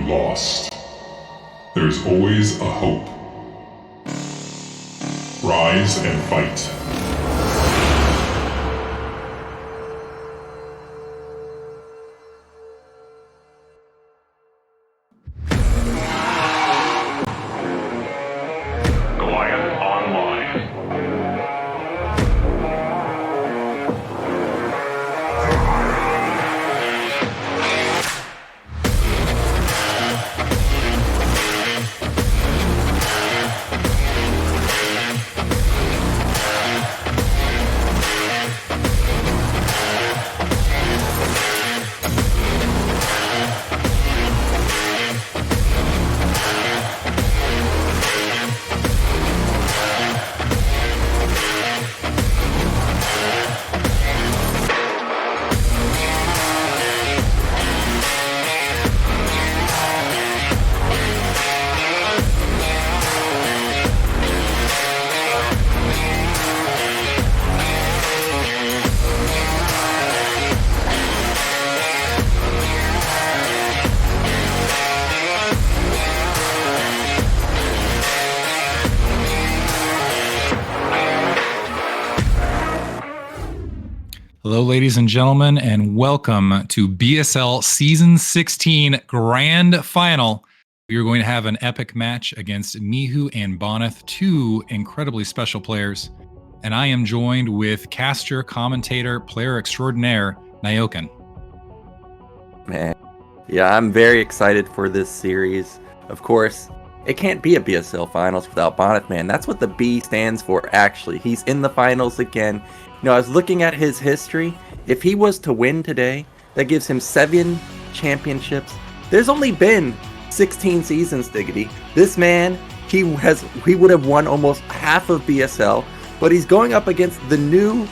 lost. There's always a hope. Rise and fight. Hello, ladies and gentlemen, and welcome to BSL Season 16 Grand Final. We are going to have an epic match against Mihu and Bonyth, two incredibly special players. And I am joined with caster, commentator, player extraordinaire, Nyoken. Man, yeah, I'm very excited for this series. Of course, it can't be a BSL Finals without Bonyth, man. That's what the B stands for, actually. He's in the finals again. You know, I was looking at his history. If he was to win today, that gives him 7 championships. There's only been 16 seasons, Diggity. This man, he would have won almost half of BSL, but he's going up against the new,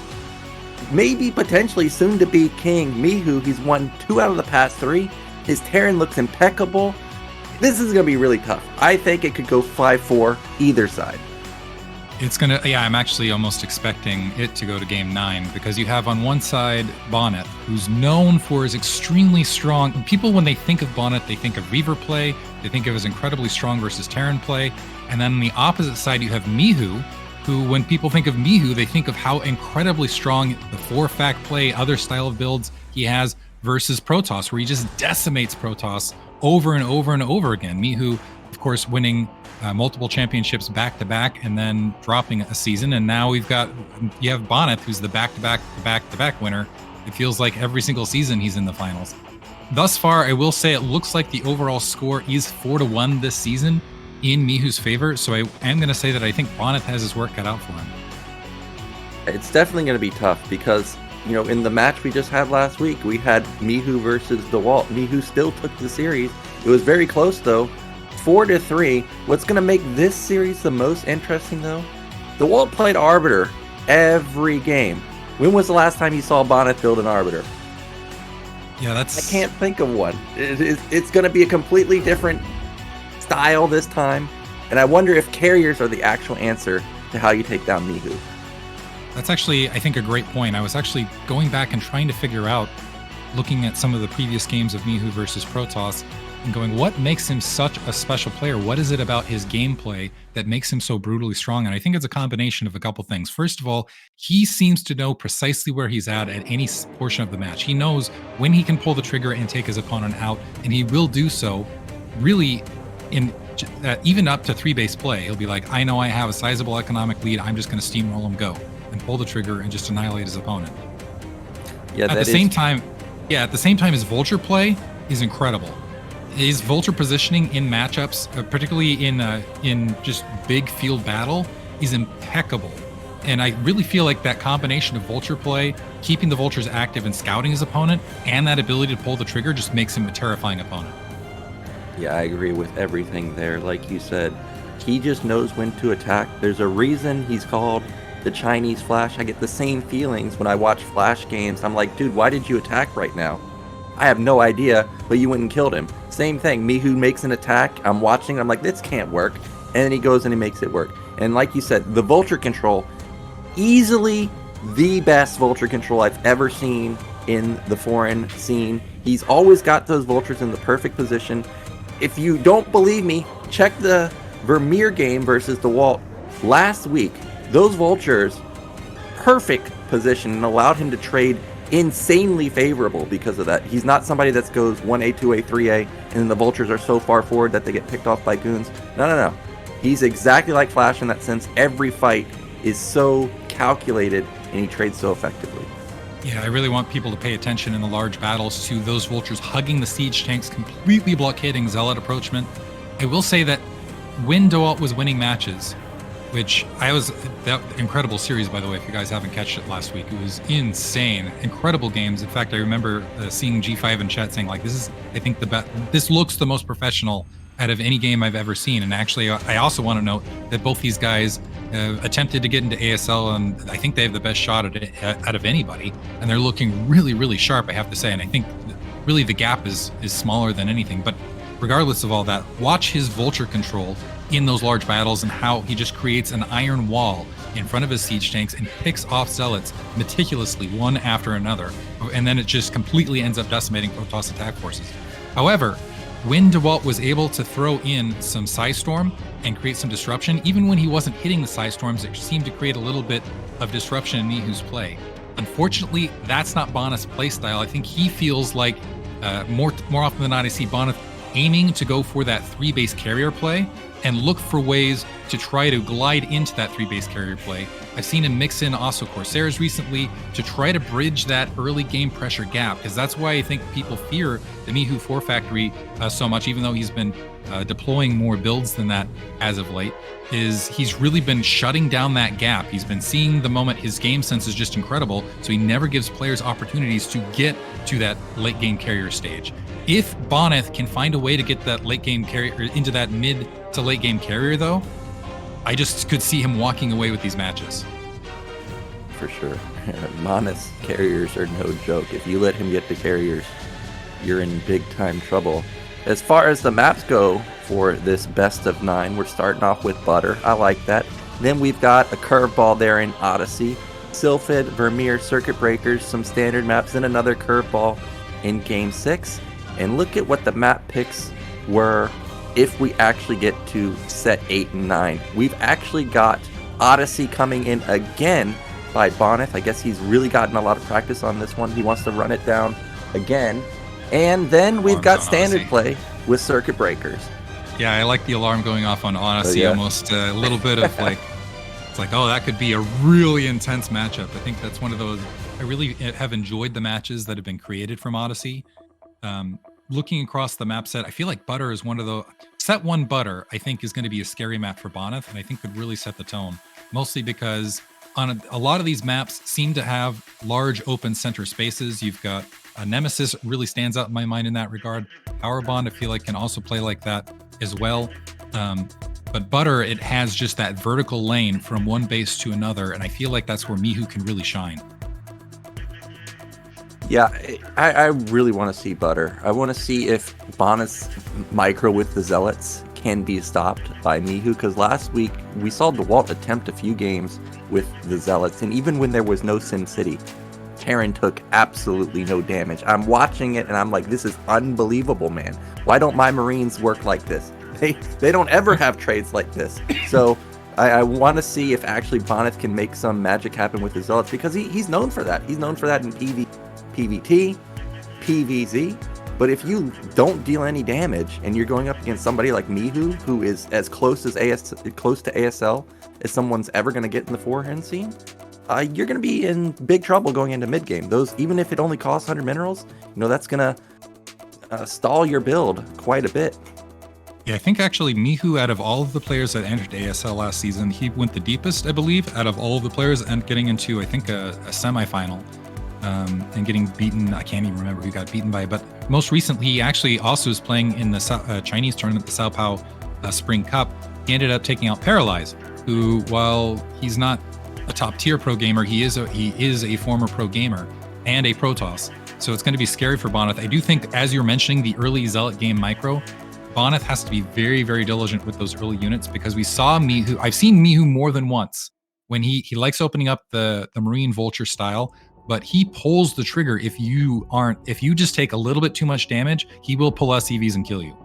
maybe potentially soon-to-be king, Mihu. He's won 2 out of the past 3. His Terran looks impeccable. This is going to be really tough. I think it could go 5-4 either side. I'm actually almost expecting it to go to game 9 because you have on one side Bonyth, who's known for his extremely strong. People, when they think of Bonyth, they think of Reaver play, they think of his incredibly strong versus Terran play. And then on the opposite side, you have Mihu, who, when people think of Mihu, they think of how incredibly strong the 4-fact play, other style of builds he has versus Protoss, where he just decimates Protoss over and over and over again. Mihu, of course, winning multiple championships back-to-back and then dropping a season. And now you have Bonyth, who's the back-to-back winner. It feels like every single season he's in the finals. Thus far, I will say it looks like the overall score is 4-1 this season in Mihu's favor. So I am going to say that I think Bonyth has his work cut out for him. It's definitely going to be tough because, you know, in the match we just had last week, we had Mihu versus Dawid. Mihu still took the series. It was very close, though. 4-3. What's going to make this series the most interesting, though? Dawid played Arbiter every game. When was the last time you saw Bonyth build an Arbiter? Yeah, I can't think of one. It's going to be a completely different style this time, and I wonder if carriers are the actual answer to how you take down Mihu. That's actually, I think, a great point. I was actually going back and trying to figure out, looking at some of the previous games of Mihu versus Protoss, and going, what makes him such a special player? What is it about his gameplay that makes him so brutally strong? And I think it's a combination of a couple things. First of all, he seems to know precisely where he's at any portion of the match. He knows when he can pull the trigger and take his opponent out, and he will do so really in even up to 3-base play. He'll be like, I know I have a sizable economic lead. I'm just going to steamroll him, go, and pull the trigger and just annihilate his opponent. Yeah, at the same time, his vulture play is incredible. His vulture positioning in matchups, particularly in just big field battle, is impeccable. And I really feel like that combination of vulture play, keeping the vultures active and scouting his opponent, and that ability to pull the trigger just makes him a terrifying opponent. Yeah, I agree with everything there. Like you said, he just knows when to attack. There's a reason he's called the Chinese Flash. I get the same feelings when I watch Flash games. I'm like, dude, why did you attack right now? I have no idea, but you went and killed him. Same thing, Mihu makes an attack, I'm watching, I'm like, this can't work. And then he goes and he makes it work. And like you said, the vulture control, easily the best vulture control I've ever seen in the foreign scene. He's always got those vultures in the perfect position. if you don't believe me, check the Vermeer game versus DeWalt last week. Those vultures, perfect position, and allowed him to trade insanely favorable because of that. He's not somebody that goes 1A, 2A, 3A, and then the vultures are so far forward that they get picked off by goons. No. He's exactly like Flash in that sense. Every fight is so calculated, and he trades so effectively. Yeah, I really want people to pay attention in the large battles to those vultures hugging the siege tanks, completely blockading Zealot approachment. I will say that when DeWalt was winning matches, which that incredible series, by the way, if you guys haven't catched it last week, it was insane. Incredible games. In fact, I remember seeing G5 in chat saying, like, this looks the most professional out of any game I've ever seen. And actually, I also want to note that both these guys attempted to get into ASL, and I think they have the best shot at it out of anybody. And they're looking really, really sharp, I have to say. And I think really the gap is smaller than anything. But regardless of all that, watch his vulture control in those large battles and how he just creates an iron wall in front of his siege tanks and picks off zealots meticulously one after another. And then it just completely ends up decimating Protoss attack forces. However, when DeWalt was able to throw in some Psystorm and create some disruption, even when he wasn't hitting the Psystorms, it seemed to create a little bit of disruption in Mihu's play. Unfortunately, that's not Bonyth's playstyle. I think he feels like more often than not, I see Bonyth aiming to go for that 3-base carrier play and look for ways to try to glide into that 3-base carrier play. I've seen him mix in also Corsairs recently to try to bridge that early game pressure gap, because that's why I think people fear the Mihu 4 Factory so much, even though he's been deploying more builds than that as of late, is he's really been shutting down that gap. He's been seeing the moment. His game sense is just incredible, so he never gives players opportunities to get to that late game carrier stage. If Bonyth can find a way to get that late game carrier into that mid to late game carrier, though, I just could see him walking away with these matches. For sure. Bonyth's carriers are no joke. If you let him get to carriers, you're in big time trouble. As far as the maps go for this best of 9, we're starting off with Butter. I like that. Then we've got a curveball there in Odyssey. Silford, Vermeer, Circuit Breakers, some standard maps, and another curveball in Game 6. And look at what the map picks were if we actually get to set 8 and 9. We've actually got Odyssey coming in again by Bonyth. I guess he's really gotten a lot of practice on this one. He wants to run it down again. And then we've got standard play with Circuit Breakers. Yeah, I like the alarm going off on Odyssey. Almost a little bit of like, it's like, oh, that could be a really intense matchup. I think that's one of those, I really have enjoyed the matches that have been created from Odyssey. Looking across the map set, I feel like Butter is one of the set 1 Butter, I think, is going to be a scary map for Bonyth, and I think could really set the tone, mostly because on a lot of these maps seem to have large open center spaces. You've got a Nemesis really stands out in my mind in that regard. Power Bond, I feel like, can also play like that as well. But Butter, it has just that vertical lane from one base to another, and I feel like that's where Mihu can really shine. Yeah, I really want to see Butter. I want to see if Bonyth's micro with the Zealots can be stopped by Mihu, because last week we saw DeWalt attempt a few games with the Zealots, and even when there was no Sin City, Terran took absolutely no damage. I'm watching it and I'm like, this is unbelievable, man. Why don't my Marines work like this? They don't ever have trades like this. So I want to see if actually Bonyth can make some magic happen with his Zealots, because he's known for that. He's known for that in PvT, PvZ. But if you don't deal any damage and you're going up against somebody like Mihu, who is as close to ASL as someone's ever going to get in the forehand scene, you're going to be in big trouble going into mid game. Those, even if it only costs 100 minerals, that's going to stall your build quite a bit. Yeah, I think actually Mihu, out of all of the players that entered ASL last season, he went the deepest, I believe, out of all of the players, and getting into, I think, a semifinal. And getting beaten, I can't even remember who got beaten by, but most recently he actually also was playing in the Chinese tournament, the Sao Paulo Spring Cup. He ended up taking out Paralyze, who, while he's not a top tier pro gamer, he is a former pro gamer and a Protoss. So it's going to be scary for Bonyth. I do think, as you're mentioning, the early Zealot game micro, Bonyth has to be very, very diligent with those early units, because we saw Mihu. I've seen Mihu more than once when he likes opening up the Marine Vulture style. But he pulls the trigger if you just take a little bit too much damage, he will pull SCVs and kill you.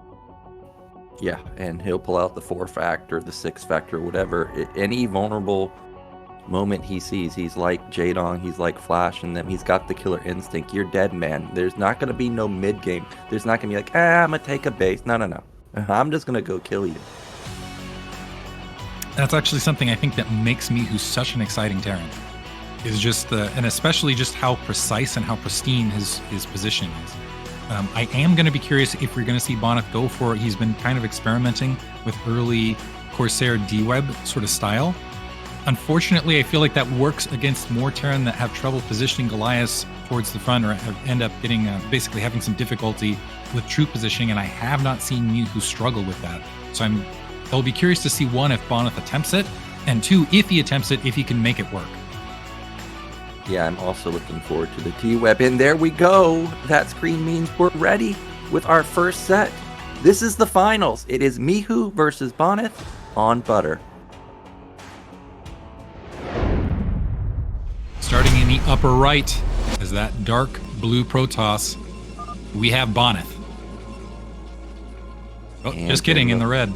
Yeah, and he'll pull out the 4-factor, the 6-factor, whatever. Any vulnerable moment he sees, he's like Jaedong, he's like Flash, and them. He's got the killer instinct. You're dead, man. There's not going to be no mid-game. There's not going to be like, I'm going to take a base. No. I'm just going to go kill you. That's actually something I think that makes Mihu such an exciting Terran. Is just and especially just how precise and how pristine his position is. I am going to be curious if we're going to see Bonyth go for it. He's been kind of experimenting with early Corsair D-Web sort of style. Unfortunately, I feel like that works against more Terran that have trouble positioning Goliaths towards the front or end up getting basically having some difficulty with troop positioning, and I have not seen Mihu struggle with that. So I'll be curious to see, one, if Bonyth attempts it, and two, if he attempts it, if he can make it work. Yeah, I'm also looking forward to the D-Web. And there we go. That screen means we're ready with our first set. This is the finals. It is Mihu versus Bonyth on Butter. Starting in the upper right, as that dark blue Protoss, we have Bonyth. Oh, And just kidding, in the red.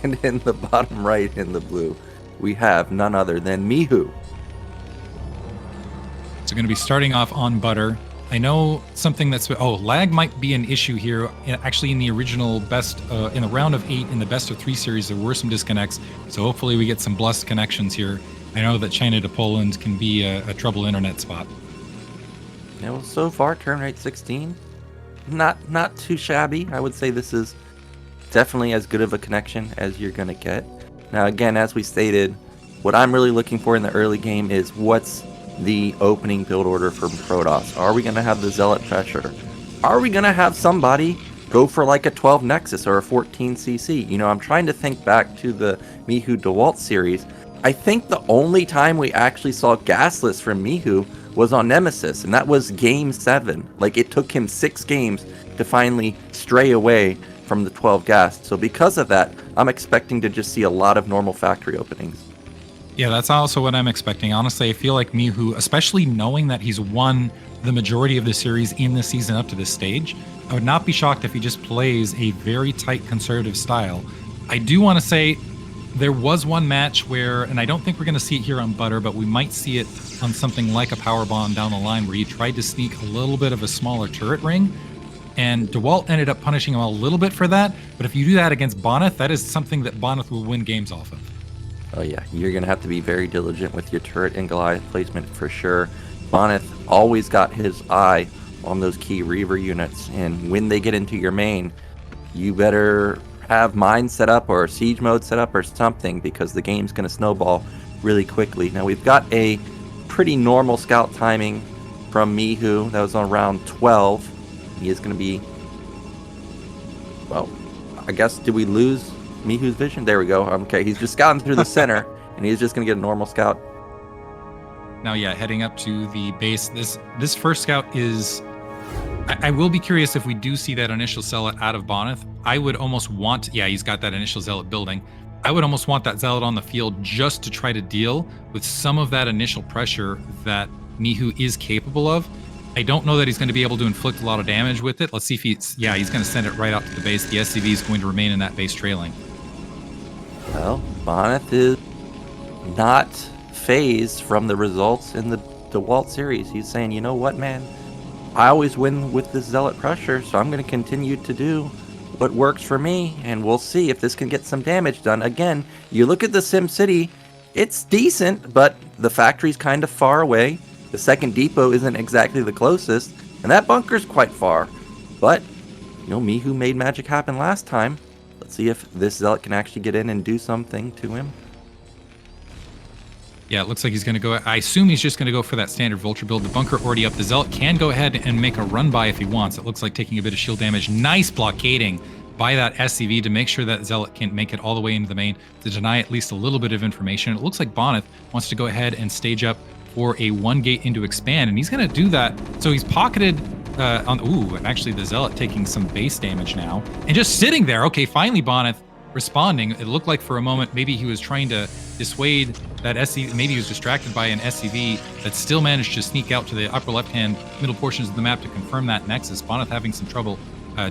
And in the bottom right in the blue, we have none other than Mihu. So going to be starting off on Butter. I know something that's... lag might be an issue here. Actually, in the original best... in the round of 8 in the best of 3 series, there were some disconnects. So hopefully we get some blessed connections here. I know that China to Poland can be a trouble internet spot. Yeah, well, so far, turn rate 16. Not too shabby. I would say this is definitely as good of a connection as you're going to get. Now, again, as we stated, what I'm really looking for in the early game is what's the opening build order from Protoss. Are we going to have the Zealot pressure? Are we going to have somebody go for like a 12 Nexus or a 14 CC? You know, I'm trying to think back to the Mihu DeWalt series. I think the only time we actually saw Gasless from Mihu was on Nemesis, and that was game 7. Like, it took him 6 games to finally stray away from the 12 gas. So because of that, I'm expecting to just see a lot of normal factory openings. Yeah, that's also what I'm expecting. Honestly, I feel like Mihu, especially knowing that he's won the majority of the series in the season up to this stage, I would not be shocked if he just plays a very tight conservative style. I do want to say there was one match where, and I don't think we're going to see it here on Butter, but we might see it on something like a Power Bomb down the line, where he tried to sneak a little bit of a smaller turret ring, and DeWalt ended up punishing him a little bit for that. But if you do that against Bonyth, that is something that Bonyth will win games off of. Oh yeah, you're going to have to be very diligent with your turret and Goliath placement for sure. Bonyth always got his eye on those key Reaver units, and when they get into your main, you better have mine set up or siege mode set up or something, because the game's going to snowball really quickly. Now, we've got a pretty normal scout timing from Mihu. That was on round 12. He is going to be... Well, I guess, did we lose Mihu's vision? There we go. Okay, he's just scouting through the center, and he's just going to get a normal scout. Now, yeah, heading up to the base. This first scout is... I will be curious if we do see that initial Zealot out of Bonyth. I would almost want... Yeah, he's got that initial Zealot building. I would almost want that Zealot on the field just to try to deal with some of that initial pressure that Mihu is capable of. I don't know that he's going to be able to inflict a lot of damage with it. Let's see if he's... Yeah, he's going to send it right out to the base. The SCV is going to remain in that base trailing. Well, Bonyth is not phased from the results in the DeWalt series. He's saying, you know what, man? I always win with this Zealot pressure, so I'm going to continue to do what works for me, and we'll see if this can get some damage done. Again, you look at the SimCity, it's decent, but the factory's kind of far away. The second depot isn't exactly the closest, and that bunker's quite far. But, you know, Mihu made magic happen last time. Let's see if this Zealot can actually get in and do something to him. Yeah, it looks like he's going to go... I assume he's just going to go for that standard Vulture build. The bunker already up. The Zealot can go ahead and make a run by if he wants. It looks like taking a bit of shield damage. Nice blockading by that SCV to make sure that Zealot can't make it all the way into the main, to deny at least a little bit of information. It looks like Bonyth wants to go ahead and stage up for a 1 gate into expand, and he's going to do that. So he's pocketed on... Ooh, and actually the Zealot taking some base damage now. And just sitting there. Okay, finally Bonyth responding. It looked like for a moment maybe he was trying to dissuade that SCV. Maybe he was distracted by an SCV that still managed to sneak out to the upper left-hand middle portions of the map to confirm that Nexus. Bonyth having some trouble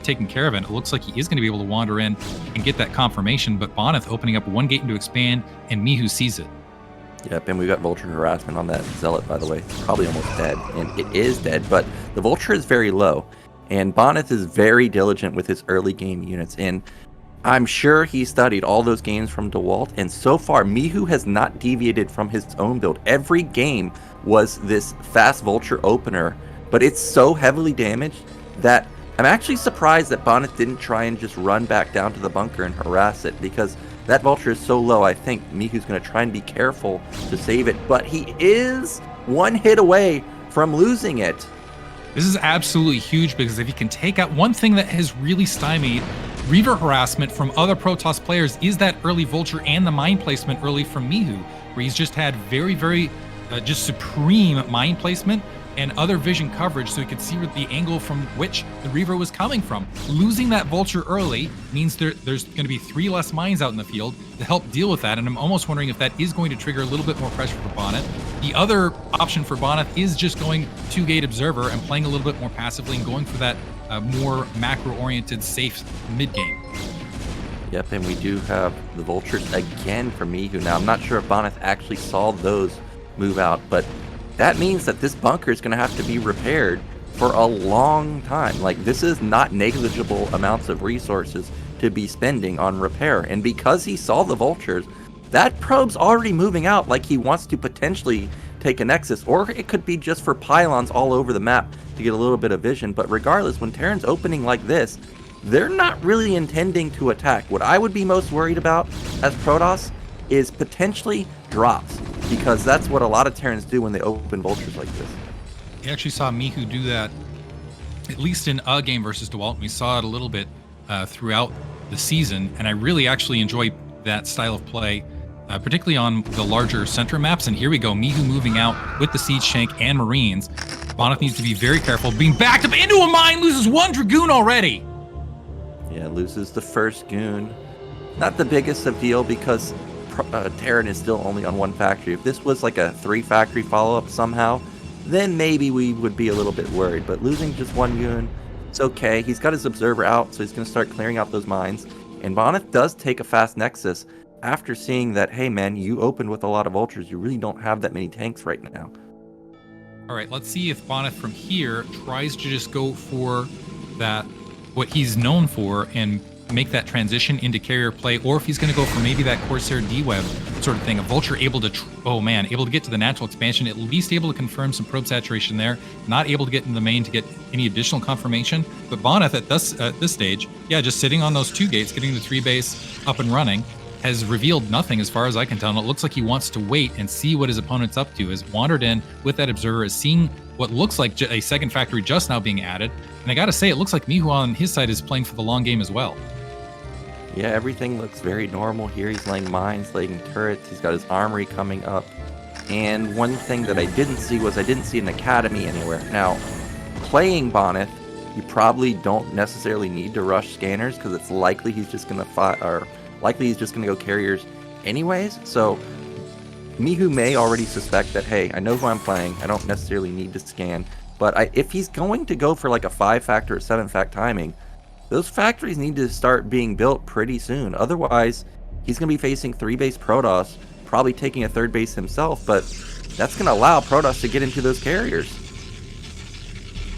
taken care of it. It looks like he is going to be able to wander in and get that confirmation, but Bonyth opening up one gate into expand, and Mihu sees it. Yep, and we got Vulture harassment on that Zealot, by the way. Probably almost dead, and it is dead, but the Vulture is very low, and Bonyth is very diligent with his early game units, and I'm sure he studied all those games from DeWalt, and so far, Mihu has not deviated from his own build. Every game was this fast Vulture opener, but it's so heavily damaged that I'm actually surprised that Bonyth didn't try and just run back down to the bunker and harass it, because that Vulture is so low. I think Mihu's going to try and be careful to save it, but he is one hit away from losing it. This is absolutely huge, because if he can take out one thing that has really stymied Reaver harassment from other Protoss players is that early Vulture and the mine placement early from Mihu, where he's just had very, very just supreme mine placement and other vision coverage, so he could see the angle from which the Reaver was coming from. Losing that Vulture early means there's going to be 3 less mines out in the field to help deal with that, and I'm almost wondering if that is going to trigger a little bit more pressure for Bonyth. The other option for Bonyth is just going 2-gate Observer and playing a little bit more passively and going for that more macro-oriented, safe mid-game. Yep, and we do have the Vultures again for Mihu. Now, I'm not sure if Bonyth actually saw those move out, but that means that this bunker is going to have to be repaired for a long time. Like, this is not negligible amounts of resources to be spending on repair. And because he saw the Vultures, that probe's already moving out like he wants to potentially take a Nexus, or it could be just for pylons all over the map to get a little bit of vision. But regardless, when Terran's opening like this, they're not really intending to attack. What I would be most worried about as Protoss is potentially drops, because that's what a lot of Terrans do when they open Vultures like this. We actually saw Mihu do that, at least in a game versus DeWalt. We saw it a little bit throughout the season, and I really actually enjoy that style of play, particularly on the larger center maps. And here we go, Mihu moving out with the Siege Tank and Marines. Bonyth needs to be very careful. Being backed up into a mine, loses 1 Dragoon already. Yeah, loses the first Goon. Not the biggest of deal, because Terran is still only on 1 factory. If this was like a 3-factory follow-up somehow, then maybe we would be a little bit worried. But losing just 1 Goon, it's okay. He's got his Observer out, so he's going to start clearing out those mines. And Bonyth does take a fast Nexus after seeing that, hey man, you opened with a lot of Vultures. You really don't have that many tanks right now. All right, let's see if Bonyth from here tries to just go for that, what he's known for, and make that transition into carrier play, or if he's going to go for maybe that Corsair D-Web sort of thing. A Vulture able to, able to get to the natural expansion, at least able to confirm some probe saturation there, not able to get in the main to get any additional confirmation. But Bonyth at this stage, yeah, just sitting on those 2 gates, getting the 3 base up and running, has revealed nothing as far as I can tell. And it looks like he wants to wait and see what his opponent's up to, has wandered in with that Observer, is seeing what looks like a second factory just now being added. And I got to say, it looks like Mihu on his side is playing for the long game as well. Yeah, everything looks very normal here. He's laying mines, laying turrets. He's got his armory coming up. And one thing that I didn't see was I didn't see an academy anywhere. Now, playing Bonyth, you probably don't necessarily need to rush scanners, because it's likely he's just going to go carriers anyways. So Mihu may already suspect that, hey, I know who I'm playing. I don't necessarily need to scan. But if he's going to go for like a 5-factor or 7-fact timing, those factories need to start being built pretty soon. Otherwise, he's going to be facing 3-base Protoss, probably taking a 3rd base himself, but that's going to allow Protoss to get into those carriers.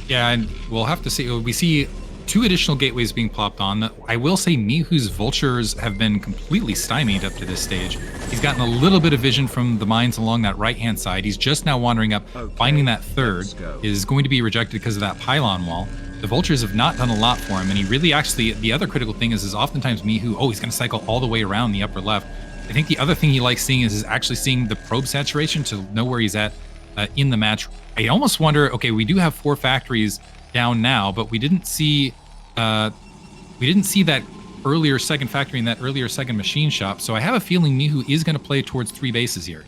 Yeah, and we'll have to see. We see 2 additional gateways being popped on. I will say Mihu's Vultures have been completely stymied up to this stage. He's gotten a little bit of vision from the mines along that right-hand side. He's just now wandering up, finding that 3rd, is going to be rejected because of that pylon wall. The Vultures have not done a lot for him, and he really actually, the other critical thing is oftentimes Mihu, he's going to cycle all the way around the upper left. I think the other thing he likes seeing is actually seeing the probe saturation to know where he's at in the match. I almost wonder, okay, we do have 4 factories down now, but we didn't see that earlier 2nd factory and that earlier 2nd machine shop, so I have a feeling Mihu is going to play towards 3 bases here.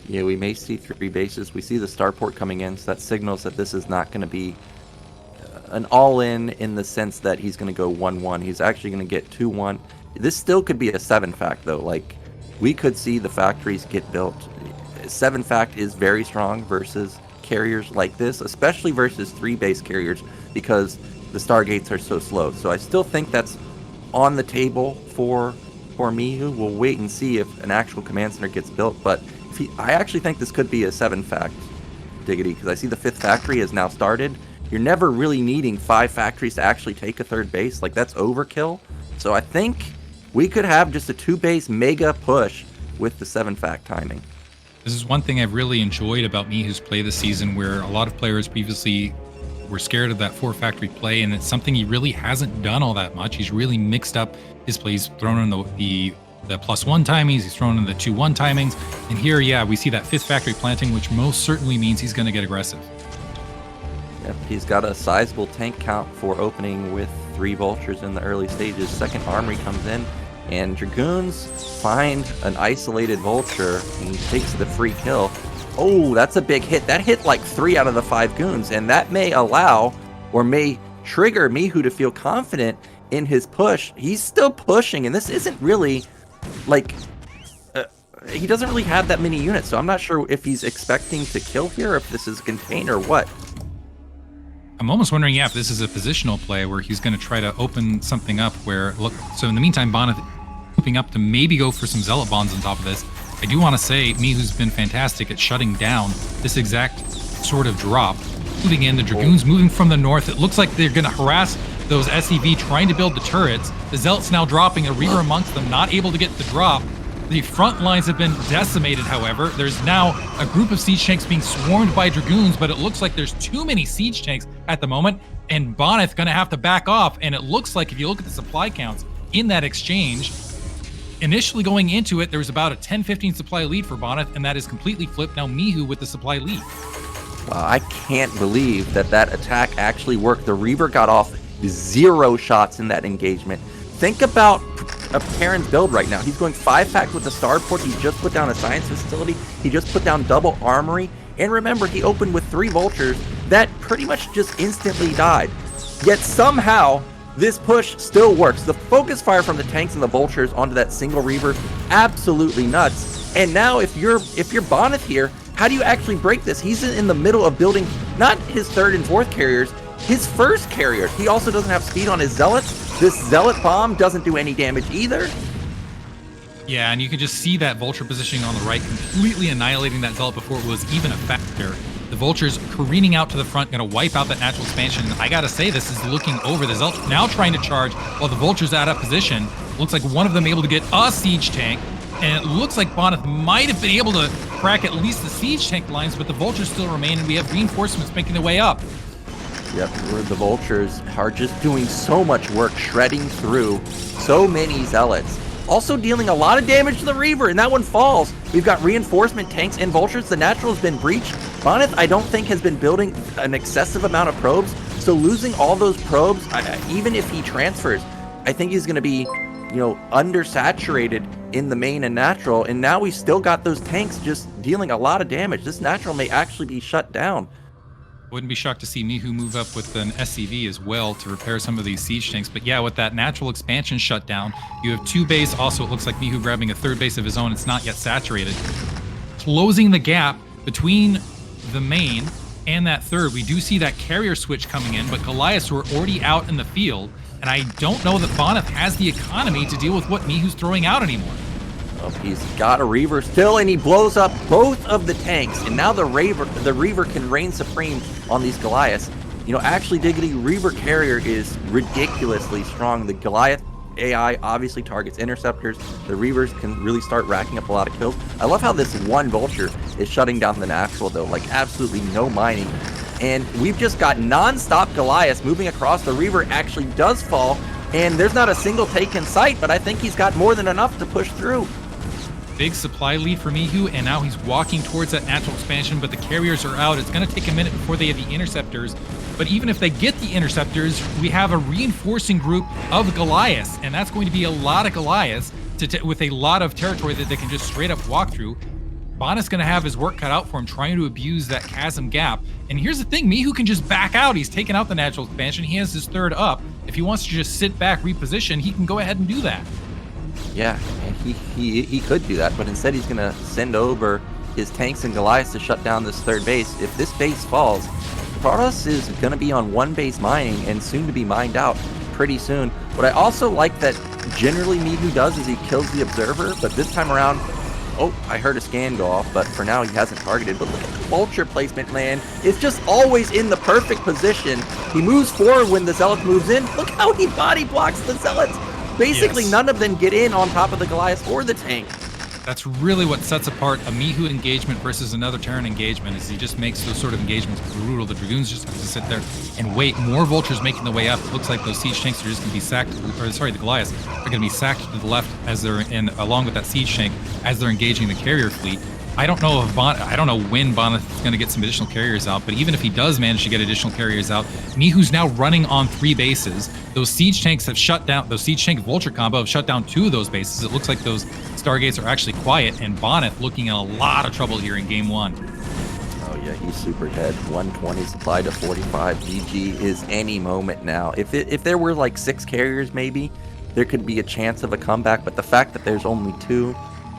Yeah, we may see 3 bases. We see the starport coming in, so that signals that this is not going to be an all-in the sense that he's going to go 1-1. He's actually going to get 2-1. This still could be a 7-fact, though. Like, we could see the factories get built. 7-fact is very strong versus carriers like this, especially versus 3-base carriers, because the Stargates are so slow. So I still think that's on the table for Mihu. We'll wait and see if an actual command center gets built, but I actually think this could be a 7-fact Diggity, because I see the 5th factory has now started. You're never really needing 5 factories to actually take a 3rd base. Like, that's overkill. So I think we could have just a 2-base mega push with the 7-fact timing. This is one thing I've really enjoyed about Mihu's play this season, where a lot of players previously were scared of that 4-factory play, and it's something he really hasn't done all that much. He's really mixed up his plays, thrown in the +1 timings, he's thrown in the 2-1 timings, and here, yeah, we see that 5th factory planting, which most certainly means he's going to get aggressive. Yep, he's got a sizable tank count for opening with 3 vultures in the early stages. 2nd armory comes in, and Dragoons find an isolated vulture, and he takes the free kill. Oh, that's a big hit. That hit like 3 out of the 5 goons, and that may allow or may trigger Mihu to feel confident in his push. He's still pushing, and this isn't really like he doesn't really have that many units, so I'm not sure if he's expecting to kill here, or if this is a contain or what. I'm almost wondering, yeah, if this is a positional play where he's going to try to open something up where, look, so in the meantime, Bonyth moving up to maybe go for some Zealot Bonds on top of this. I do want to say Mihu's been fantastic at shutting down this exact sort of drop. Moving in, the Dragoons moving from the north. It looks like they're going to harass those SEV trying to build the turrets. The Zealots now dropping, a Reaver amongst them, not able to get the drop. The front lines have been decimated, however. There's now a group of siege tanks being swarmed by Dragoons, but it looks like there's too many siege tanks at the moment, and Bonyth going to have to back off. And it looks like, if you look at the supply counts in that exchange, initially going into it, there was about a 10-15 supply lead for Bonyth, and that is completely flipped. Now Mihu with the supply lead. Wow, I can't believe that attack actually worked. The Reaver got off 0 shots in that engagement. Think about a Terran's build right now. He's going 5-fact with the starport. He just put down a science facility. He just put down double armory. And remember, he opened with 3 vultures that pretty much just instantly died. Yet somehow, this push still works. The focus fire from the tanks and the vultures onto that single Reaver, absolutely nuts. And now if you're Bonyth here, how do you actually break this? He's in the middle of building not his 3rd and 4th carriers, his 1st carrier. He also doesn't have speed on his Zealots. This Zealot bomb doesn't do any damage either. Yeah, and you can just see that Vulture positioning on the right, completely annihilating that Zealot before it was even a factor. The Vulture's careening out to the front, going to wipe out that natural expansion. I gotta say, this is looking over. The Zealot's now trying to charge while the Vulture's out of position. Looks like one of them able to get a siege tank, and it looks like Bonyth might have been able to crack at least the siege tank lines, but the Vultures still remain, and we have reinforcements making their way up. Yep, where the Vultures are just doing so much work, shredding through so many Zealots. Also dealing a lot of damage to the Reaver, and that one falls. We've got reinforcement tanks and Vultures. The natural has been breached. Bonyth, I don't think, has been building an excessive amount of probes, so losing all those probes, even if he transfers, I think he's going to be, undersaturated in the main and natural, and now we still got those tanks just dealing a lot of damage. This natural may actually be shut down. Wouldn't be shocked to see Mihu move up with an SCV as well to repair some of these siege tanks. But yeah, with that natural expansion shut down, you have 2 base. Also, it looks like Mihu grabbing a 3rd base of his own. It's not yet saturated. Closing the gap between the main and that 3rd. We do see that carrier switch coming in, but Goliaths were already out in the field. And I don't know that Bonyth has the economy to deal with what Mihu's throwing out anymore. Oh, he's got a Reaver still, and he blows up both of the tanks, and now the Reaver can reign supreme on these Goliaths. Actually, Diggity, Reaver carrier is ridiculously strong. The Goliath AI obviously targets interceptors. The Reavers can really start racking up a lot of kills. I love how this one Vulture is shutting down the natural, though, like absolutely no mining. And we've just got non-stop Goliaths moving across. The Reaver actually does fall, and there's not a single take in sight, but I think he's got more than enough to push through. Big supply lead for Mihu, and now he's walking towards that natural expansion, but the carriers are out. It's going to take a minute before they have the interceptors. But even if they get the interceptors, we have a reinforcing group of Goliaths, and that's going to be a lot of Goliaths with a lot of territory that they can just straight up walk through. Bonyth's going to have his work cut out for him trying to abuse that chasm gap. And here's the thing, Mihu can just back out. He's taken out the natural expansion. He has his 3rd up. If he wants to just sit back, reposition, he can go ahead and do that. Yeah, and he could do that, but instead he's going to send over his tanks and Goliaths to shut down this 3rd base. If this base falls, protoss is going to be on one base mining and soon to be mined out pretty soon. What I also like that generally Mihu does is he kills the observer, but this time around, oh, I heard a scan go off, but for now he hasn't targeted. But look at the vulture placement, man. It's just always in the perfect position. He moves forward when the zealot moves in. Look how he body blocks the zealots. Basically, Yes. None of them get in on top of the Goliath or the tank. That's really what sets apart a Mihu engagement versus another Terran engagement, is he just makes those sort of engagements brutal. The Dragoons just have to sit there and wait. More vultures making the way up. It looks like those siege tanks are just going to be sacked, or sorry, the Goliaths are going to be sacked to the left as they're in, along with that siege tank, as they're engaging the carrier fleet. I don't know if I don't know when Bonyth is going to get some additional carriers out, but even if he does manage to get additional carriers out, Mihu's now running on 3 bases. Those siege tanks have shut down, those siege tank vulture combo have shut down 2 of those bases. It looks like those Stargates are actually quiet, and Bonyth looking in a lot of trouble here in game 1. Oh yeah, he's super dead. 120 supply to 45. GG is any moment now. If there were like 6 carriers maybe, there could be a chance of a comeback, but the fact that there's only 2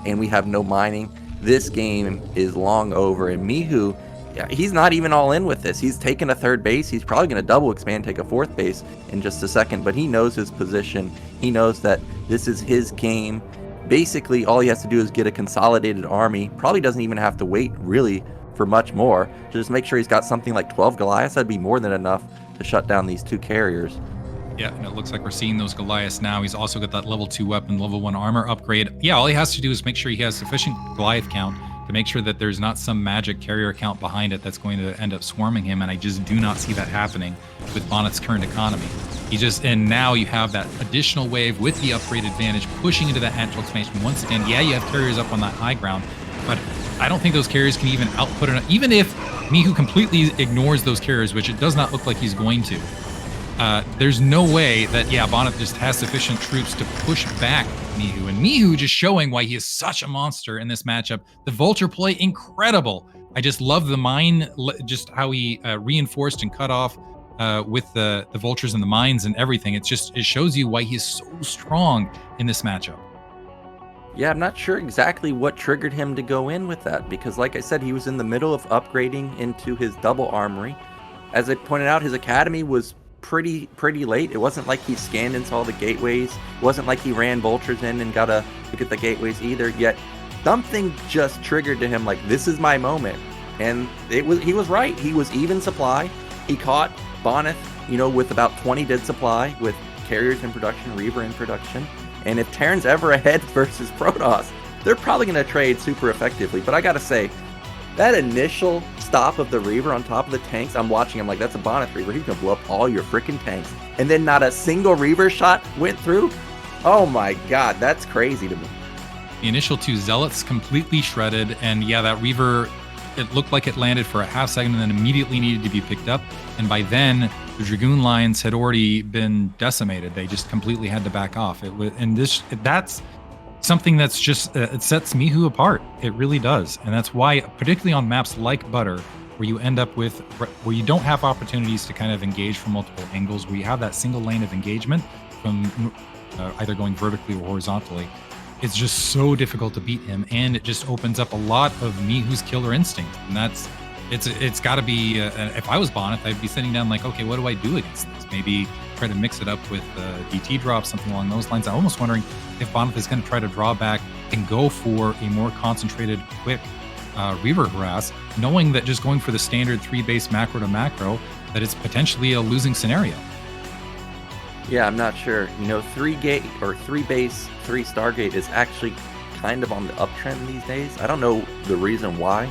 and we have no mining, this game is long over. And Mihu, yeah, he's not even all in with this. He's taken a 3rd base. He's probably going to double expand, take a 4th base in just a second, but he knows his position. He knows that this is his game. Basically, all he has to do is get a consolidated army. Probably doesn't even have to wait really for much more. Just make sure he's got something like 12 Goliaths. That'd be more than enough to shut down these 2 carriers. Yeah, and it looks like we're seeing those Goliaths now. He's also got that level 2 weapon, level 1 armor upgrade. Yeah, all he has to do is make sure he has sufficient Goliath count to make sure that there's not some magic carrier count behind it that's going to end up swarming him, and I just do not see that happening with Bonyth's current economy. And now you have that additional wave with the upgrade advantage pushing into that antler expansion. Once again, yeah, you have carriers up on that high ground, but I don't think those carriers can even output it. Even if Mihu completely ignores those carriers, which it does not look like he's going to, there's no way that, yeah, Bonyth just has sufficient troops to push back Mihu. And Mihu just showing why he is such a monster in this matchup. The vulture play, incredible. I just love the mine, just how he reinforced and cut off with the vultures and the mines and everything. It shows you why he's so strong in this matchup. Yeah, I'm not sure exactly what triggered him to go in with that, because like I said, he was in the middle of upgrading into his double armory. As I pointed out, his academy was pretty late. It wasn't like he scanned into all the gateways. It wasn't like he ran vultures in and got to look at the gateways either. Yet something just triggered to him, like, this is my moment. And he was right. He was even supply. He caught Bonyth, with about 20 dead supply, with carriers in production, Reaver in production. And if Terran's ever ahead versus Protoss, they're probably going to trade super effectively. But I got to say, that initial stop of the Reaver on top of the tanks, I'm watching him like, that's a Bonyth Reaver. He's going to blow up all your freaking tanks. And then not a single Reaver shot went through? Oh my god, that's crazy to me. The initial 2 Zealots completely shredded, and yeah, that Reaver, it looked like it landed for a half second and then immediately needed to be picked up. And by then, the Dragoon lines had already been decimated. They just completely had to back off. That's something that's just, it sets Mihu apart. It really does. And that's why, particularly on maps like Butter, where you end up with, where you don't have opportunities to kind of engage from multiple angles, where you have that single lane of engagement from either going vertically or horizontally, it's just so difficult to beat him. And it just opens up a lot of Mihu's killer instinct. And it's got to be, if I was Bonyth, I'd be sitting down like, okay, what do I do against this? Maybe try to mix it up with DT drops, something along those lines. I'm almost wondering if Bonyth is going to try to draw back and go for a more concentrated, quick Reaver harass, knowing that just going for the standard 3-base macro to macro, that it's potentially a losing scenario. Yeah, I'm not sure. 3-gate or 3-base, 3 Stargate is actually kind of on the uptrend these days. I don't know the reason why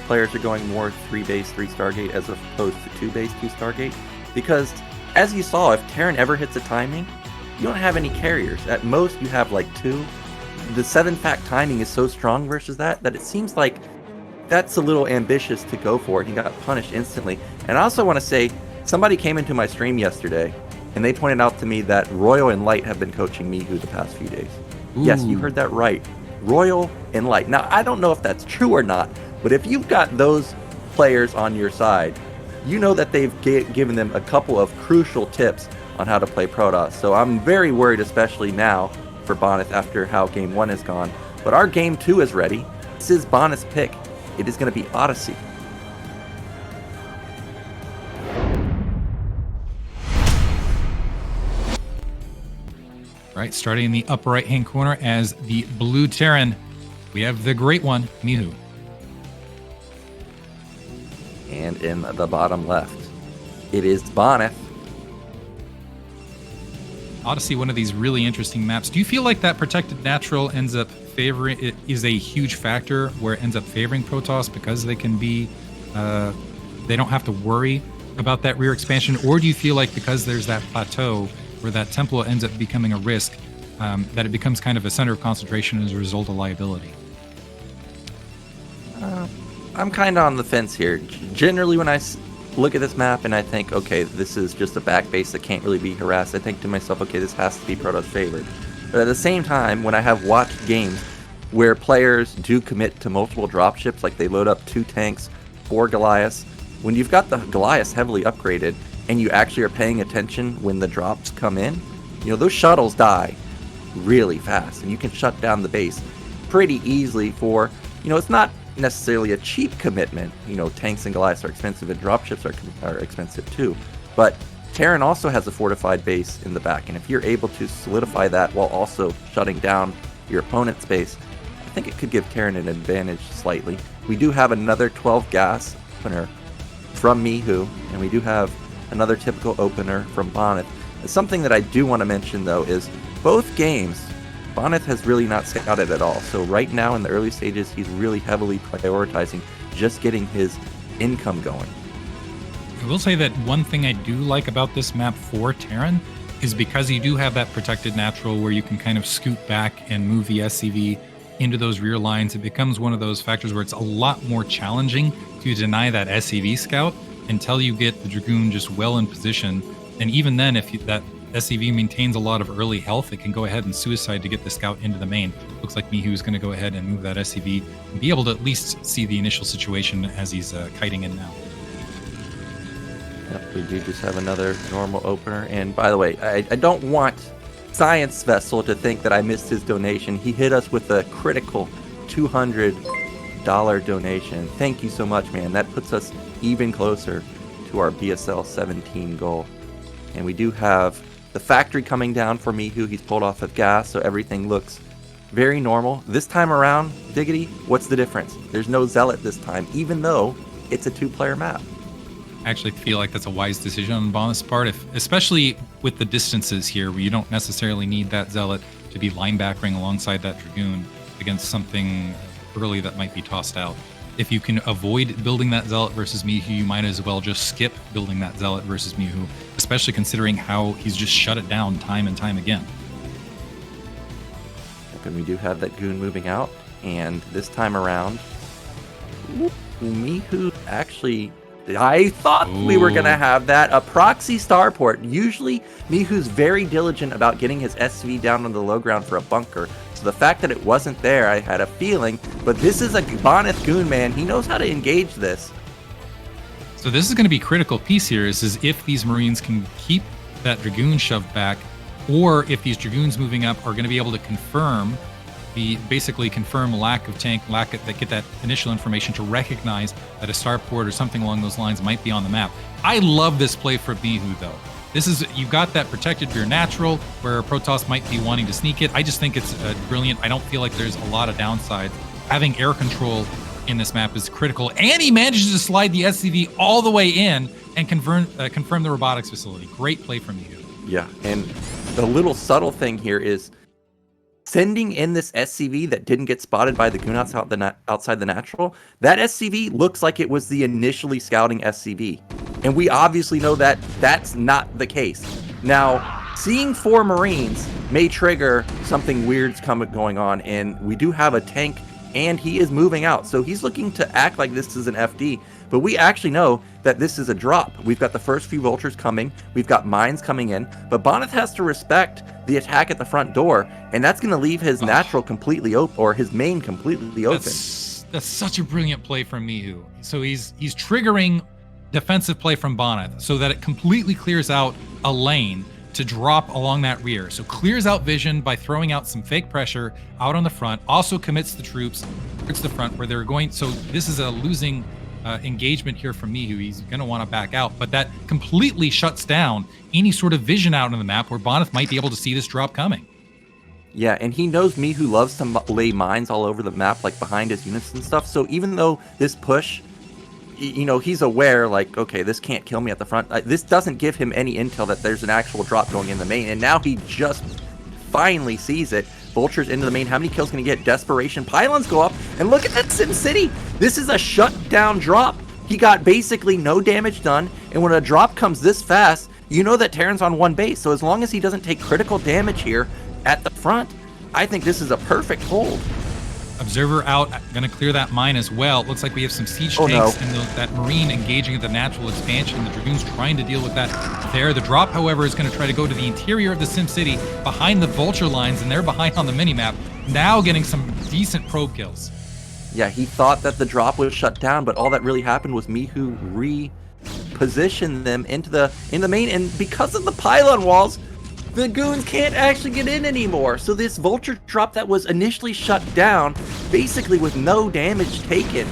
players are going more 3-base, 3 Stargate as opposed to 2-base, 2 Stargate, because as you saw, if Terran ever hits a timing, you don't have any carriers. At most, you have like 2. The 7-fact timing is so strong versus that it seems like that's a little ambitious to go for it. He got punished instantly. And I also want to say, somebody came into my stream yesterday, and they pointed out to me that Royal and Light have been coaching Mihu the past few days. Ooh. Yes, you heard that right. Royal and Light. Now, I don't know if that's true or not, but if you've got those players on your side, you know that they've given them a couple of crucial tips on how to play Protoss. So I'm very worried, especially now, for Bonyth after how Game 1 has gone. But our Game 2 is ready. This is Bonyth's pick. It is going to be Odyssey. Right, starting in the upper right-hand corner as the blue Terran, we have the great one, Mihu. And in the bottom left, it is Bonyth. Odyssey, one of these really interesting maps. Do you feel like that protected natural ends up favoring, it is a huge factor where it ends up favoring Protoss because they can be, they don't have to worry about that rear expansion? Or do you feel like because there's that plateau where that temple ends up becoming a risk, that it becomes kind of a center of concentration as a result of liability? I'm kind of on the fence here. Generally, when I look at this map and I think, okay, this is just a back base that can't really be harassed, I think to myself, okay, this has to be Protoss favored. But at the same time, when I have watched games where players do commit to multiple dropships, like they load up 2 tanks, 4 Goliaths, when you've got the Goliaths heavily upgraded and you actually are paying attention when the drops come in, you know, those shuttles die really fast and you can shut down the base pretty easily for, you know, it's not necessarily a cheap commitment. You know, tanks and Goliaths are expensive and dropships are expensive too. But Terran also has a fortified base in the back, and if you're able to solidify that while also shutting down your opponent's base, I think it could give Terran an advantage slightly. We do have another 12 gas opener from Mihu, and we do have another typical opener from Bonyth. Something that I do want to mention though is both games, Bonyth has really not scouted at all. So right now in the early stages, he's really heavily prioritizing just getting his income going. I will say that one thing I do like about this map for Terran is because you do have that protected natural where you can kind of scoot back and move the SCV into those rear lines. It becomes one of those factors where it's a lot more challenging to deny that SCV scout until you get the Dragoon just well in position. And even then, if that SCV maintains a lot of early health, it can go ahead and suicide to get the scout into the main. Looks like Mihu is going to go ahead and move that SCV and be able to at least see the initial situation as he's kiting in now. Yep, we do just have another normal opener. And by the way, I don't want Science Vessel to think that I missed his donation. He hit us with a critical $200 donation. Thank you so much, man. That puts us even closer to our BSL16 goal. And we do have the factory coming down for Mihu. He's pulled off of gas, so everything looks very normal. This time around, Diggity, what's the difference? There's no Zealot this time, even though it's a 2-player map. I actually feel like that's a wise decision on Bonyth's part, especially with the distances here, where you don't necessarily need that Zealot to be linebackering alongside that Dragoon against something early that might be tossed out. If you can avoid building that Zealot versus Mihu, you might as well just skip building that Zealot versus Mihu, especially considering how he's just shut it down time and time again. And we do have that Goon moving out, and this time around, Mihu actually... I thought we were going to have that. A proxy starport. Usually, Mihu's very diligent about getting his SV down on the low ground for a bunker. So the fact that it wasn't there, I had a feeling. But this is a Bonyth Goon, man. He knows how to engage this. So this is going to be a critical piece here, is if these Marines can keep that Dragoon shoved back, or if these Dragoons moving up are going to be able to confirm lack of tank, get that initial information to recognize that a starport or something along those lines might be on the map. I love this play for Mihu though. This is, you've got that protected rear natural where Protoss might be wanting to sneak it. I just think it's brilliant. I don't feel like there's a lot of downsides. Having air control in this map is critical, and he manages to slide the SCV all the way in and confirm the robotics facility. Great play from Mihu. Yeah, and the little subtle thing here is sending in this SCV that didn't get spotted by the Goon outside the natural. That SCV looks like it was the initially scouting SCV. And we obviously know that that's not the case. Now, seeing 4 Marines may trigger something weird's going on, and we do have a tank, and he is moving out. So he's looking to act like this is an FD, but we actually know that this is a drop. We've got the first few vultures coming, we've got mines coming in, but Bonyth has to respect the attack at the front door, and that's going to leave his natural completely open, or his main completely open. That's such a brilliant play from Mihu. So he's triggering defensive play from Bonyth so that it completely clears out a lane to drop along that rear. So clears out vision by throwing out some fake pressure out on the front, also commits the troops towards the front where they're going. So this is a losing engagement here from Mihu. He's going to want to back out, but that completely shuts down any sort of vision out on the map where Bonyth might be able to see this drop coming. Yeah, and he knows Mihu loves to lay mines all over the map, like behind his units and stuff. So even though this push, you know, he's aware, like, okay, this can't kill me at the front. This doesn't give him any intel that there's an actual drop going in the main. And now he just finally sees it. Vultures into the main. How many kills can he get? Desperation. Pylons go up. And look at that Sim City. This is a shutdown drop. He got basically no damage done. And when a drop comes this fast, you know that Terran's on one base. So as long as he doesn't take critical damage here at the front, I think this is a perfect hold. Observer out, gonna clear that mine as well. Looks like we have some siege tanks and that marine engaging at the natural expansion. The Dragoons trying to deal with that there. The drop, however, is gonna try to go to the interior of the Sim City behind the vulture lines, and they're behind on the minimap. Now getting some decent probe kills. Yeah, he thought that the drop was shut down, but all that really happened was Mihu repositioned them in the main, and because of the pylon walls, the goons can't actually get in anymore. So this vulture drop that was initially shut down, basically with no damage taken,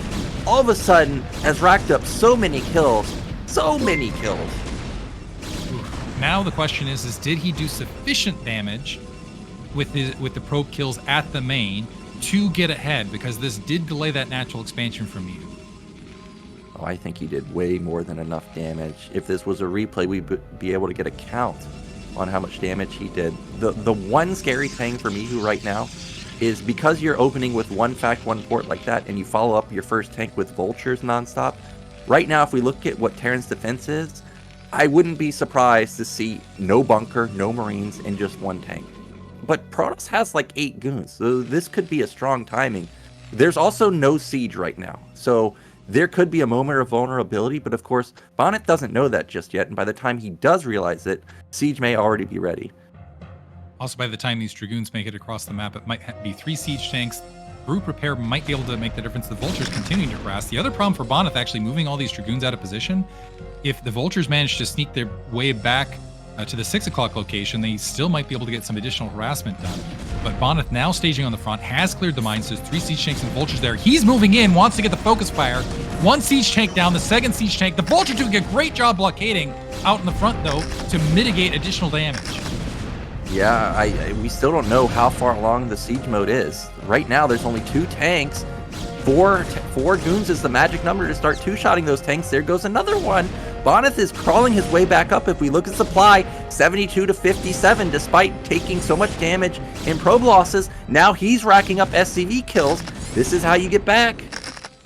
all of a sudden has racked up so many kills. So many kills. Now the question is did he do sufficient damage with the probe kills at the main to get ahead? Because this did delay that natural expansion from you. Oh, I think he did way more than enough damage. If this was a replay, we'd be able to get a count on how much damage he did. The one scary thing for Mihu right now is because you're opening with one fact, one port like that, and you follow up your first tank with vultures nonstop. Right now, if we look at what Terran's defense is, I wouldn't be surprised to see no bunker, no marines, and just one tank. But Protoss has like 8 goons, so this could be a strong timing. There's also no siege right now, so there could be a moment of vulnerability, but of course, Bonyth doesn't know that just yet, and by the time he does realize it, siege may already be ready. Also, by the time these Dragoons make it across the map, it might be 3 siege tanks. Group repair might be able to make the difference. The Vultures continuing to harass. The other problem for Bonyth actually moving all these Dragoons out of position, if the Vultures manage to sneak their way back to the 6 o'clock location, they still might be able to get some additional harassment done. But Bonyth now staging on the front, has cleared the mines, there's 3 siege tanks and vultures there. He's moving in, wants to get the focus fire. 1 siege tank down, the 2nd siege tank. The vulture doing a great job blockading out in the front, though, to mitigate additional damage. Yeah, we still don't know how far along the siege mode is. Right now, there's only 2 tanks. 4 goons is the magic number to start 2-shotting those tanks. There goes another one. Bonyth is crawling his way back up. If we look at supply, 72 to 57, despite taking so much damage in probe losses. Now he's racking up SCV kills. This is how you get back.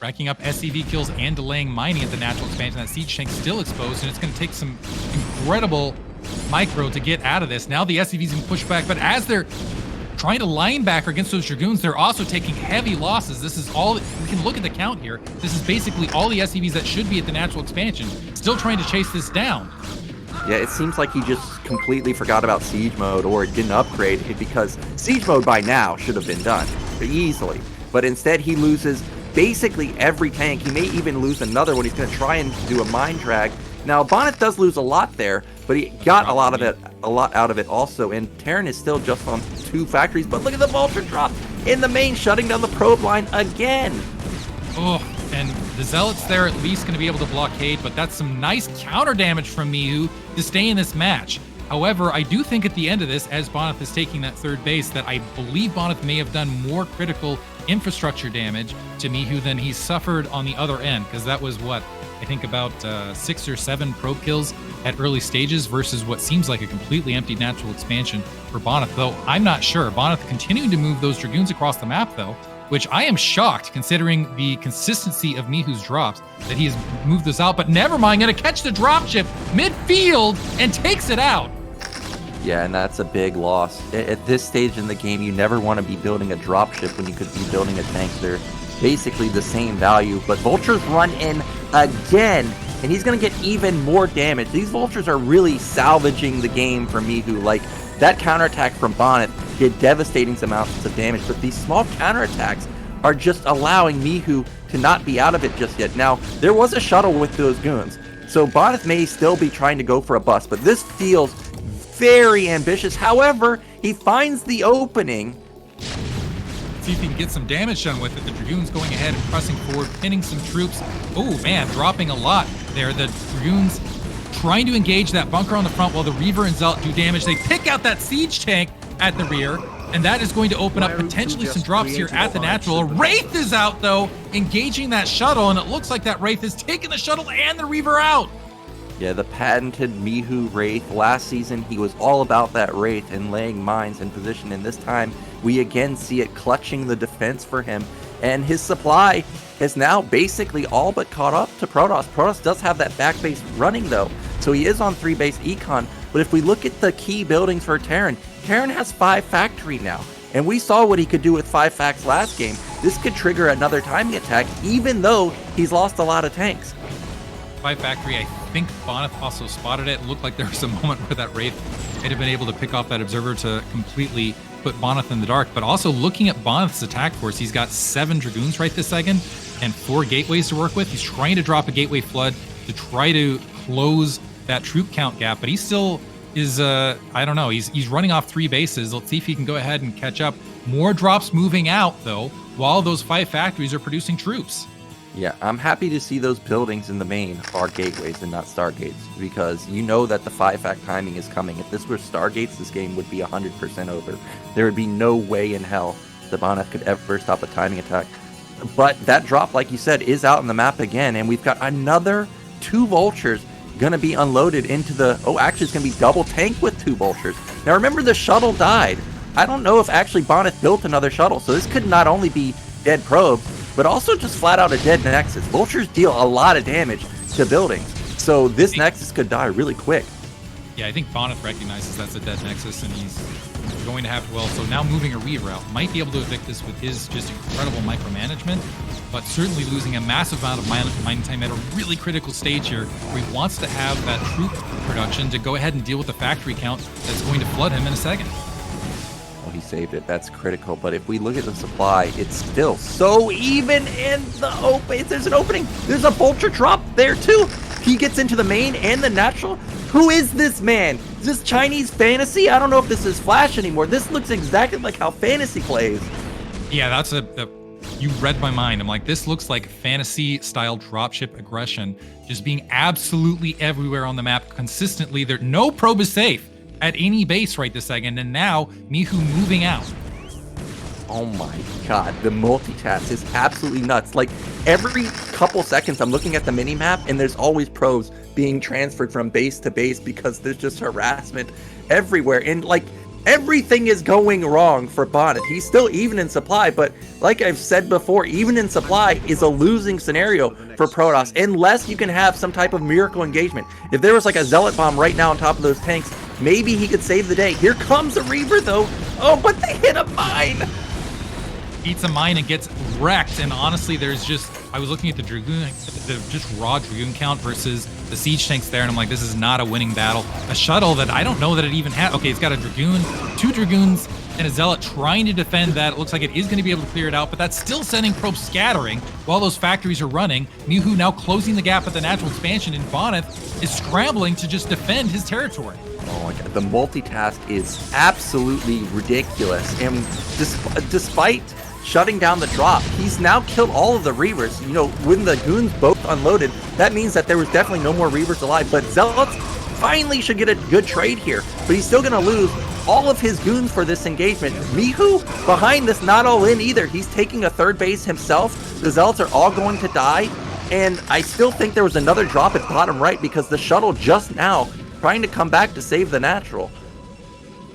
Racking up SCV kills and delaying mining at the natural expansion. That siege tank still exposed, and it's going to take some incredible micro to get out of this. Now the SCVs can push back, but as they're trying to linebacker against those Dragoons, they're also taking heavy losses. This is all, we can look at the count here. This is basically all the SCVs that should be at the natural expansion, still trying to chase this down. Yeah, it seems like he just completely forgot about siege mode or didn't upgrade it, because siege mode by now should have been done easily. But instead he loses basically every tank. He may even lose another one. He's going to try and do a mine drag. Now Bonyth does lose a lot there, but he got a lot out of it also, and Terran is still just on 2 factories. But look at the vulture drop in the main, shutting down the probe line again. Oh, and the Zealots there at least going to be able to blockade, but that's some nice counter damage from Mihu to stay in this match. However, I do think at the end of this, as Bonyth is taking that 3rd base, that I believe Bonyth may have done more critical infrastructure damage to Mihu than he suffered on the other end, because that was what, I think about 6 or 7 probe kills at early stages versus what seems like a completely empty natural expansion for Bonyth, though I'm not sure. Bonyth continuing to move those Dragoons across the map, though, which I am shocked considering the consistency of Mihu's drops that he has moved this out. But never mind, gonna catch the dropship midfield and takes it out. Yeah, and that's a big loss. At this stage in the game, you never want to be building a dropship when you could be building a tank. They're basically the same value, but vultures run in again, and he's going to get even more damage. These vultures are really salvaging the game for Mihu. Like, that counterattack from Bonyth did devastating amounts of damage, but these small counterattacks are just allowing Mihu to not be out of it just yet. Now, there was a shuttle with those goons, so Bonyth may still be trying to go for a bust, but this feels very ambitious. However, he finds the opening. See if he can get some damage done with it. The Dragoons going ahead and pressing forward, pinning some troops. Oh man, dropping a lot there. The Dragoons trying to engage that bunker on the front while the Reaver and Zealot do damage. They pick out that siege tank at the rear. And that is going to open up potentially some drops here at the natural. Wraith is out, though, engaging that shuttle, and it looks like that Wraith has taken the shuttle and the Reaver out. Yeah, the patented Mihu Wraith. Last season, he was all about that Wraith and laying mines in position, and this time, we again see it clutching the defense for him. And his supply is now basically all but caught up to Protoss. Protoss does have that back base running, though, so he is on 3-base econ. But if we look at the key buildings for Terran, Terran has 5 factory now. And we saw what he could do with 5 facts last game. This could trigger another timing attack, even though he's lost a lot of tanks. 5 factory, I think Bonyth also spotted it. It looked like there was a moment where that Wraith might have been able to pick off that observer to completely put Bonyth in the dark. But also looking at Bonyth's attack force, he's got 7 Dragoons right this second and 4 gateways to work with. He's trying to drop a gateway flood to try to close that troop count gap, but he still is, I don't know, he's running off 3 bases. Let's see if he can go ahead and catch up. More drops moving out, though, while those 5 factories are producing troops. Yeah, I'm happy to see those buildings in the main are gateways and not stargates, because you know that the 5-fact timing is coming. If this were stargates, this game would be 100% over. There would be no way in hell that Bonyth could ever stop a timing attack. But that drop, like you said, is out on the map again, and we've got another 2 vultures going to be unloaded into the... Oh, actually, it's going to be double tank with 2 vultures. Now, remember, the shuttle died. I don't know if actually Bonyth built another shuttle, so this could not only be dead probes, but also just flat out a dead Nexus. Vultures deal a lot of damage to buildings, so this Nexus could die really quick. Yeah, I think Bonyth recognizes that's a dead Nexus, and he's going to have to, well, so now moving a Reaver out. Might be able to evict this with his just incredible micromanagement, but certainly losing a massive amount of mine time at a really critical stage here, where he wants to have that troop production to go ahead and deal with the factory count that's going to flood him in a second. He saved it. That's critical. But if we look at the supply, it's still so even in the open. There's an opening. There's a vulture drop there too. He gets into the main and the natural. Who is this man? Is this Chinese fantasy? I don't know if this is Flash anymore. This looks exactly like how fantasy plays. Yeah, that's you read my mind. I'm like, this looks like fantasy style dropship aggression, just being absolutely everywhere on the map consistently. There, no probe is safe at any base right this second, and now Mihu moving out. Oh my god, the multitask is absolutely nuts. Like, every couple seconds I'm looking at the mini-map and there's always probes being transferred from base to base because there's just harassment everywhere, and like, everything is going wrong for Bonyth. He's still even in supply, but like I've said before, even in supply is a losing scenario for Protoss unless you can have some type of miracle engagement. If there was like a Zealot bomb right now on top of those tanks, maybe he could save the day. Here comes a Reaver though. Oh, but they hit a mine. Eats a mine and gets wrecked. And honestly, there's just, I was looking at the Dragoon, the just raw Dragoon count versus the siege tanks there, and I'm like, this is not a winning battle. A shuttle that I don't know that it even had. Okay, it's got a Dragoon, 2 Dragoons, and a Zealot trying to defend that. It looks like it is going to be able to clear it out, but that's still sending probes scattering while those factories are running. Mihu now closing the gap at the natural expansion, and Bonyth is scrambling to just defend his territory. Oh my god, the multitask is absolutely ridiculous. And despite shutting down the drop, he's now killed all of the Reavers. You know, when the goons both unloaded, that means that there was definitely no more Reavers alive. But Zealots finally should get a good trade here, but he's still gonna lose all of his goons for this engagement. Mihu behind this, not all in either. He's taking a 3rd base himself. The Zealots are all going to die, and I still think there was another drop at bottom right because the shuttle just now trying to come back to save the natural.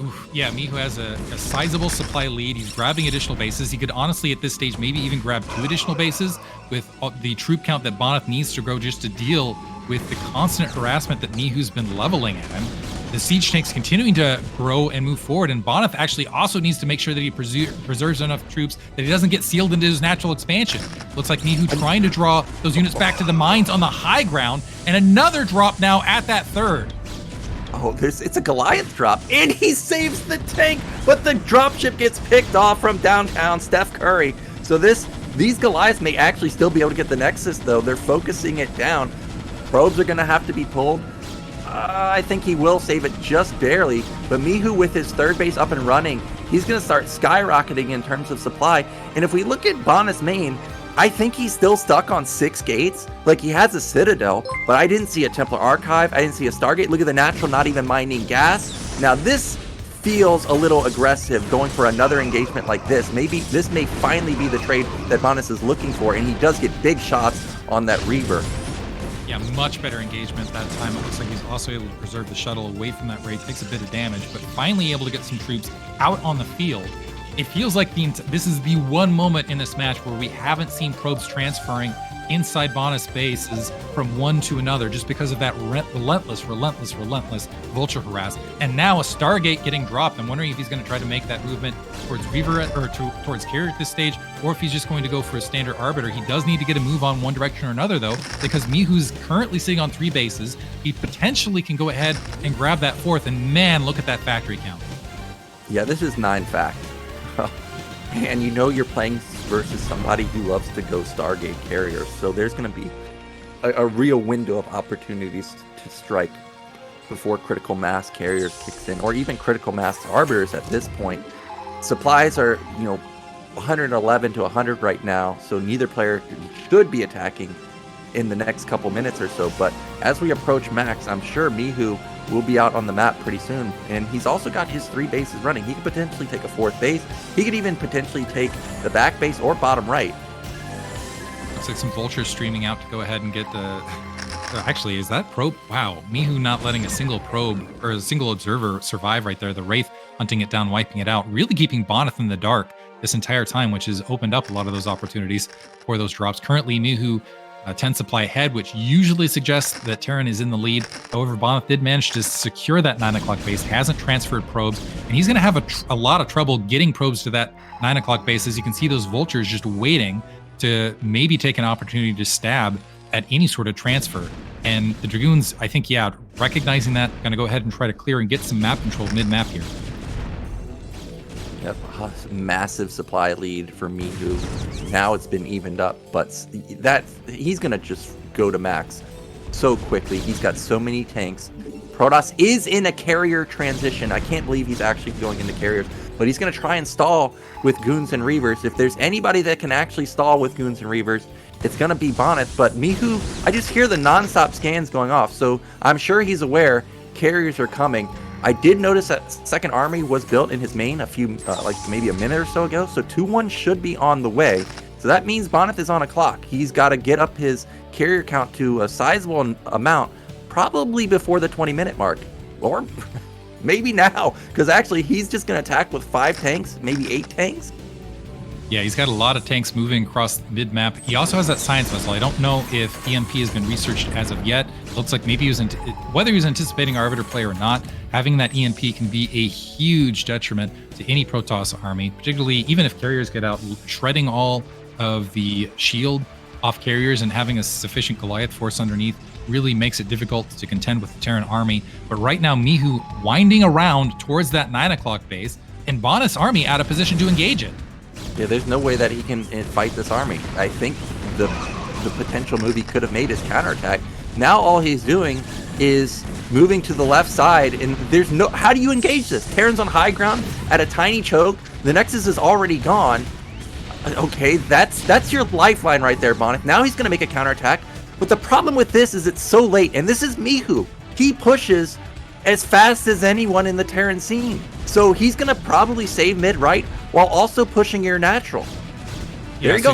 Oof, yeah, Mihu has a sizable supply lead. He's grabbing additional bases. He could honestly, at this stage, maybe even grab 2 additional bases with the troop count that Bonyth needs to grow just to deal with the constant harassment that Mihu's been leveling at him. The siege tanks continuing to grow and move forward, and Bonyth actually also needs to make sure that he preserves enough troops that he doesn't get sealed into his natural expansion. Looks like Mihu trying to draw those units back to the mines on the high ground, and another drop now at that 3rd. Oh, it's a Goliath drop, and he saves the tank, but the dropship gets picked off from downtown Steph Curry. So these Goliaths may actually still be able to get the Nexus, though. They're focusing it down. Probes are going to have to be pulled. I think he will save it just barely, but Mihu with his 3rd base up and running, he's going to start skyrocketing in terms of supply. And if we look at Bonyth's main, I think he's still stuck on 6 gates. Like, he has a Citadel, but I didn't see a Templar Archive. I didn't see a Stargate. Look at the natural not even mining gas. Now, this feels a little aggressive going for another engagement like this. Maybe this may finally be the trade that Bonyth is looking for, and he does get big shots on that Reaver. Yeah, much better engagement that time. It looks like he's also able to preserve the shuttle away from that raid, takes a bit of damage, but finally able to get some troops out on the field. It feels like this is the one moment in this match where we haven't seen probes transferring inside Bonyth's bases from one to another just because of that relentless vulture harass. And now a Stargate getting dropped. I'm wondering if he's going to try to make that movement towards Reaver or towards Carrier at this stage, or if he's just going to go for a standard Arbiter. He does need to get a move on one direction or another, though, because Mihu's currently sitting on 3 bases. He potentially can go ahead and grab that 4th, and man, look at that factory count. Yeah, this is 9 fact. And you know you're playing versus somebody who loves to go Stargate Carrier, so there's going to be a real window of opportunities to strike before critical mass Carriers kicks in, or even critical mass Arbiters at this point. Supplies are, 111 to 100 right now, so neither player should be attacking in the next couple minutes or so, but as we approach max, I'm sure Mihu will be out on the map pretty soon, and he's also got his 3 bases running. He could potentially take a 4th base. He could even potentially take the back base or bottom right. Looks like some vultures streaming out to go ahead and get the... Actually, is that probe? Wow, Mihu not letting a single probe or a single observer survive right there. The Wraith hunting it down, wiping it out, really keeping Bonyth in the dark this entire time, which has opened up a lot of those opportunities for those drops. Currently, Mihu 10 supply ahead, which usually suggests that Terran is in the lead. However, Bonyth did manage to secure that 9 o'clock base, hasn't transferred probes, and he's going to have a lot of trouble getting probes to that 9 o'clock base. As you can see, those vultures just waiting to maybe take an opportunity to stab at any sort of transfer. And the Dragoons, I think, yeah, recognizing that, going to go ahead and try to clear and get some map control mid-map here. Yep, massive supply lead for Mihu. Now it's been evened up, but that he's gonna just go to max so quickly. He's got so many tanks. Protoss is in a carrier transition. I can't believe he's actually going into carriers, but he's gonna try and stall with Goons and Reavers. If there's anybody that can actually stall with Goons and Reavers, it's gonna be Bonyth. But Mihu, I just hear the non-stop scans going off, so I'm sure he's aware carriers are coming. I did notice that second army was built in his main a few, like maybe a minute or so ago. So 2-1 should be on the way. So that means Bonyth is on a clock. He's got to get up his carrier count to a sizable amount, probably before the 20-minute mark. Or maybe now, because actually he's just going to attack with 5 tanks, maybe 8 tanks. Yeah, he's got a lot of tanks moving across mid-map. He also has that science vessel. I don't know if EMP has been researched as of yet. It looks like maybe he was whether he was anticipating Arbiter play or not, having that EMP can be a huge detriment to any Protoss army, particularly even if carriers get out, shredding all of the shield off carriers and having a sufficient Goliath force underneath really makes it difficult to contend with the Terran army. But right now, Mihu winding around towards that 9 o'clock base, and Bonyth's army out of position to engage it. Yeah, there's no way that he can fight this army. I think the potential move he could have made is counterattack. Now all he's doing is moving to the left side, and there's no... How do you engage this? Terran's on high ground at a tiny choke. The Nexus is already gone. Okay, that's your lifeline right there, Bonyth. Now he's going to make a counterattack. But the problem with this is it's so late, and this is Mihu. He pushes as fast as anyone in the Terran scene. So he's going to probably save mid-right while also pushing your natural. There you go.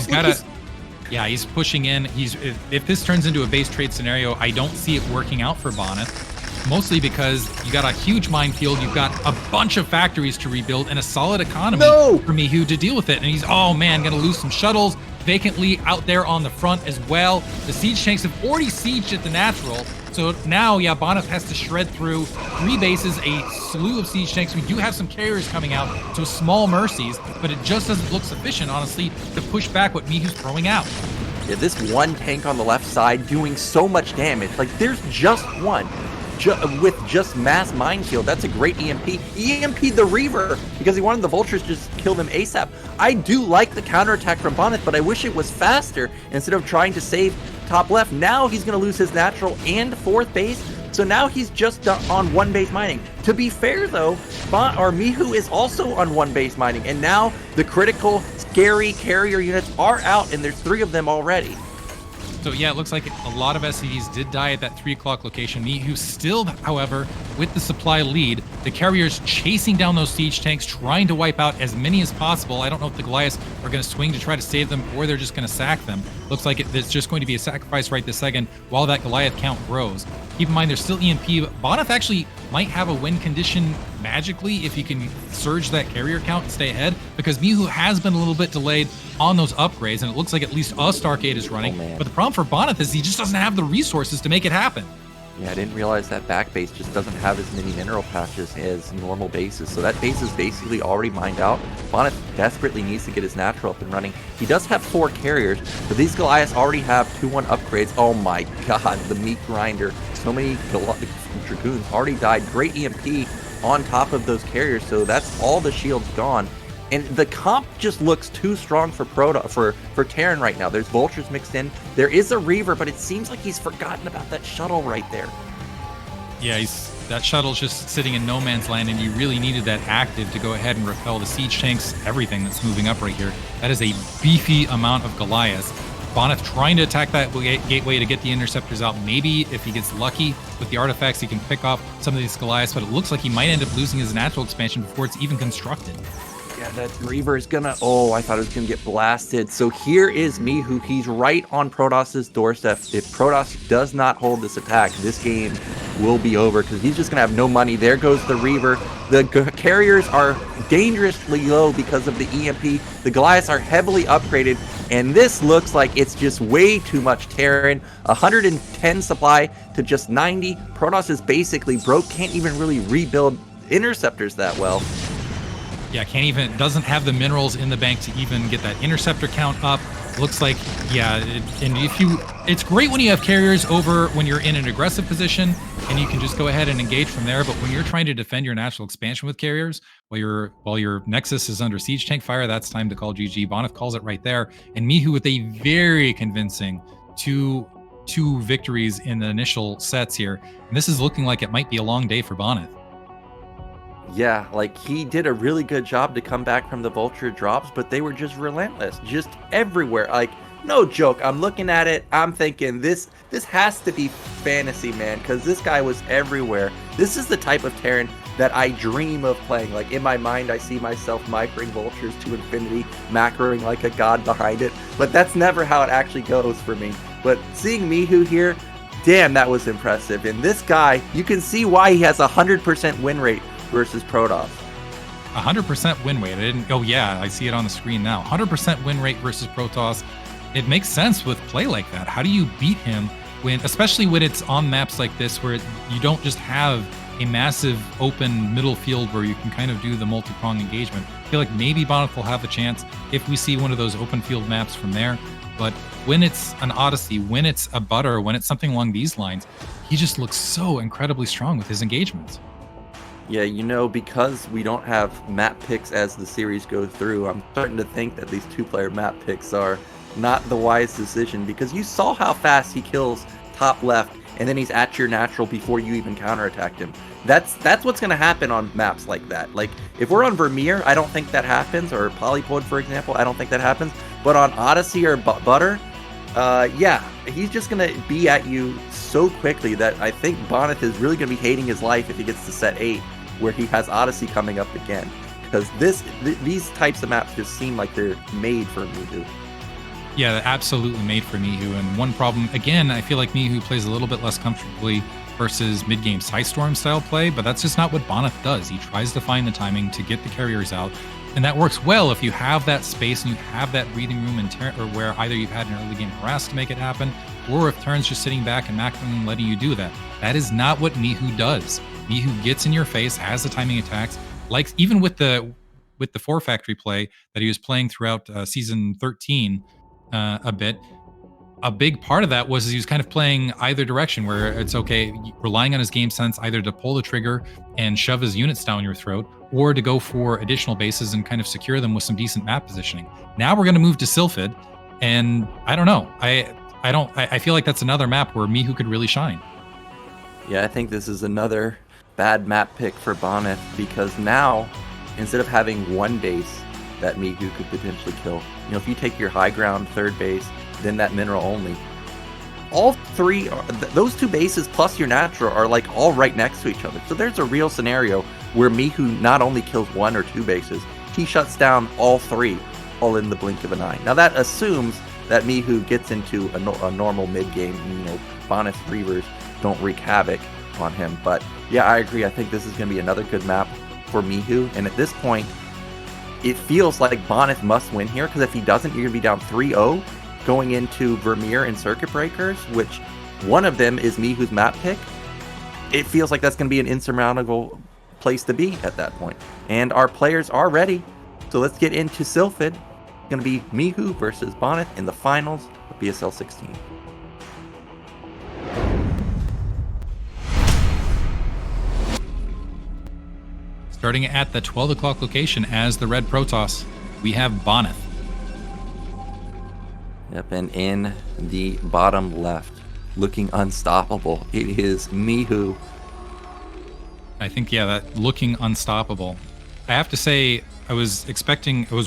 Yeah, he's pushing in. If this turns into a base trade scenario, I don't see it working out for Bonyth. Mostly because you got a huge minefield, you've got a bunch of factories to rebuild, and a solid economy for Mihu to deal with it. And he's, oh man, gonna lose some shuttles vacantly out there on the front as well. The siege tanks have already sieged at the natural. So now, yeah, Bonyth has to shred through 3 bases, a slew of siege tanks. We do have some carriers coming out, so small mercies, but it just doesn't look sufficient, honestly, to push back what Mihu's throwing out. Yeah, this one tank on the left side doing so much damage. Like, there's just one. With just mass minefield. That's a great EMP. EMP'd the Reaver because he wanted the Vultures to just kill them ASAP. I do like the counterattack from Bonyth, but I wish it was faster instead of trying to save top left. Now he's going to lose his natural and 4th base, so now he's just on 1 base mining. To be fair though, Mihu is also on 1 base mining, and now the critical, scary carrier units are out, and there's 3 of them already. So yeah, it looks like a lot of SCVs did die at that 3 o'clock location. Mihu still, however, with the supply lead. The carriers chasing down those siege tanks, trying to wipe out as many as possible. I don't know if the Goliaths are going to swing to try to save them or they're just going to sack them. Looks like it's just going to be a sacrifice right this second while that Goliath count grows. Keep in mind, there's still EMP. Bonyth actually might have a win condition magically if he can surge that carrier count and stay ahead, because Mihu has been a little bit delayed on those upgrades, and it looks like at least a Stargate is running. But the problem for Bonyth is he just doesn't have the resources to make it happen. Yeah, I didn't realize that back base just doesn't have as many mineral patches as normal bases. So that base is basically already mined out. Bonyth desperately needs to get his natural up and running. He does have 4 carriers, but these Goliaths already have 2-1 upgrades. Oh my god, the meat grinder. So many Dragoons already died. Great EMP on top of those carriers, so that's all the shields gone. And the comp just looks too strong for Terran right now. There's Vultures mixed in. There is a Reaver, but it seems like he's forgotten about that shuttle right there. Yeah, that shuttle's just sitting in no man's land, and you really needed that active to go ahead and repel the siege tanks, everything that's moving up right here. That is a beefy amount of Goliaths. Bonyth trying to attack that gateway to get the interceptors out. Maybe if he gets lucky with the artifacts, he can pick off some of these Goliaths, but it looks like he might end up losing his natural expansion before it's even constructed. Yeah, that Reaver is gonna... Oh, I thought it was gonna get blasted. So here is Mihu. He's right on Protoss's doorstep. If Protoss does not hold this attack, this game will be over, because he's just gonna have no money. There goes the Reaver. The carriers are dangerously low because of the EMP. The Goliaths are heavily upgraded, and this looks like it's just way too much Terran. 110 supply to just 90. Protoss is basically broke. Can't even really rebuild interceptors that well. Yeah, doesn't have the minerals in the bank to even get that interceptor count up. Looks like, yeah, it's great when you have carriers over when you're in an aggressive position and you can just go ahead and engage from there. But when you're trying to defend your natural expansion with carriers, while your Nexus is under siege tank fire, that's time to call GG. Bonyth calls it right there. And Mihu with a very convincing two victories in the initial sets here. And this is looking like it might be a long day for Bonyth. Yeah, like he did a really good job to come back from the Vulture drops, but they were just relentless, just everywhere. Like, no joke. I'm looking at it. I'm thinking this has to be fantasy, man, because this guy was everywhere. This is the type of Terran that I dream of playing. Like, in my mind, I see myself microing Vultures to infinity, macroing like a god behind it, but that's never how it actually goes for me. But seeing Mihu here, damn, that was impressive. And this guy, you can see why he has 100% win rate versus Protoss. 100% win rate. Oh yeah, I see it on the screen now. 100% win rate versus Protoss. It makes sense with play like that. How do you beat him especially when it's on maps like this where you don't just have a massive open middle field where you can kind of do the multi-prong engagement? I feel like maybe Bonyth will have a chance if we see one of those open field maps from there. But when it's an Odyssey, when it's a Butter, when it's something along these lines, he just looks so incredibly strong with his engagements. Yeah, you know, because we don't have map picks as the series goes through, I'm starting to think that these 2-player map picks are not the wise decision, because you saw how fast he kills top left, and then he's at your natural before you even counterattacked him. That's what's going to happen on maps like that. Like, if we're on Vermeer, I don't think that happens, or Polypod, for example, I don't think that happens. But on Odyssey or Butter, yeah, he's just going to be at you so quickly that I think Bonyth is really going to be hating his life if he gets to set 8. Where he has Odyssey coming up again, because these types of maps just seem like they're made for Mihu. Yeah, they're absolutely made for Mihu. And one problem, again, I feel like Mihu plays a little bit less comfortably versus mid-game Psystorm style play, but that's just not what Bonyth does. He tries to find the timing to get the carriers out, and that works well if you have that space and you have that breathing room or where either you've had an early game harass to make it happen, or if Terran's just sitting back and macroing and letting you do that. That is not what Mihu does. Mihu gets in your face, has the timing attacks, like even with the 4 factory play that he was playing throughout season 13 a bit. A big part of that was he was kind of playing either direction, where it's okay, relying on his game sense either to pull the trigger and shove his units down your throat, or to go for additional bases and kind of secure them with some decent map positioning. Now we're going to move to Silford, and I don't know. I feel like that's another map where Mihu could really shine. Yeah, I think this is another bad map pick for Bonyth, because now, instead of having one base that Mihu could potentially kill, you know, if you take your high ground third base, then that mineral only, all three, those two bases plus your natural are like all right next to each other. So there's a real scenario where Mihu not only kills 1 or 2 bases, he shuts down all 3, all in the blink of an eye. Now that assumes that Mihu gets into a normal mid game. Bonyth Reavers don't wreak havoc on him. But yeah, I agree. I think this is going to be another good map for Mihu. And at this point, it feels like Bonyth must win here, because if he doesn't, you're going to be down 3-0 going into Vermeer and Circuit Breakers, which one of them is Mihu's map pick. It feels like that's going to be an insurmountable place to be at that point. And our players are ready. So let's get into Silford. It's going to be Mihu versus Bonyth in the finals of BSL 16. Starting at the 12 o'clock location as the red Protoss, we have Bonyth. Yep, and in the bottom left, looking unstoppable, it is Mihu. I think, yeah, that looking unstoppable. I have to say, I was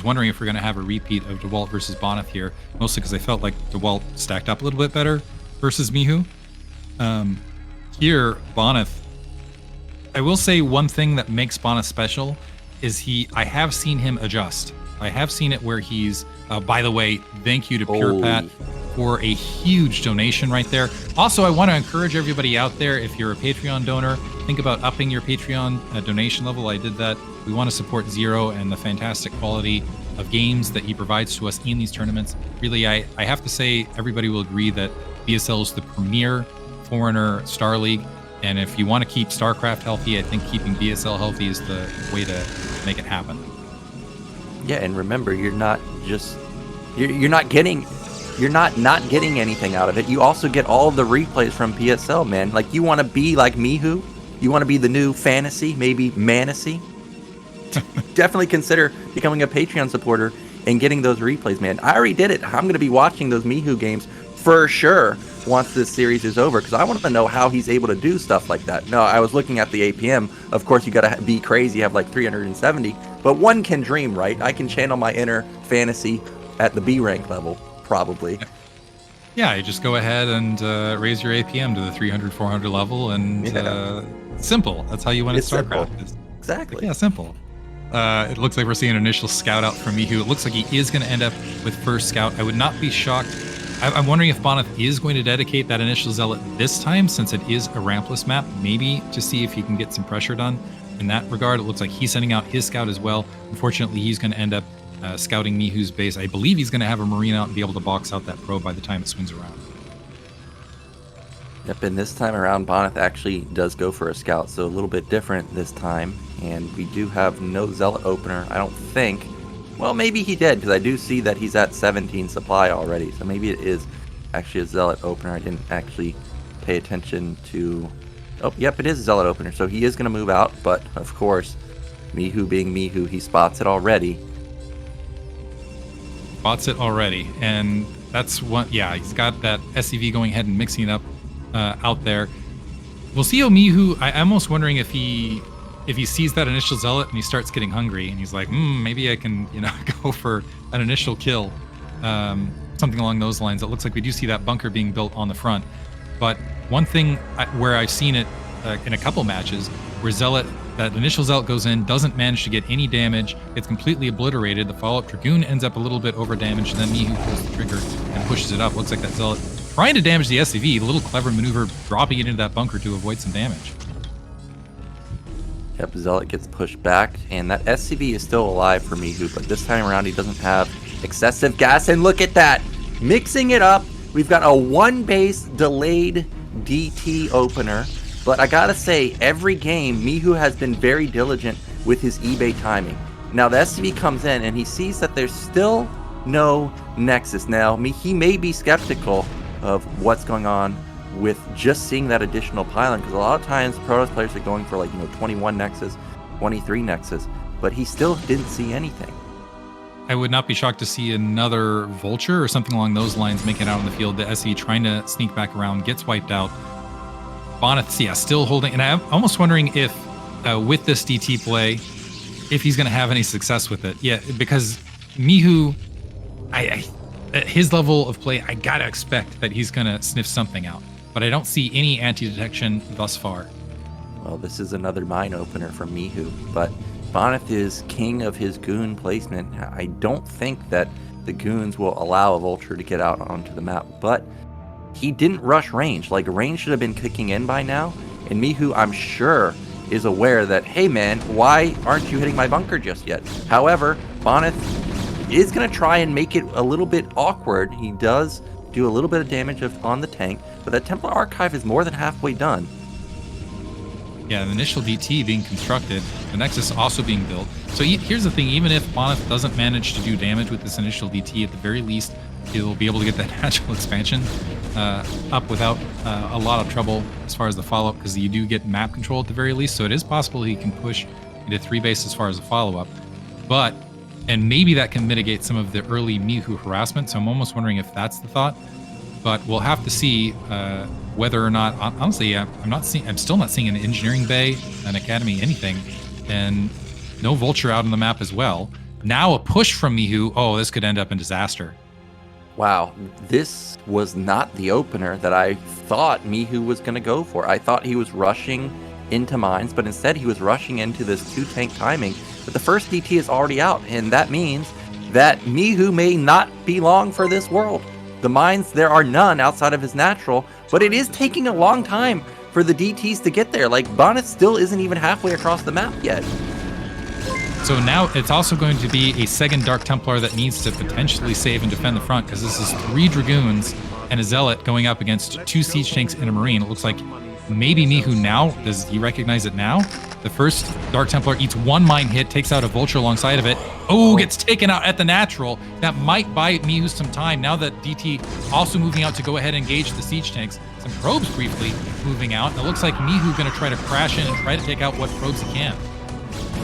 wondering if we're going to have a repeat of DeWalt versus Bonyth here, mostly because I felt like DeWalt stacked up a little bit better versus Mihu. Here, Bonyth, I will say one thing that makes Bonyth special is I have seen him adjust. I have seen it where he's, by the way, thank you to PurePat for a huge donation right there. Also, I want to encourage everybody out there, if you're a Patreon donor, think about upping your Patreon donation level. I did that. We want to support Zero and the fantastic quality of games that he provides to us in these tournaments. Really, I have to say, everybody will agree that BSL is the premier foreigner Starleague. And if you want to keep StarCraft healthy, I think keeping BSL healthy is the way to make it happen. Yeah, and remember, you're not getting anything out of it. You also get all of the replays from PSL, man. Like, you want to be like Mihu? You want to be the new Fantasy, maybe Manasy? Definitely consider becoming a Patreon supporter and getting those replays, man. I already did it. I'm going to be watching those Mihu games for sure once this series is over, because I want to know how he's able to do stuff like that. No, I was looking at the APM. Of course, you got to be crazy, have like 370, but one can dream, right? I can channel my inner Fantasy at the B rank level, probably. Yeah, you just go ahead and raise your APM to the 300, 400 level, and simple. That's how you win at StarCraft. Exactly. Yeah, simple. It looks like we're seeing an initial scout out from Mihu. It looks like he is going to end up with first scout. I would not be shocked. I'm wondering if Bonyth is going to dedicate that initial zealot this time, since it is a rampless map, maybe to see if he can get some pressure done. In that regard, it looks like he's sending out his scout as well. Unfortunately, he's going to end up scouting Mihu's base. I believe he's going to have a marine out and be able to box out that probe by the time it swings around. Yep, and this time around, Bonyth actually does go for a scout, so a little bit different this time. And we do have no zealot opener, I don't think. Well, maybe he did, because I do see that he's at 17 supply already. So maybe it is actually a zealot opener. I didn't actually pay attention to... Oh, yep, it is a zealot opener. So he is going to move out. But, of course, Mihu being Mihu, he spots it already. Spots it already. And that's what... Yeah, he's got that SCV going ahead and mixing it up out there. We'll see how Mihu... I'm almost wondering if he sees that initial zealot and he starts getting hungry and he's like, maybe I can, go for an initial kill, something along those lines. It looks like we do see that bunker being built on the front. But one thing where I've seen it in a couple matches, where that initial zealot goes in, doesn't manage to get any damage, it's completely obliterated. The follow-up Dragoon ends up a little bit over damaged, and then Mihu pulls the trigger and pushes it up. Looks like that zealot trying to damage the SCV, a little clever maneuver, dropping it into that bunker to avoid some damage. Yep, Zealot gets pushed back, and that SCV is still alive for Mihu, but this time around he doesn't have excessive gas, and look at that! Mixing it up, we've got a one-base delayed DT opener, but I gotta say, every game, Mihu has been very diligent with his eBay timing. Now, the SCV comes in, and he sees that there's still no Nexus. Now, he may be skeptical of what's going on with just seeing that additional pylon, because a lot of times Protoss players are going for 21 Nexus, 23 Nexus, but he still didn't see anything. I would not be shocked to see another Vulture or something along those lines make it out on the field. The SE trying to sneak back around, gets wiped out. Bonyth, yeah, still holding, and I'm almost wondering if with this DT play, if he's going to have any success with it. Yeah, because Mihu, at his level of play, I gotta expect that he's gonna sniff something out. But I don't see any anti-detection thus far. Well, this is another mine opener from Mihu, but Bonyth is king of his goon placement. I don't think that the goons will allow a vulture to get out onto the map, but he didn't rush range. Like, range should have been kicking in by now, and Mihu, I'm sure, is aware that, hey man, why aren't you hitting my bunker just yet? However, Bonyth is going to try and make it a little bit awkward. He does do a little bit of damage on the tank, but that Templar Archive is more than halfway done. Yeah, the initial DT being constructed, the Nexus also being built. So here's the thing, even if Bonyth doesn't manage to do damage with this initial DT, at the very least, he'll be able to get that natural expansion up without a lot of trouble as far as the follow-up, because you do get map control at the very least, so it is possible he can push into 3 base as far as the follow-up. And maybe that can mitigate some of the early Mihu harassment, so I'm almost wondering if that's the thought. But we'll have to see whether or not, honestly, I'm still not seeing an engineering bay, an academy, anything, and no vulture out on the map as well. Now a push from Mihu, oh, this could end up in disaster. Wow, this was not the opener that I thought Mihu was going to go for. I thought he was rushing into mines, but instead he was rushing into this 2-tank timing. But the first DT is already out, and that means that Mihu may not be long for this world. The mines, there are none outside of his natural, but it is taking a long time for the DTs to get there. Like, Bonyth still isn't even halfway across the map yet. So now it's also going to be a second Dark Templar that needs to potentially save and defend the front, because this is 3 Dragoons and a Zealot going up against 2 Siege Tanks and a Marine. It looks like maybe Mihu now, does he recognize it now? The first Dark Templar eats 1 mine hit, takes out a Vulture alongside of it. Oh, gets taken out at the natural. That might buy Mihu some time. Now that DT also moving out to go ahead and engage the Siege Tanks. Some probes briefly moving out. And it looks like Mihu going to try to crash in and try to take out what probes he can.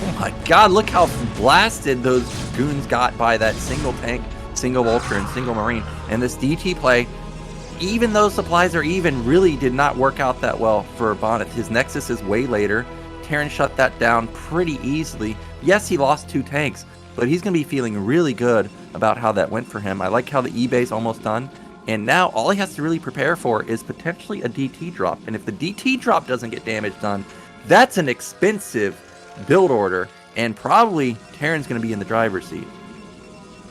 Oh my god, look how blasted those goons got by that single tank, single Vulture, and single Marine. And this DT play, even though supplies are even, really did not work out that well for Bonyth. His Nexus is way later. Terran shut that down pretty easily. Yes, he lost 2 tanks, but he's going to be feeling really good about how that went for him. I like how the eBay's almost done. And now all he has to really prepare for is potentially a DT drop. And if the DT drop doesn't get damage done, that's an expensive build order, and probably Terran's going to be in the driver's seat.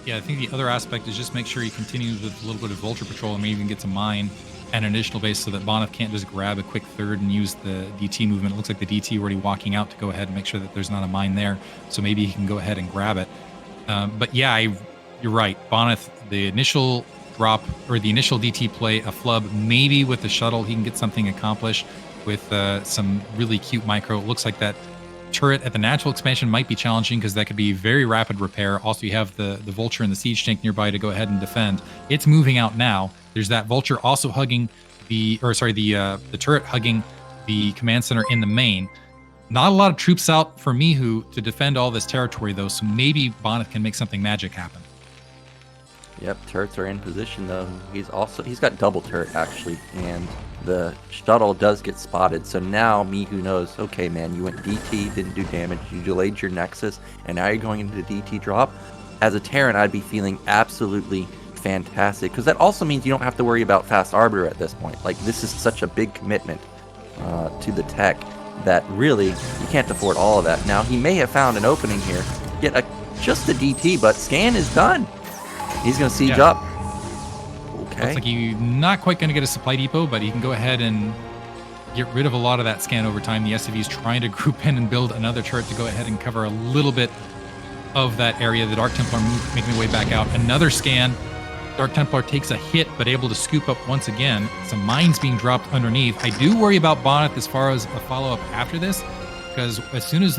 Yeah, I think the other aspect is just make sure he continues with a little bit of Vulture patrol and maybe even gets a mine and an additional base so that Bonyth can't just grab a quick third and use the DT movement. It looks like the DT already walking out to go ahead and make sure that there's not a mine there, so maybe he can go ahead and grab it. But yeah, you're right. Bonyth, the initial drop or the initial DT play, a flub, maybe with the shuttle he can get something accomplished with some really cute micro. It looks like that turret at the natural expansion might be challenging because that could be very rapid repair. Also, you have the Vulture and the Siege Tank nearby to go ahead and defend. It's moving out now. There's that Vulture also hugging the turret hugging the command center in the main. Not a lot of troops out for Mihu to defend all this territory though, so maybe Bonyth can make something magic happen. Yep, turrets are in position though. He's got double turret actually, and the shuttle does get spotted. So now Mihu knows, okay man, you went DT, didn't do damage, you delayed your Nexus, and now you're going into the DT drop. As a Terran, I'd be feeling absolutely fantastic, because that also means you don't have to worry about fast arbiter at this point. Like, this is such a big commitment to the tech that really you can't afford all of that. Now he may have found an opening here, get just a DT, but scan is done. He's going to siege up. Okay. Looks like he's not quite going to get a supply depot, but he can go ahead and get rid of a lot of that scan over time. The SCV is trying to group in and build another turret to go ahead and cover a little bit of that area. The Dark Templar making their way back out. Another scan. Dark Templar takes a hit, but able to scoop up once again. Some mines being dropped underneath. I do worry about Bonyth as far as a follow-up after this, because as soon as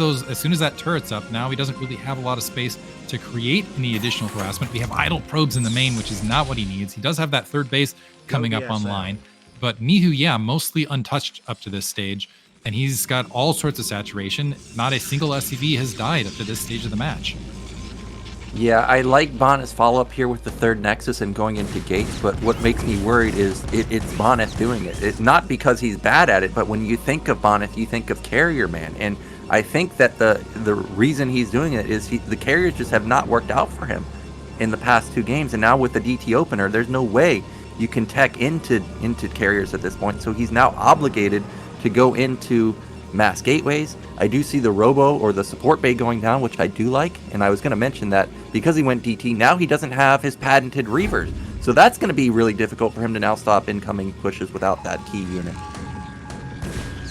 that turret's up, now he doesn't really have a lot of space to create any additional harassment. We have idle probes in the main, which is not what he needs. He does have that third base coming up online, but Mihu, mostly untouched up to this stage, and he's got all sorts of saturation. Not a single SCV has died up to this stage of the match. Yeah, I like Bonyth's follow-up here with the third Nexus and going into gates, but what makes me worried is it's Bonyth doing it. It's not because he's bad at it, but when you think of Bonyth, you think of Carrier Man, and I think that the reason he's doing it is the carriers just have not worked out for him. in the past 2 games, and now with the DT opener, there's no way you can tech into carriers at this point. So he's now obligated to go into mass gateways. I do see the robo or the support bay going down, which I do like, and I was going to mention that because he went DT, now he doesn't have his patented reavers. So that's going to be really difficult for him to now stop incoming pushes without that key unit.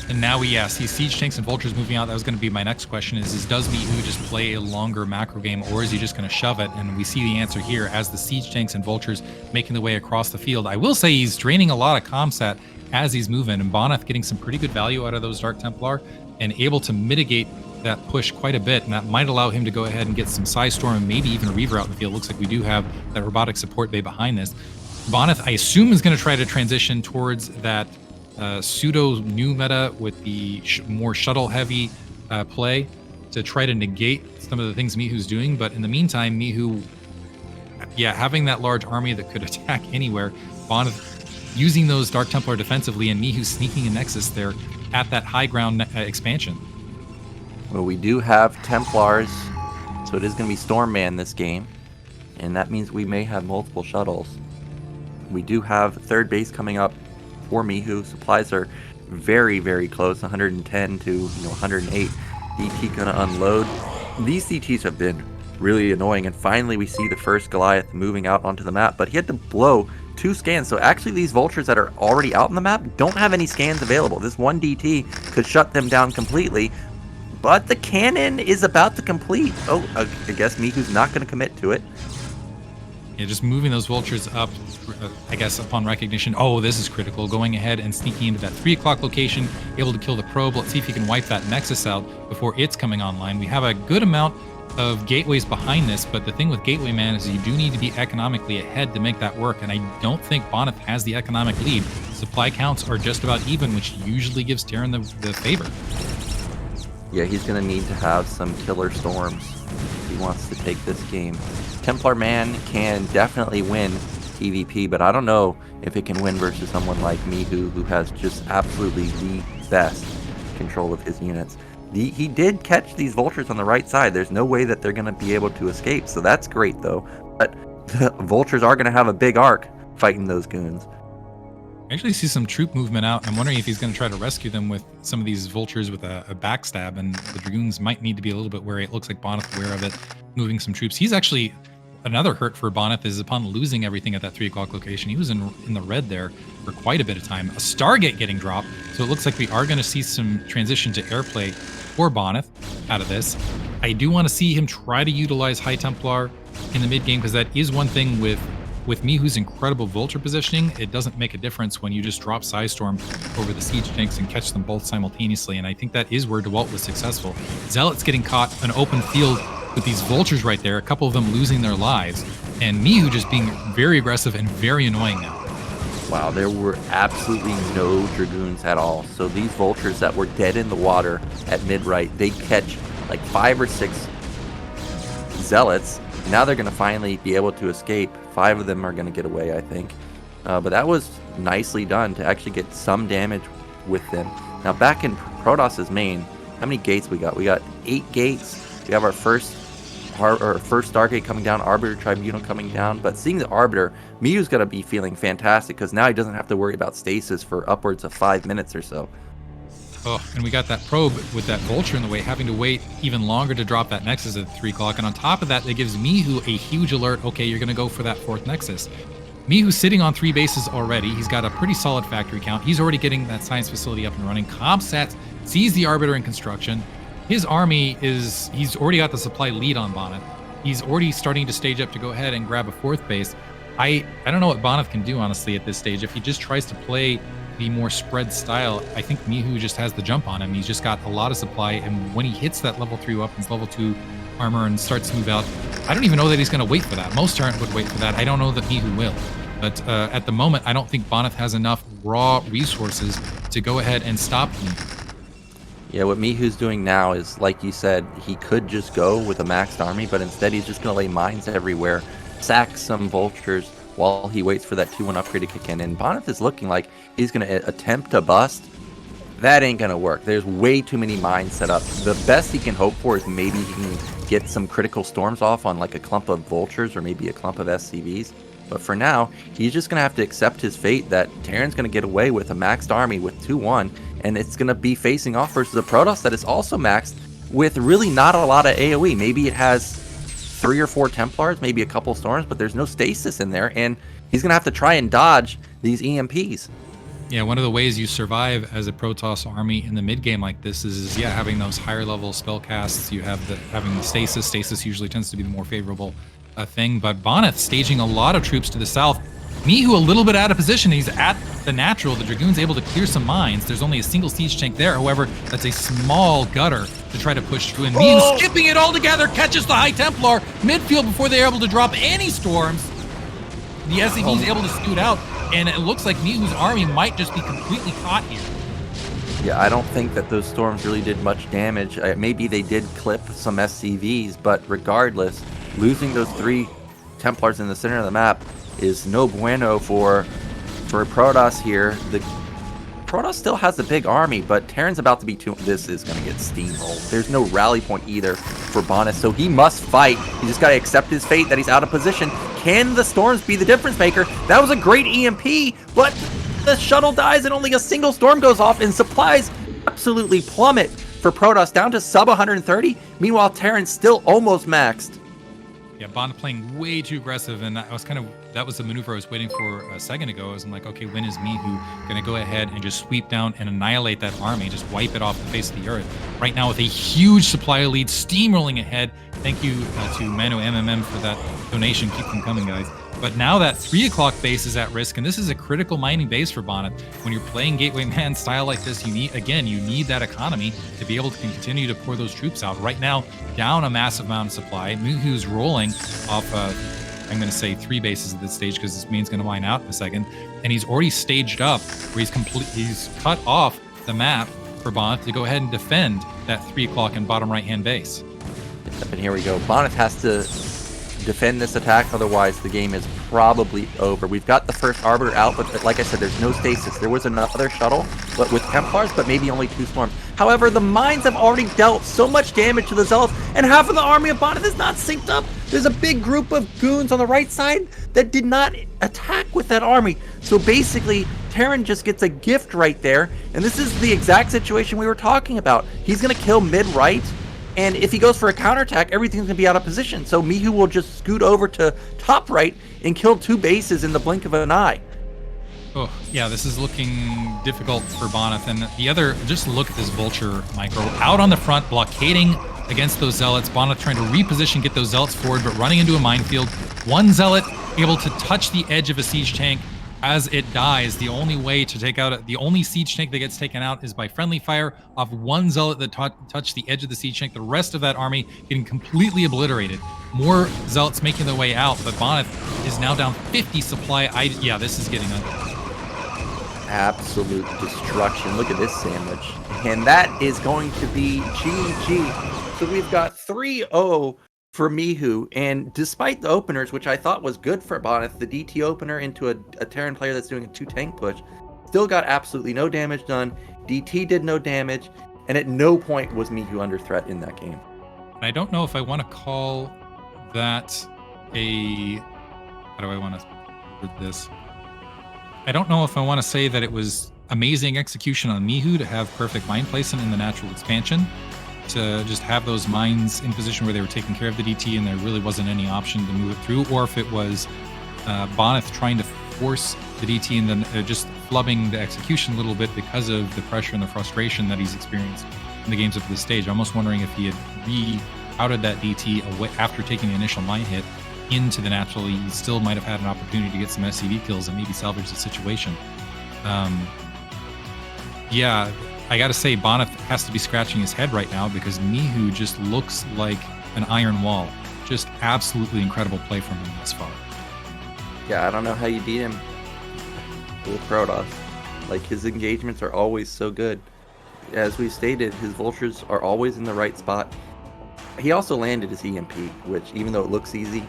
And now we see siege tanks and vultures moving out. That was going to be my next question is does Mihu just play a longer macro game, or is he just going to shove it? And we see the answer here as the siege tanks and vultures making the way across the field. I will say he's draining a lot of comsat as he's moving, and Bonyth getting some pretty good value out of those Dark Templar and able to mitigate that push quite a bit, and that might allow him to go ahead and get some Psystorm and maybe even a Reaver out in the field. Looks like we do have that robotic support bay behind this. Bonyth, I assume, is going to try to transition towards that pseudo new meta with the more shuttle heavy play to try to negate some of the things Mihu's doing. But in the meantime, Mihu, having that large army that could attack anywhere, Bonyth using those Dark Templar defensively, and Mihu sneaking a Nexus there at that high ground expansion. Well, we do have Templars, so it is going to be Stormman this game, and that means we may have multiple shuttles. We do have third base coming up for Mihu. Supplies are very, very close, 110 to 108. DT gonna unload. These DTs have been really annoying, and finally we see the first Goliath moving out onto the map, but he had to blow 2 scans. So actually these vultures that are already out on the map don't have any scans available. This one DT could shut them down completely, but the cannon is about to complete. Oh, I guess Mihu's not going to commit to it. Yeah, just moving those vultures up, I guess, upon recognition. Oh, this is critical. Going ahead and sneaking into that 3 o'clock location, able to kill the probe. Let's see if he can wipe that Nexus out before it's coming online. We have a good amount of gateways behind this, but the thing with Gateway Man is you do need to be economically ahead to make that work, and I don't think Bonyth has the economic lead. Supply counts are just about even, which usually gives Terran the favor. Yeah, he's going to need to have some killer storms if he wants to take this game. Templar Man can definitely win PvP, but I don't know if it can win versus someone like Mihu, who has just absolutely the best control of his units. He did catch these vultures on the right side. There's no way that they're going to be able to escape, so that's great though. But the vultures are going to have a big arc fighting those goons. I actually see some troop movement out. I'm wondering if he's going to try to rescue them with some of these vultures with a backstab, and the Dragoons might need to be a little bit wary. It looks like Bonyth aware of it, moving some troops. He's actually, another hurt for Bonyth is upon losing everything at that 3 o'clock location. He was in the red there for quite a bit of time. A Stargate getting dropped, so it looks like we are going to see some transition to airplay for Bonyth out of this. I do want to see him try to utilize High Templar in the mid game, because that is one thing with Mihu's incredible vulture positioning. It doesn't make a difference when you just drop Psystorm over the siege tanks and catch them both simultaneously, and I think that is where Dawid was successful. Zealots getting caught an open field with these vultures right there, a couple of them losing their lives, and Mihu just being very aggressive and very annoying now. Wow, there were absolutely no Dragoons at all. So these vultures that were dead in the water at mid-right, they catch like 5 or 6 Zealots. Now they're going to finally be able to escape. 5 of them are going to get away, I think. But that was nicely done to actually get some damage with them. Now back in Protoss's main, how many gates we got? We got 8 gates. We have our first Stargate coming down, Arbiter Tribunal coming down. But seeing the Arbiter, Mihu's going to be feeling fantastic, because now he doesn't have to worry about stasis for upwards of 5 minutes or so. Oh, and we got that probe with that vulture in the way, having to wait even longer to drop that Nexus at 3 o'clock. And on top of that, that gives Mihu a huge alert. Okay, you're going to go for that 4th Nexus. Mihu's sitting on 3 bases already. He's got a pretty solid factory count. He's already getting that science facility up and running. Comsat sees the Arbiter in construction. His army he's already got the supply lead on Bonyth. He's already starting to stage up to go ahead and grab a 4th base. I don't know what Bonyth can do, honestly, at this stage. If he just tries to play the more spread style, I think Mihu just has the jump on him. He's just got a lot of supply, and when he hits that level 3 weapons, level 2 armor, and starts to move out, I don't even know that he's going to wait for that. Most Terran would wait for that. I don't know that Mihu will. But at the moment, I don't think Bonyth has enough raw resources to go ahead and stop him. Yeah, what Mihu's doing now is, like you said, he could just go with a maxed army, but instead he's just going to lay mines everywhere, sack some vultures while he waits for that 2-1 upgrade to kick in. And Bonyth is looking like he's going to attempt to bust. That ain't going to work. There's way too many mines set up. The best he can hope for is maybe he can get some critical storms off on like a clump of vultures or maybe a clump of SCVs. But for now, he's just going to have to accept his fate that Terran's going to get away with a maxed army with 2-1, and it's going to be facing off versus a Protoss that is also maxed with really not a lot of AoE. Maybe it has 3 or 4 Templars, maybe a couple storms, but there's no stasis in there, and he's going to have to try and dodge these EMPs. Yeah, one of the ways you survive as a Protoss army in the mid game like this is having those higher level spell casts. You have having the stasis. Stasis usually tends to be the more favorable thing, but Bonyth staging a lot of troops to the south. Mihu a little bit out of position. He's at the natural. The Dragoon's able to clear some mines. There's only a single siege tank there. However, that's a small gutter to try to push through. And Mihu skipping it all together, catches the High Templar midfield before they're able to drop any storms. The SCV is able to scoot out, and it looks like Mihu's army might just be completely caught here. Yeah, I don't think that those storms really did much damage. Maybe they did clip some SCVs, but regardless, losing those 3 Templars in the center of the map is no bueno for Protoss here. The Protoss still has a big army, but Terran's about to be this is going to get steamrolled. There's no rally point either for Bonyth, so he must fight. He just got to accept his fate that he's out of position. Can the storms be the difference maker? That was a great EMP, but the shuttle dies and only a single storm goes off, and supplies absolutely plummet for Protoss down to sub 130. Meanwhile, Terran's still almost maxed. Yeah, Bond playing way too aggressive, and that was the maneuver I was waiting for a second ago. I'm like, okay, when is Mihu going to go ahead and just sweep down and annihilate that army, just wipe it off the face of the earth? Right now with a huge supply lead, steamrolling ahead. Thank you to Mano MMM for that donation. Keep them coming, guys. But now that 3 o'clock base is at risk, and this is a critical mining base for Bonyth. When you're playing Gateway Man style like this, you need that economy to be able to continue to pour those troops out. Right now, down a massive amount of supply. Mihu's rolling off, I'm going to say 3 bases at this stage because this main's going to mine out in a second. And he's already staged up where he's cut off the map for Bonyth to go ahead and defend that 3 o'clock and bottom right-hand base. And here we go. Bonyth has to defend this attack, otherwise the game is probably over. We've got the first Arbiter out, but like I said, there's no stasis. There was another shuttle, but with Templars, but maybe only 2 storms. However, the mines have already dealt so much damage to the Zealots, and half of the army of Bonyth is not synced up. There's a big group of goons on the right side that did not attack with that army. So basically, Terran just gets a gift right there, and this is the exact situation we were talking about. He's going to kill mid-right, and if he goes for a counterattack, everything's going to be out of position. So Mihu will just scoot over to top right and kill 2 bases in the blink of an eye. Oh, yeah, this is looking difficult for Bonyth. And the other, just look at this Vulture micro. Out on the front, blockading against those Zealots. Bonyth trying to reposition, get those Zealots forward, but running into a minefield. 1 Zealot able to touch the edge of a siege tank. As it dies, the only way to take out the only siege tank that gets taken out is by friendly fire off 1 Zealot that touched the edge of the siege tank. The rest of that army getting completely obliterated. More Zealots making their way out, but Bonyth is now down 50 supply. Yeah, this is getting ugly. Absolute destruction. Look at this sandwich. And that is going to be GG. So we've got 3-0 for Mihu, and despite the openers, which I thought was good for Bonyth, the DT opener into a Terran player that's doing a 2 tank push, still got absolutely no damage done. DT did no damage, and at no point was Mihu under threat in that game. I don't know if I want to call that a... How do I want to put this? I don't know if I want to say that it was amazing execution on Mihu to have perfect mine placement in the natural expansion, to just have those mines in position where they were taking care of the DT and there really wasn't any option to move it through, or if it was Bonyth trying to force the DT and then just flubbing the execution a little bit because of the pressure and the frustration that he's experienced in the games up to this stage. I'm almost wondering if he had re-routed that DT away after taking the initial mine hit into the natural. He still might have had an opportunity to get some SCV kills and maybe salvage the situation. Yeah, I gotta say, Bonyth has to be scratching his head right now because Mihu just looks like an iron wall. Just absolutely incredible play from him thus far. Yeah, I don't know how you beat him with Protoss. Like, his engagements are always so good. As we stated, his Vultures are always in the right spot. He also landed his EMP, which, even though it looks easy,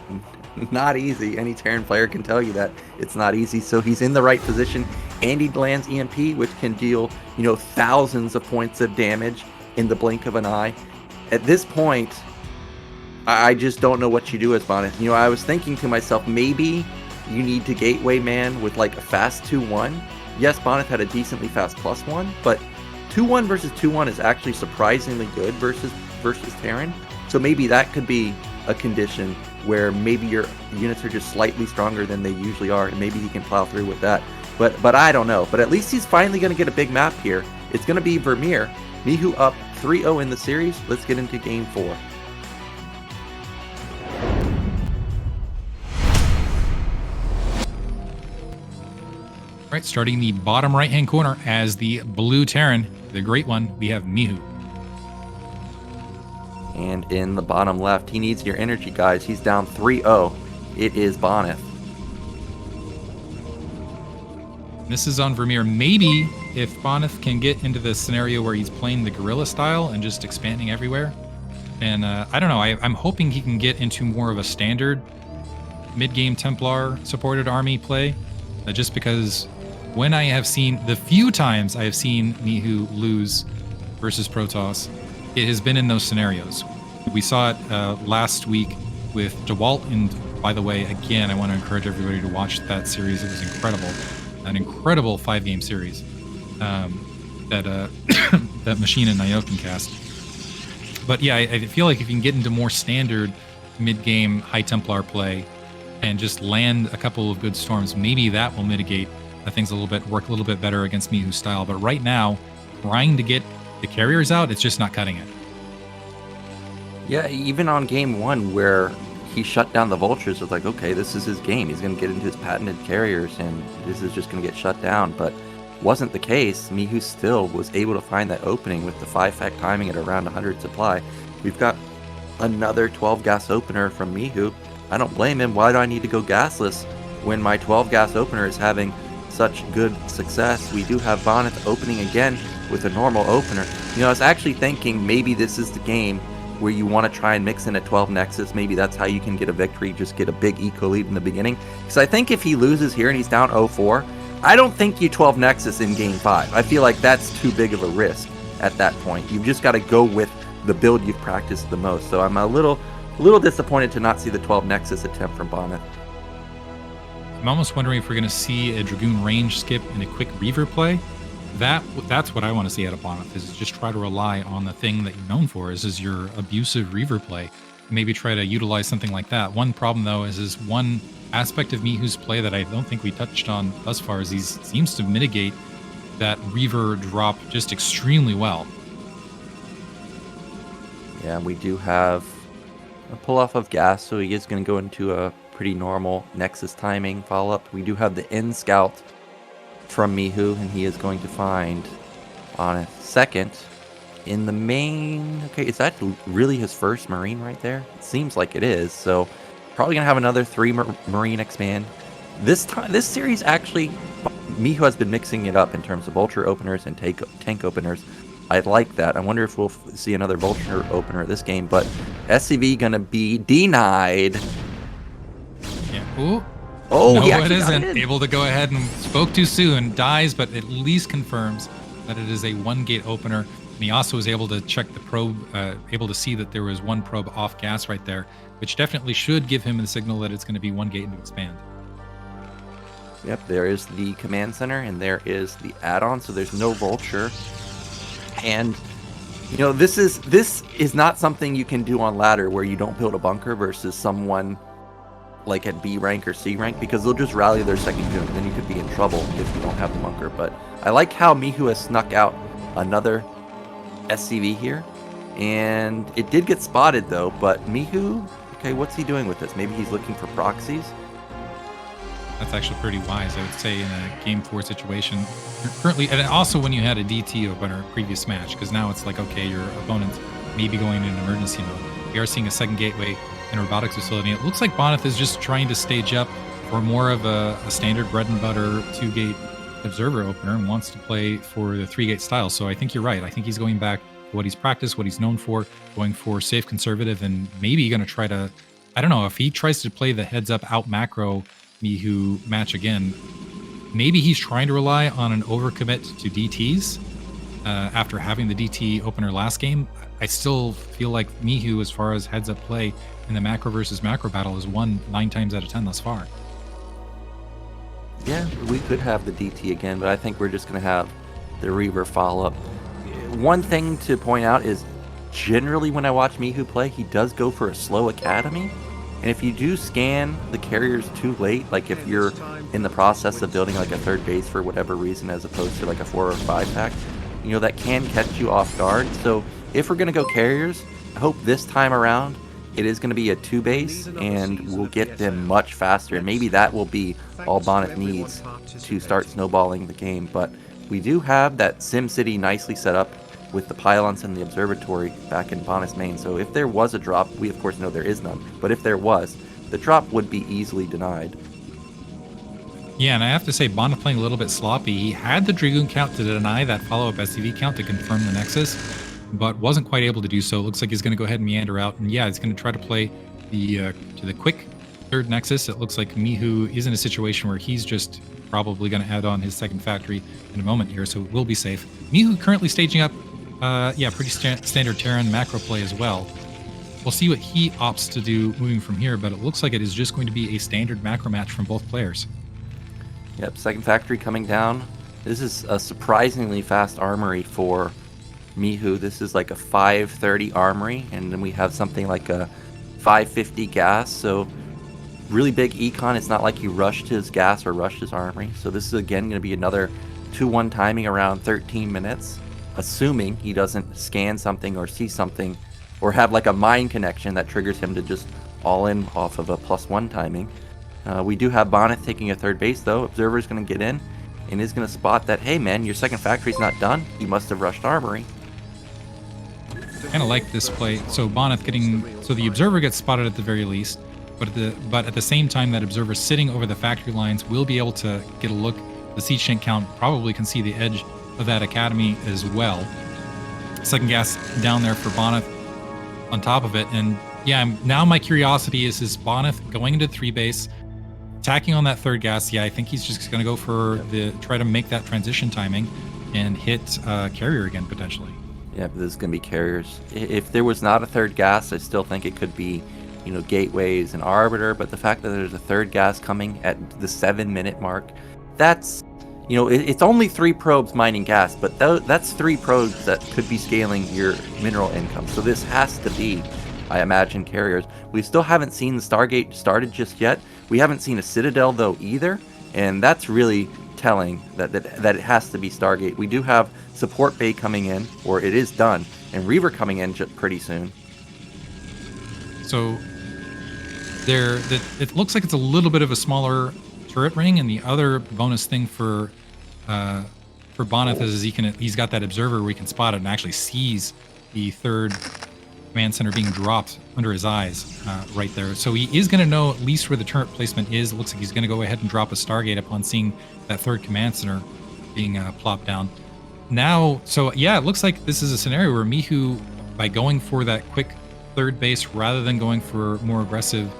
not easy. Any Terran player can tell you that it's not easy. So he's in the right position, and he lands EMP, which can deal, thousands of points of damage in the blink of an eye. At this point, I just don't know what you do as Bonyth. You know, I was thinking to myself, maybe you need to gateway man with like a fast 2-1. Yes, Bonyth had a decently fast +1, but 2-1 versus 2-1 is actually surprisingly good versus Terran. So maybe that could be a condition where maybe your units are just slightly stronger than they usually are, and maybe he can plow through with that. But I don't know. But at least he's finally going to get a big map here. It's going to be Vermeer. Mihu up 3-0 in the series. Let's get into game 4. Right, starting in the bottom right-hand corner as the blue Terran, the great one, we have Mihu. And in the bottom left, he needs your energy, guys. He's down 3-0. It is Bonyth. This is on Vermeer. Maybe if Bonyth can get into the scenario where he's playing the guerrilla style and just expanding everywhere. And I don't know, I'm hoping he can get into more of a standard mid-game Templar supported army play. Just because when I have seen, the few times I have seen Mihu lose versus Protoss, it has been in those scenarios. We saw it last week with Dawid, and by the way, again, I want to encourage everybody to watch that series. It was incredible. An incredible 5-game series that that Machine and Nyoken cast. But yeah, I feel like if you can get into more standard mid-game High Templar play and just land a couple of good storms, maybe that will mitigate things a little bit, work a little bit better against Mihu's style. But right now, trying to get the carriers out, it's just not cutting it. Yeah, even on game 1 where he shut down the vultures, it's like, okay, this is his game. He's going to get into his patented carriers, and this is just going to get shut down. But wasn't the case. Mihu still was able to find that opening with the 5-fact timing at around 100 supply. We've got another 12 gas opener from Mihu. I don't blame him. Why do I need to go gasless when my 12 gas opener is having such good success? We do have Bonyth opening again with a normal opener. You know, I was actually thinking maybe this is the game where you want to try and mix in a 12 Nexus. Maybe that's how you can get a victory, just get a big eco lead in the beginning. Because I think if he loses here and he's down 0-4, I don't think you 12 Nexus in game 5. I feel like that's too big of a risk at that point. You've just got to go with the build you've practiced the most. So I'm a little disappointed to not see the 12 Nexus attempt from Bonyth. I'm almost wondering if we're going to see a Dragoon range skip and a quick Reaver play. That's what I want to see out of Bonyth, is just try to rely on the thing that you're known for, is your abusive Reaver play. Maybe try to utilize something like that. One problem, though, is one aspect of Mihu's play that I don't think we touched on thus far, is he seems to mitigate that Reaver drop just extremely well. Yeah, we do have a pull-off of gas, so he is going to go into a pretty normal Nexus timing follow-up. We do have the end scout from Mihu, and he is going to find on a second in the main. Okay, is that really his first Marine right there? It seems like it is, so probably going to have another 3 Marine expand. This series, actually, Mihu has been mixing it up in terms of Vulture openers and tank openers. I like that. I wonder if we'll see another Vulture opener this game, but SCV going to be denied. Yeah. Ooh. Oh, no, he it isn't. in. Able to go ahead and spoke too soon, dies, but at least confirms that it is a 1-gate opener. And he also was able to check the probe, able to see that there was 1 probe off gas right there, which definitely should give him the signal that it's going to be 1 gate and expand. Yep, there is the command center, and there is the add-on, so there's no Vulture. And, you know, this is not something you can do on ladder where you don't build a bunker versus someone like at B rank or C rank, because they'll just rally their second unit, and then you could be in trouble if you don't have the bunker. But I like how Mihu has snuck out another SCV here, and it did get spotted though. But Mihu, okay, what's he doing with this? Maybe he's looking for proxies. That's actually pretty wise, I would say, in a game 4 situation. You're currently, and also when you had a DT opener previous match, because now it's like, okay, your opponent's maybe going into emergency mode. We are seeing a second gateway in a robotics facility. It looks like Bonyth is just trying to stage up for more of a standard bread and butter 2-gate observer opener and wants to play for the 3-gate style. So I think you're right. I think he's going back to what he's practiced, what he's known for, going for safe conservative, and maybe going to try to, I don't know, if he tries to play the heads up out macro Mihu match again, maybe he's trying to rely on an overcommit to DTs after having the DT opener last game. I still feel like Mihu, as far as heads up play, in the macro versus macro battle has won 9 times out of 10 thus far. Yeah, we could have the DT again, but I think we're just going to have the Reaver follow-up. One thing to point out is generally when I watch Mihu play, he does go for a slow academy. And if you do scan the carriers too late, like if you're in the process of building like a third base for whatever reason as opposed to like a 4 or 5 pack, you know, that can catch you off guard. So if we're going to go carriers, I hope this time around it is going to be a 2 base and we'll get them much faster. And maybe that will be all Bonyth needs to start snowballing the game. But we do have that SimCity nicely set up with the pylons and the observatory back in Bonyth's main. So if there was a drop, we of course know there is none, but if there was, the drop would be easily denied. Yeah, and I have to say, Bonyth playing a little bit sloppy. He had the Dragoon count to deny that follow-up SCV count to confirm the Nexus, but wasn't quite able to do so. It looks like he's going to go ahead and meander out, and yeah, he's going to try to play the to the quick third Nexus. It looks like Mihu is in a situation where he's just probably going to add on his second factory in a moment here, so we'll be safe. Mihu currently staging up pretty standard Terran macro play as well. We'll see what he opts to do moving from here, but it looks like it is just going to be a standard macro match from both players. Yep, second factory coming down. This is a surprisingly fast armory for Mihu. This is like a 530 armory, and then we have something like a 550 gas, so really big econ. It's not like he rushed his gas or rushed his armory. So this is again going to be another 2-1 timing around 13 minutes. Assuming he doesn't scan something or see something or have like a mine connection that triggers him to just all in off of a +1 timing. We do have Bonyth taking a third base though. Observer's going to get in and is going to spot that, hey man, your second factory's not done. You must have rushed armory. Kind of like this play. So Bonyth so the Observer gets spotted at the very least, but at the same time that Observer sitting over the factory lines will be able to get a look. The siege tank count probably can see the edge of that academy as well. Second gas down there for Bonyth on top of it, and yeah, now my curiosity is Bonyth going into 3 base, attacking on that third gas? Yeah, I think he's just going to go for try to make that transition timing and hit carrier again potentially. Yeah, but this is going to be carriers. If there was not a third gas, I still think it could be, you know, gateways and arbiter, but the fact that there's a third gas coming at the 7-minute mark, that's, you know, it's only 3 probes mining gas, but that's 3 probes that could be scaling your mineral income. So this has to be, I imagine, carriers. We still haven't seen the Stargate started just yet. We haven't seen a Citadel though either, and that's really telling that it has to be Stargate. We do have support bay coming in, or it is done, and Reaver coming in pretty soon. So it looks like it's a little bit of a smaller turret ring, and the other bonus thing for Bonyth is he's got that observer where he can spot it and actually sees the third command center being dropped under his eyes right there. So he is going to know at least where the turret placement is. It looks like he's going to go ahead and drop a Stargate upon seeing that third command center being plopped down. Now, so yeah, it looks like this is a scenario where Mihu, by going for that quick third base rather than going for more aggressive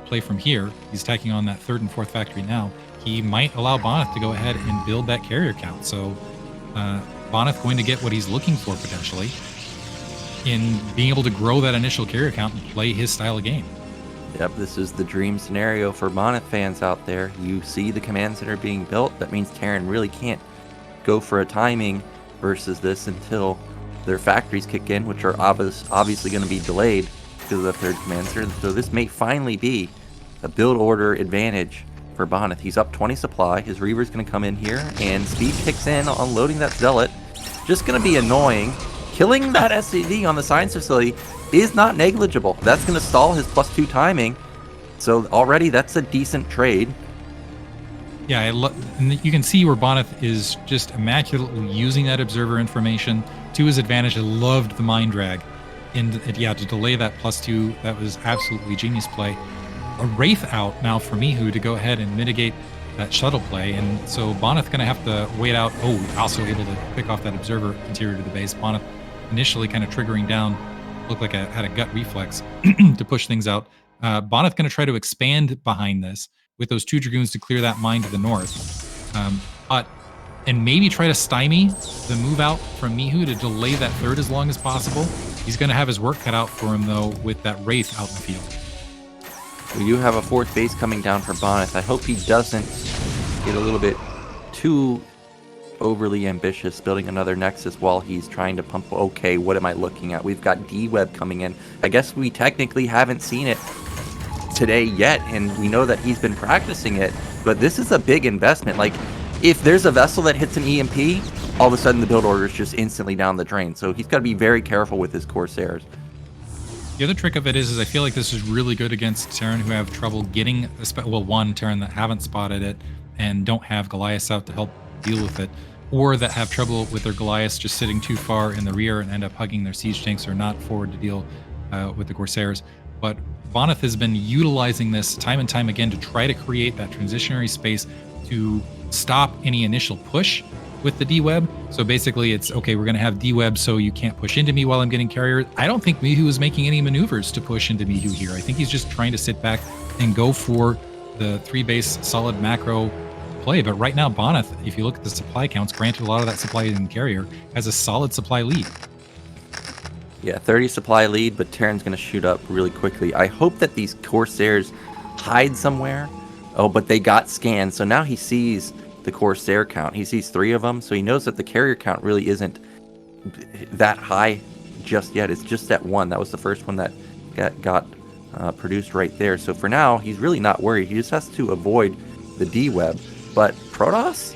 play from here, he's attacking on that third and fourth factory now. He might allow Bonyth to go ahead and build that carrier count. So Bonyth going to get what he's looking for potentially in being able to grow that initial carrier count and play his style of game. Yep, this is the dream scenario for Bonyth fans out there. You see the command center being built. That means Terran really can't go for a timing versus this until their factories kick in, which are obviously going to be delayed because of the third command center. So this may finally be a build order advantage for Bonyth. He's up 20 supply. His Reaver's going to come in here, and speed kicks in on loading that Zealot. Just going to be annoying. Killing that SCV on the science facility is not negligible. That's going to stall his +2 timing. So already that's a decent trade. Yeah, and you can see where Bonyth is just immaculately using that observer information to his advantage. I loved the mind drag. And yeah, to delay that +2, that was absolutely genius play. A Wraith out now for Mihu to go ahead and mitigate that shuttle play. And so Bonyth going to have to wait out. Oh, also able to pick off that observer interior to the base. Bonyth initially kind of triggering down, looked like had a gut reflex to push things out. Bonyth going to try to expand behind this with those 2 Dragoons to clear that mine to the north. And maybe try to stymie the move out from Mihu to delay that third as long as possible. He's going to have his work cut out for him, though, with that Wraith out in the field. We do have a 4th base coming down for Bonyth. I hope he doesn't get a little bit too overly ambitious building another Nexus while he's trying to pump. Okay, what am I looking at? We've got D-Web coming in. I guess we technically haven't seen it today yet, and we know that he's been practicing it, but this is a big investment. Like, if there's a vessel that hits an EMP, all of a sudden the build order is just instantly down the drain. So he's got to be very careful with his Corsairs. The other trick of it is I feel like this is really good against Terran who have trouble getting, one Terran that haven't spotted it and don't have Goliaths out to help deal with it, or that have trouble with their Goliaths just sitting too far in the rear and end up hugging their siege tanks or not forward to deal with the Corsairs. But Bonyth has been utilizing this time and time again to try to create that transitionary space to stop any initial push with the D-Web. So basically it's, okay, we're going to have D-Web so you can't push into me while I'm getting carrier. I don't think Mihu is making any maneuvers to push into Mihu here. I think he's just trying to sit back and go for the 3-base solid macro play. But right now, Bonyth, if you look at the supply counts, granted a lot of that supply is in carrier, has a solid supply lead. Yeah, 30 supply lead, but Terran's going to shoot up really quickly. I hope that these Corsairs hide somewhere. Oh, but they got scanned, so now he sees the Corsair count. He sees 3 of them, so he knows that the carrier count really isn't that high just yet. It's just at 1. That was the first one that got produced right there. So for now, he's really not worried. He just has to avoid the D-Web. But Protoss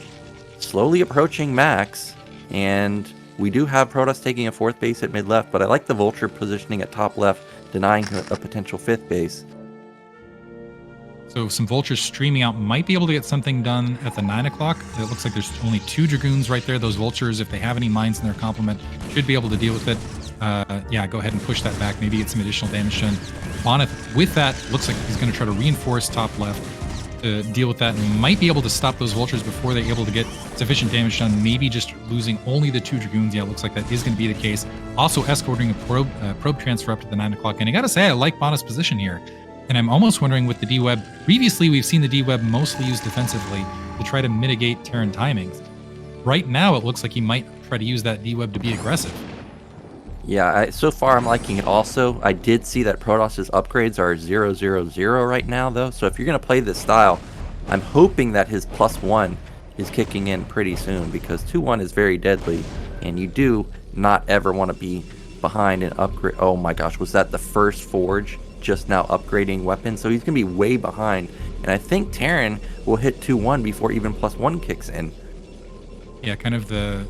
slowly approaching max, and we do have Protoss taking a 4th base at mid-left, but I like the Vulture positioning at top left, denying a potential 5th base. So some Vultures streaming out might be able to get something done at the 9 o'clock. It looks like there's only 2 Dragoons right there. Those Vultures, if they have any mines in their complement, should be able to deal with it. Yeah, go ahead and push that back. Maybe get some additional damage done. Bonyth, with that, looks like he's going to try to reinforce top left to deal with that, and might be able to stop those Vultures before they're able to get sufficient damage done. Maybe just losing only the 2 Dragoons. Yeah, it looks like that is going to be the case. Also escorting a probe transfer up to the 9 o'clock. And I got to say, I like Bonyth's position here. And I'm almost wondering with the D-Web, previously we've seen the D-Web mostly used defensively to try to mitigate Terran timings. Right now, it looks like he might try to use that D-Web to be aggressive. Yeah, so far I'm liking it also. I did see that Protoss's upgrades are 0-0-0 right now, though. So if you're going to play this style, I'm hoping that his +1 is kicking in pretty soon, because 2-1 is very deadly, and you do not ever want to be behind an upgrade. Oh my gosh, was that the first Forge just now upgrading weapons? So he's going to be way behind, and I think Terran will hit 2-1 before even +1 kicks in. Yeah, kind of the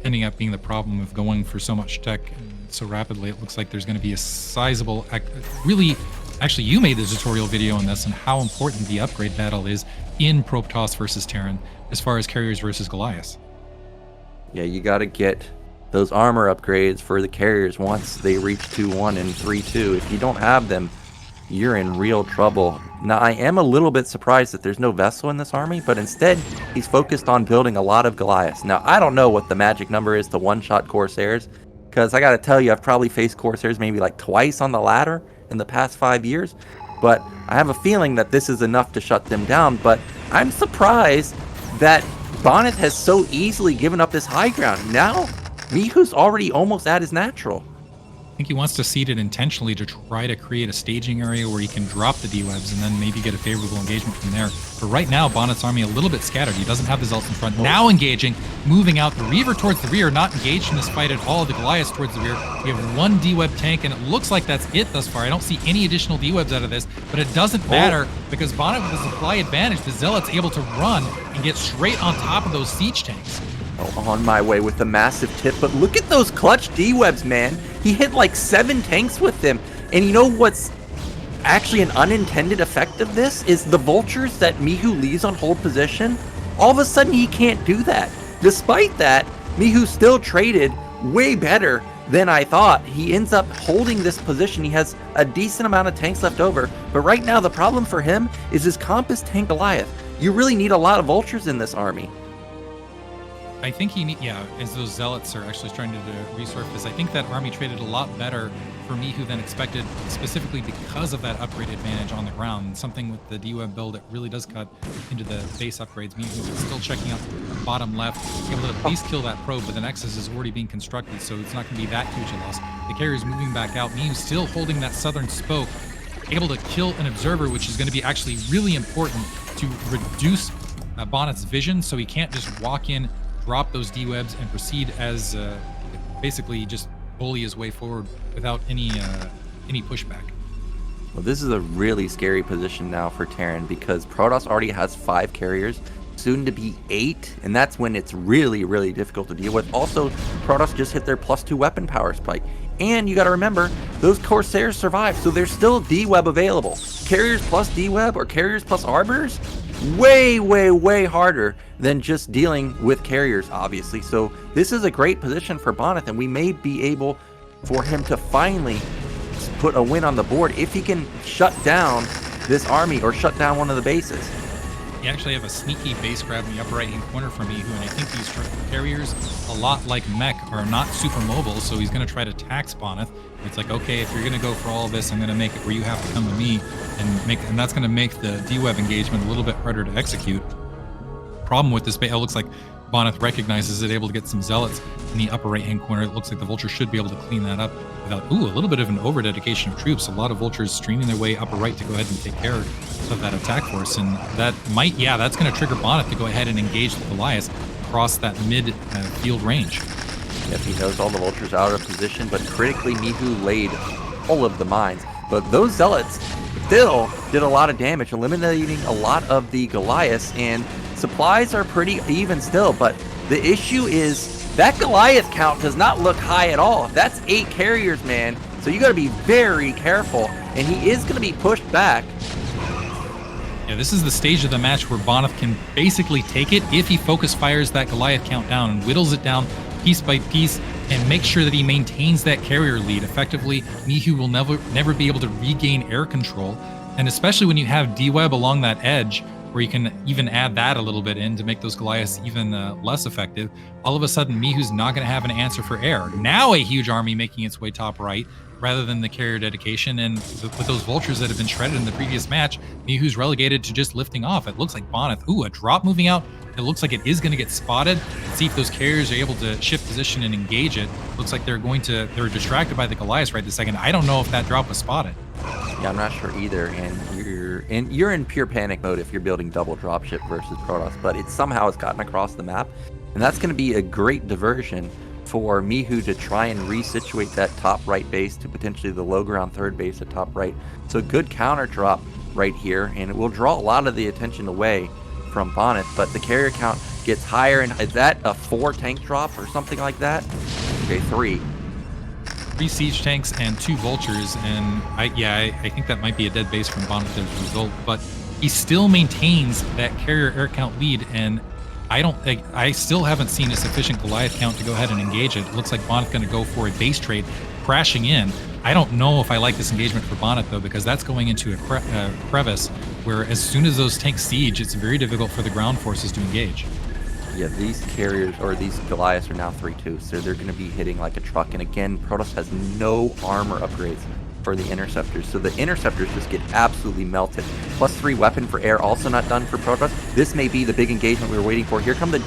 ending up being the problem of going for so much tech so rapidly. It looks like there's going to be a sizable, really, actually you made the tutorial video on this and how important the upgrade battle is in Protoss versus Terran as far as carriers versus Goliaths. Yeah, you got to get those armor upgrades for the carriers once they reach 2-1 and 3-2. If you don't have them, you're in real trouble. Now, I am a little bit surprised that there's no vessel in this army, but instead, he's focused on building a lot of Goliaths. Now, I don't know what the magic number is to one-shot Corsairs, because I gotta tell you, I've probably faced Corsairs maybe like twice on the ladder in the past 5 years, but I have a feeling that this is enough to shut them down. But I'm surprised that Bonyth has so easily given up his high ground. Now, Mihu's already almost at his natural. I think he wants to seed it intentionally to try to create a staging area where he can drop the D-Webs and then maybe get a favorable engagement from there. But right now, Bonyth's army a little bit scattered. He doesn't have the Zealots in front. Now engaging, moving out. The Reaver towards the rear, not engaged in this fight at all. The Goliaths towards the rear. We have 1 D-Web tank, and it looks like that's it thus far. I don't see any additional D-Webs out of this, but it doesn't matter because Bonyth with the supply advantage, the Zealots able to run and get straight on top of those siege tanks. Oh, on my way with the massive tip, but look at those clutch D-Webs, man. He hit like 7 tanks with them. And you know what's actually an unintended effect of this is the Vultures that Mihu leaves on hold position. All of a sudden, he can't do that. Despite that, Mihu still traded way better than I thought. He ends up holding this position. He has a decent amount of tanks left over. But right now, the problem for him is his Compass tank Goliath. You really need a lot of Vultures in this army. I think as those Zealots are actually trying to resurface, I think that army traded a lot better for Mihu than expected, specifically because of that upgrade advantage on the ground. Something with the D-Web build that really does cut into the base upgrades. Mihu is still checking out the bottom left, able to at least kill that probe, but the Nexus is already being constructed, so it's not going to be that huge a loss. The carrier's moving back out. Mihu's still holding that southern spoke. able to kill an observer, which is going to be actually really important to reduce Bonyth's vision, so he can't just walk in, drop those D-webs, and proceed as basically just bully his way forward without any pushback. Well, this is a really scary position now for Terran because Protoss already has 5 carriers, soon to be 8, and that's when it's really, really difficult to deal with. Also, Protoss just hit their +2 weapon power spike. And you got to remember, those Corsairs survived, so there's still D-Web available. Carriers plus D-Web or carriers plus Arbiters? Way, way, way harder than just dealing with carriers, obviously. So this is a great position for Bonyth, and we may be able for him to finally put a win on the board if he can shut down this army or shut down one of the bases. You actually have a sneaky base grab in the upper right-hand corner from Mihu, and I think these carriers, a lot like Mech, are not super mobile, so he's going to try to tax Bonyth. It's like, okay, if you're going to go for all of this, I'm going to make it where you have to come to me, and that's going to make the D-Web engagement a little bit harder to execute. Problem with this base, it looks like Bonyth recognizes it, able to get some zealots in the upper right-hand corner. It looks like the Vulture should be able to clean that up without, a little bit of an over-dedication of troops. A lot of Vultures streaming their way upper right to go ahead and take care of that attack force. And that might, that's going to trigger Bonyth to go ahead and engage the Goliath across that mid-field range. Yep, he knows all the Vultures are out of position, but critically, Mihu laid all of the mines. But those Zealots still did a lot of damage, eliminating a lot of the Goliaths, and supplies are pretty even still. But the issue is that Goliath count does not look high at all. That's 8 carriers, man. So you got to be very careful, and he is going to be pushed back. Yeah, this is the stage of the match where Bonyth can basically take it if he focus fires that Goliath count down and whittles it down piece by piece and make sure that he maintains that carrier lead. Effectively, Mihu will never be able to regain air control, and especially when you have D-Web along that edge, where you can even add that a little bit in to make those Goliaths even less effective, all of a sudden Mihu's not going to have an answer for air. Now a huge army making its way top right, rather than the carrier dedication, and with those Vultures that have been shredded in the previous match, Mihu's relegated to just lifting off. It looks like Bonyth, a drop moving out. It looks like it is going to get spotted. Let's see if those carriers are able to shift position and engage it. Looks like they're distracted by the Goliath right this second. I don't know if that drop was spotted. Yeah, I'm not sure either, and you're in pure panic mode if you're building double dropship versus Protoss, but it's gotten across the map, and that's going to be a great diversion for Mihu to try and resituate that top right base to potentially the low ground third base at top right. So good counter drop right here, and it will draw a lot of the attention away from Bonyth, but the carrier count gets higher. And is that a 4 tank drop or something like that? Okay, 3 siege tanks and 2 Vultures, and I think that might be a dead base from Bonyth as a result, but he still maintains that carrier air count lead, and I still haven't seen a sufficient Goliath count to go ahead and engage it. It looks like Bonyth going to go for a base trade, crashing in. I don't know if I like this engagement for Bonyth, though, because that's going into a crevice where as soon as those tanks siege, it's very difficult for the ground forces to engage. Yeah, these carriers, or these Goliaths, are now 3-2, so they're going to be hitting like a truck. And again, Protoss has no armor upgrades for the Interceptors, so the Interceptors just get absolutely melted. +3 weapon for air, also not done for Protoss. This may be the big engagement we were waiting for. Here come the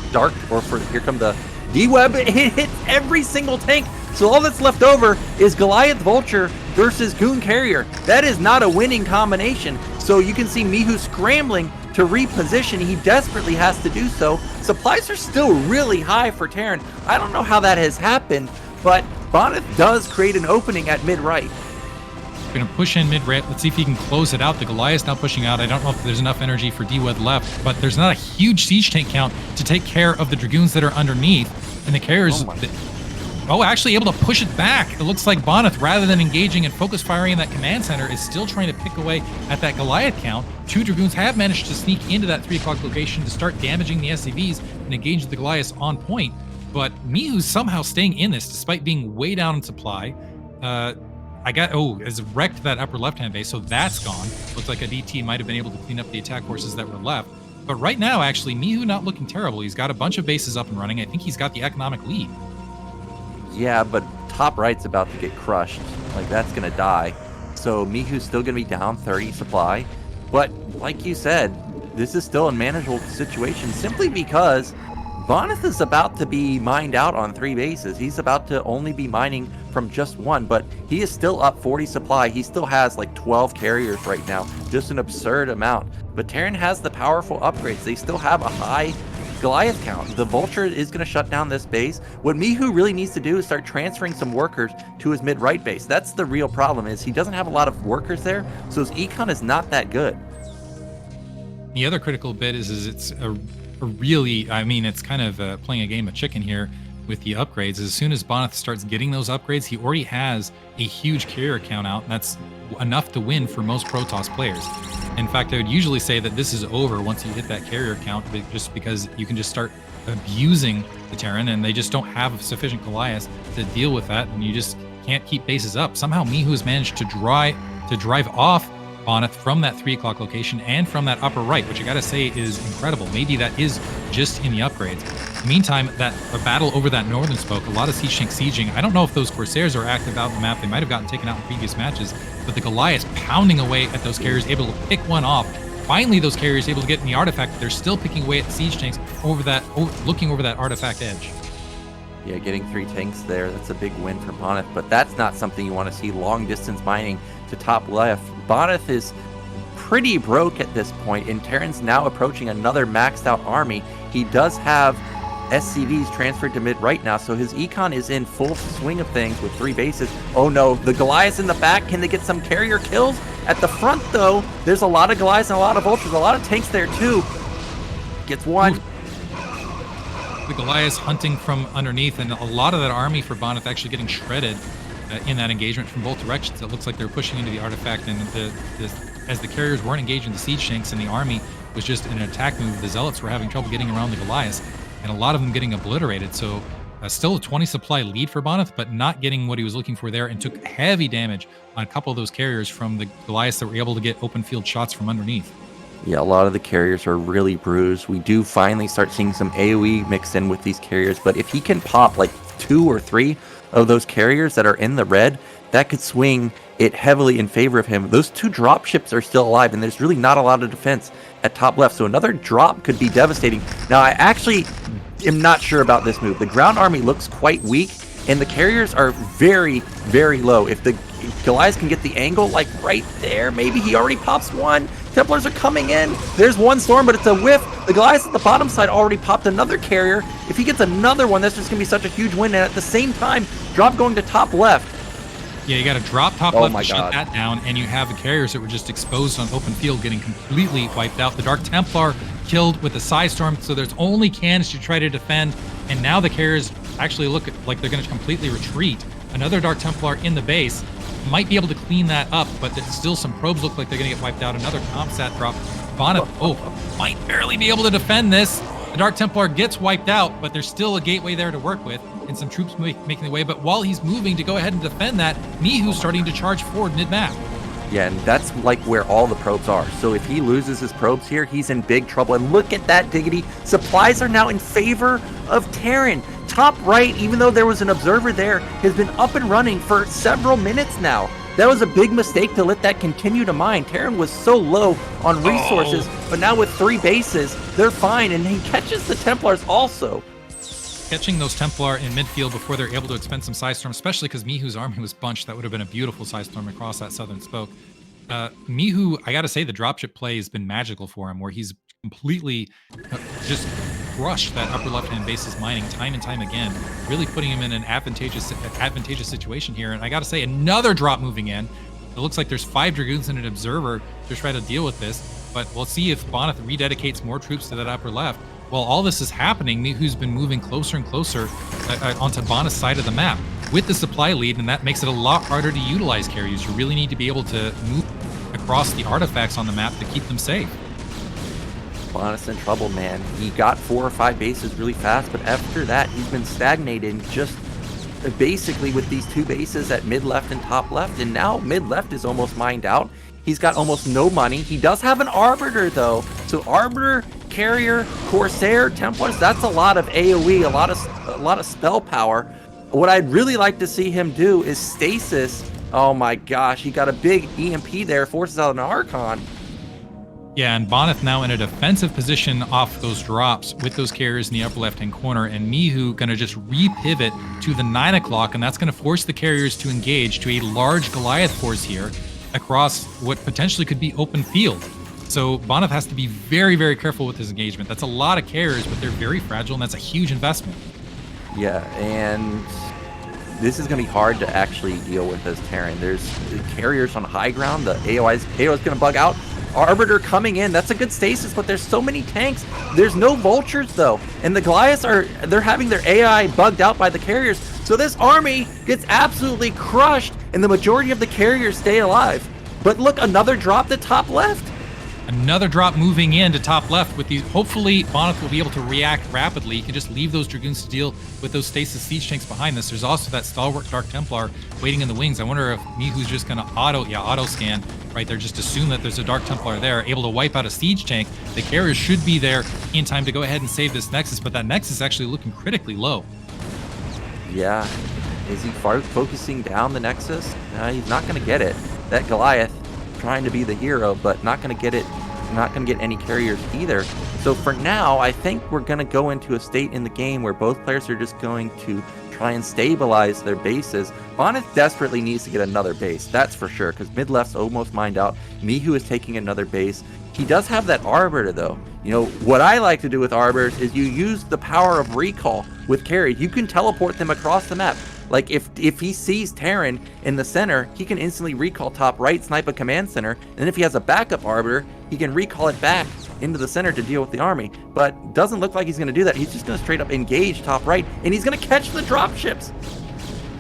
here come the D-Web. It hits every single tank. So all that's left over is Goliath Vulture versus Goon Carrier. That is not a winning combination. So you can see Mihu scrambling to reposition. He desperately has to do so. Supplies are still really high for Terran. I don't know how that has happened, but Bonyth does create an opening at mid-right. Going to push in mid-right. Let's see if he can close it out. The Goliath's now pushing out. I don't know if there's enough energy for D-Web left, but there's not a huge siege tank count to take care of the Dragoons that are underneath. And the carriers... actually able to push it back. It looks like Bonyth, rather than engaging and focus firing in that command center, is still trying to pick away at that Goliath count. 2 Dragoons have managed to sneak into that 3 o'clock location to start damaging the SCVs and engage the Goliaths on point. But Mihu's somehow staying in this despite being way down in supply. Has wrecked that upper left-hand base, so that's gone. Looks like a DT might have been able to clean up the attack forces that were left. But right now, actually, Mihu not looking terrible. He's got a bunch of bases up and running. I think he's got the economic lead. Yeah, but top right's about to get crushed. Like, that's going to die. So Mihu's still going to be down 30 supply. But like you said, this is still a manageable situation simply because Bonyth is about to be mined out on 3 bases. He's about to only be mining from just one, but he is still up 40 supply. He still has like 12 carriers right now, just an absurd amount. But Terran has the powerful upgrades. They still have a high Goliath count. The Vulture is going to shut down this base. What Mihu really needs to do is start transferring some workers to his mid-right base. That's the real problem, is he doesn't have a lot of workers there, so his econ is not that good. The other critical bit is it's a really, I mean, it's kind of playing a game of chicken here with the upgrades. As soon as Bonyth starts getting those upgrades, he already has a huge carrier count out, and that's enough to win for most Protoss players. In fact, I would usually say that this is over once you hit that carrier count, just because you can just start abusing the Terran, and they just don't have sufficient Goliaths to deal with that, and you just can't keep bases up. Somehow Mihu has managed to drive off Bonyth from that 3 o'clock location and from that upper right, which I gotta say is incredible. Maybe that is just in the upgrades. Meantime, that battle over that northern spoke, a lot of siege tank sieging. I don't know if those Corsairs are active out in the map. They might have gotten taken out in previous matches, but the Goliaths pounding away at those carriers, able to pick one off. Finally, those carriers able to get in the artifact. They're still picking away at the siege tanks looking over that artifact edge. Yeah, getting 3 tanks there, that's a big win for Bonyth, but that's not something you want to see long distance mining to top left. Bonyth is pretty broke at this point, and Terran's now approaching another maxed out army. He does have SCVs transferred to mid right now, so his econ is in full swing of things with 3 bases. Oh no, the Goliaths in the back, can they get some carrier kills? At the front though, there's a lot of Goliaths and a lot of Vultures, a lot of tanks there too. Gets one. Ooh. The Goliaths hunting from underneath, and a lot of that army for Bonyth actually getting shredded in that engagement from both directions. It looks like they're pushing into the artifact, and as the carriers weren't engaging the siege tanks and the army was just in an attack move, the Zealots were having trouble getting around the Goliaths, and a lot of them getting obliterated. So still a 20 supply lead for Bonyth, but not getting what he was looking for there, and took heavy damage on a couple of those carriers from the Goliaths that were able to get open field shots from underneath. Yeah, a lot of the carriers are really bruised. We do finally start seeing some AoE mixed in with these carriers, but if he can pop like 2 or 3 of those carriers that are in the red, that could swing it heavily in favor of him. Those 2 drop ships are still alive, and there's really not a lot of defense at top left, so another drop could be devastating. Now, I actually am not sure about this move. The ground army looks quite weak, and the carriers are very, very low. If the Goliaths can get the angle, like right there, maybe he already pops 1. Templars are coming in. There's 1 storm, but it's a whiff. The Goliaths at the bottom side already popped another carrier. If he gets another one, that's just going to be such a huge win. And at the same time, drop going to top left. Yeah, you got to drop top left to shut that down, and you have the carriers that were just exposed on open field getting completely wiped out. The Dark Templar killed with the Psy Storm, so there's only cannons to try to defend, and now the carriers actually look like they're going to completely retreat. Another Dark Templar in the base. Might be able to clean that up, but there's still some probes look like they're going to get wiped out. Another Comsat drop. Bonyth, might barely be able to defend this. The Dark Templar gets wiped out, but there's still a gateway there to work with, and some troops making the way. But while he's moving to go ahead and defend that, Mihu's starting to charge forward mid-map. Yeah, and that's like where all the probes are. So if he loses his probes here, he's in big trouble. And look at that, Diggity. Supplies are now in favor of Terran. Top right, even though there was an observer there, has been up and running for several minutes now. That was a big mistake to let that continue to mine. Terran was so low on resources, but now with 3 bases, they're fine, and he catches the Templars also. Catching those Templar in midfield before they're able to expend some Psy Storm, especially because Mihu's army was bunched. That would have been a beautiful Psy Storm across that southern spoke. Mihu, I gotta say, the dropship play has been magical for him, where he's completely just crushed that upper left-hand base's mining time and time again, really putting him in an advantageous situation here. And I gotta say, another drop moving in. It looks like there's 5 Dragoons and an Observer to try to deal with this, but we'll see if Bonyth rededicates more troops to that upper left. While all this is happening, Mihu's been moving closer and closer onto Bonyth's side of the map with the supply lead, and that makes it a lot harder to utilize carriers. You really need to be able to move across the artifacts on the map to keep them safe. Bonyth's in trouble, man. He got 4 or 5 bases really fast, but after that, he's been stagnating just basically with these 2 bases at mid-left and top left, and now mid-left is almost mined out. He's got almost no money. He does have an Arbiter, though. So Arbiter, Carrier, Corsair, Templars, that's a lot of AoE, a lot of spell power. What I'd really like to see him do is Stasis. Oh my gosh, he got a big EMP there, forces out an Archon. Yeah, and Bonyth now in a defensive position off those drops with those carriers in the upper left-hand corner, and Mihu going to just re-pivot to the 9 o'clock, and that's going to force the carriers to engage to a large Goliath force here across what potentially could be open field. So Bonyth has to be very, very careful with his engagement. That's a lot of carriers, but they're very fragile, and that's a huge investment. Yeah, and this is going to be hard to actually deal with as Terran. There's the carriers on high ground. The AOI is going to bug out. Arbiter coming in. That's a good stasis, but there's so many tanks. There's no vultures, though. And the Goliaths they're having their AI bugged out by the carriers. So this army gets absolutely crushed, and the majority of the carriers stay alive. But look, another drop to top left. Another drop moving in to top left with these. Hopefully, Bonyth will be able to react rapidly. He can just leave those Dragoons to deal with those stasis siege tanks behind this. There's also that stalwart Dark Templar waiting in the wings. I wonder if Mihu's just going to auto scan right there. Just assume that there's a Dark Templar there, able to wipe out a siege tank. The carriers should be there in time to go ahead and save this Nexus, but that Nexus is actually looking critically low. Yeah. Is he focusing down the Nexus? He's not going to get it. That Goliath trying to be the hero, but not going to get it, not going to get any carriers either. So for now, I think we're going to go into a state in the game where both players are just going to try and stabilize their bases. Bonyth desperately needs to get another base, that's for sure, because mid left's almost mined out. Mihu is taking another base. He does have that Arbiter, though. You know, what I like to do with Arbiters is you use the power of recall with carries. You can teleport them across the map. Like, if he sees Terran in the center, he can instantly recall top right, snipe a command center, and then if he has a backup Arbiter, he can recall it back into the center to deal with the army. But doesn't look like he's going to do that. He's just going to straight up engage top right, and he's going to catch the dropships.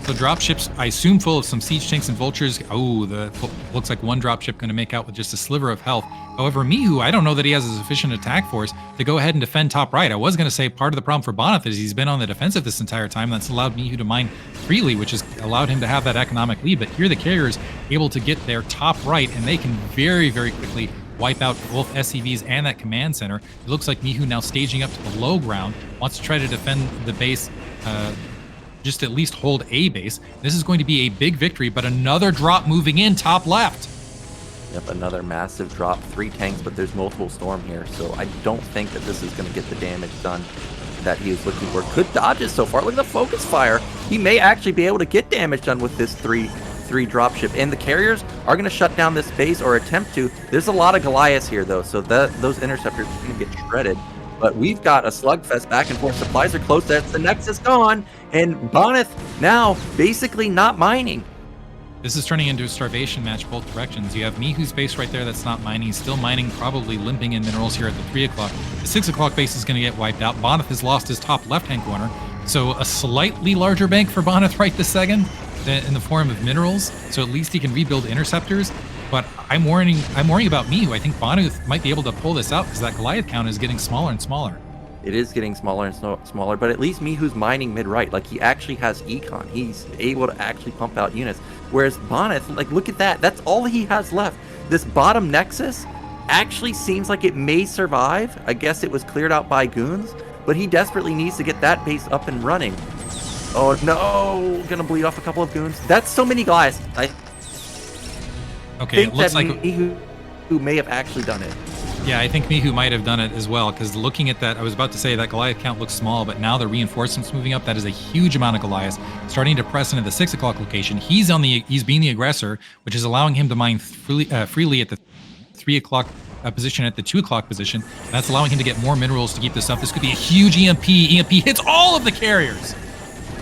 So dropships, I assume, full of some siege tanks and vultures. Oh, looks like one dropship going to make out with just a sliver of health. However, Mihu, I don't know that he has a sufficient attack force to go ahead and defend top right. I was going to say part of the problem for Bonyth is he's been on the defensive this entire time. That's allowed Mihu to mine freely, which has allowed him to have that economic lead. But here the carriers able to get their top right, and they can very, very quickly wipe out both SCVs and that command center. It looks like Mihu now staging up to the low ground, wants to try to defend the base, just at least hold a base. This is going to be a big victory, but another drop moving in top left. Yep, another massive drop. 3 tanks, but there's multiple storm here, so I don't think that this is going to get the damage done that he was looking for. Good dodges so far. Look at the focus fire. He may actually be able to get damage done with this 3 dropship, and the carriers are going to shut down this base or attempt to. There's a lot of Goliaths here, though, so those interceptors are going to get shredded. But we've got a slugfest back and forth. Supplies are close. That's the Nexus gone. And Bonyth now basically not mining. This is turning into a starvation match both directions. You have Mihu's base right there that's not mining. He's still mining, probably limping in minerals here at the 3 o'clock. The 6 o'clock base is going to get wiped out. Bonyth has lost his top left-hand corner. So a slightly larger bank for Bonyth right this second in the form of minerals. So at least he can rebuild interceptors. But I'm worrying about Mihu. I think Bonyth might be able to pull this out because that Goliath count is getting smaller and smaller. It is getting smaller and smaller, but at least Mihu's mining mid-right. Like, he actually has econ. He's able to actually pump out units. Whereas Bonyth, like, look at that. That's all he has left. This bottom Nexus actually seems like it may survive. I guess it was cleared out by goons, but he desperately needs to get that base up and running. Oh, no. Gonna bleed off a couple of goons. That's so many guys. Okay, it looks like Mihu may have actually done it. Yeah, I think Mihu might have done it as well, because looking at that, I was about to say that Goliath count looks small, but now the reinforcements moving up, that is a huge amount of Goliaths starting to press into the 6 o'clock location. He's being the aggressor, which is allowing him to mine freely at the 3 o'clock position, at the 2 o'clock position. That's allowing him to get more minerals to keep this up. This could be a huge EMP. EMP hits all of the carriers.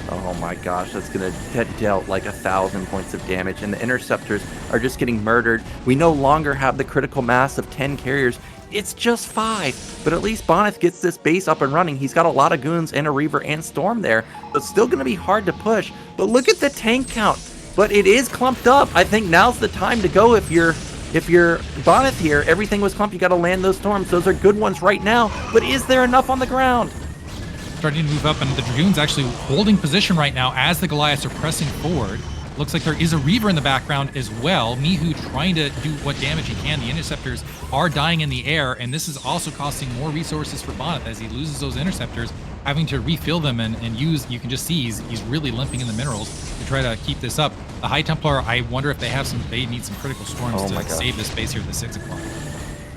Oh my gosh, that's going to dealt like 1,000 points of damage, and the interceptors are just getting murdered. We no longer have the critical mass of 10 carriers. It's just 5, but at least Bonyth gets this base up and running. He's got a lot of goons and a Reaver and Storm there, but it's still going to be hard to push. But look at the tank count. But it is clumped up. I think now's the time to go. If you're Bonyth here, everything was clumped. You got to land those Storms. Those are good ones right now, but is there enough on the ground? Starting to move up, and the Dragoons actually holding position right now as the Goliaths are pressing forward. Looks like there is a Reaver in the background as well. Mihu trying to do what damage he can. The interceptors are dying in the air, and this is also costing more resources for Bonyth as he loses those interceptors, having to refill them and use. You can just see he's really limping in the minerals to try to keep this up. The High Templar, I wonder if they need some critical storms to save this base here at the 6 o'clock.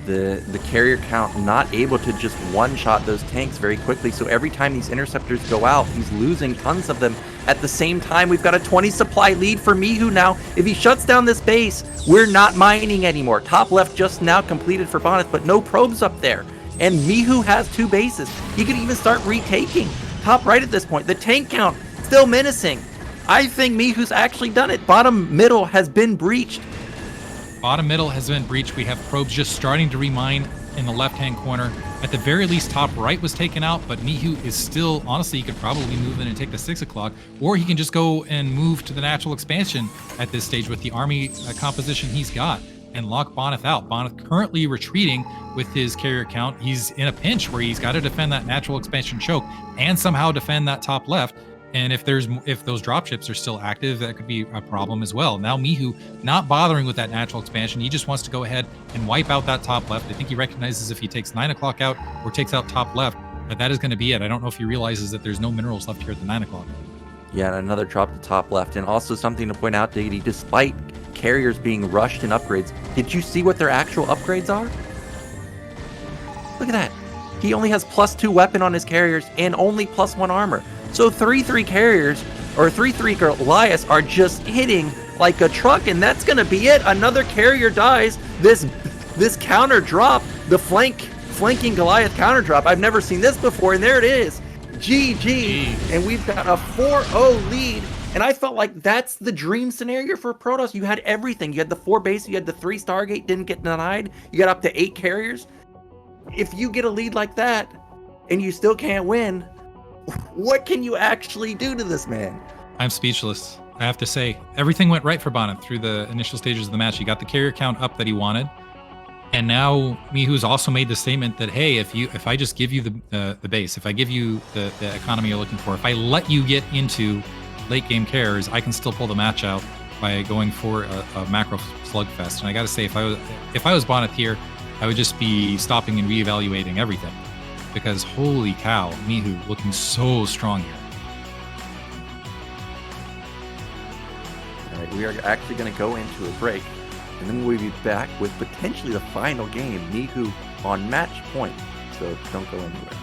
the carrier count not able to just one-shot those tanks very quickly. So every time these interceptors go out, he's losing tons of them. At the same time, we've got a 20 supply lead for Mihu now. If he shuts down this base, we're not mining anymore. Top left just now completed for Bonyth, but no probes up there. And Mihu has 2 bases. He could even start retaking top right at this point. The tank count still menacing. I think Mihu's actually done it. Bottom middle has been breached. Bottom middle has been breached. We have probes just starting to remine in the left-hand corner. At the very least, top right was taken out, but Mihu is still, honestly, he could probably move in and take the 6 o'clock, or he can just go and move to the natural expansion at this stage with the army composition he's got and lock Bonyth out. Bonyth currently retreating with his carrier count. He's in a pinch where he's got to defend that natural expansion choke and somehow defend that top left. And if those dropships are still active, that could be a problem as well. Now Mihu not bothering with that natural expansion. He just wants to go ahead and wipe out that top left. I think he recognizes if he takes 9 o'clock out or takes out top left, that is going to be it. I don't know if he realizes that there's no minerals left here at the 9 o'clock. Yeah, and another drop to top left. And also something to point out, Diggity, despite carriers being rushed in upgrades, did you see what their actual upgrades are? Look at that. He only has +2 weapon on his carriers and only +1 armor. So 3-3 carriers or 3-3 Goliaths are just hitting like a truck, and that's gonna be it. Another carrier dies. This counter drop, the flanking Goliath counter drop. I've never seen this before, and there it is. GG. And we've got a 4-0 lead. And I felt like that's the dream scenario for Protoss. You had everything. You had the 4 base, you had the 3 Stargate, didn't get denied. You got up to 8 carriers. If you get a lead like that and you still can't win, what can you actually do to this man? I'm speechless. I have to say, everything went right for Bonyth through the initial stages of the match. He got the carrier count up that he wanted. And now Mihu's also made the statement that, hey, if I just give you the base, if I give you the economy you're looking for, if I let you get into late game carriers, I can still pull the match out by going for a macro slugfest. And I got to say, if I was Bonyth here, I would just be stopping and reevaluating everything, because holy cow, Mihu looking so strong here. All right, we are actually going to go into a break, and then we'll be back with potentially the final game, Mihu on match point. So don't go anywhere.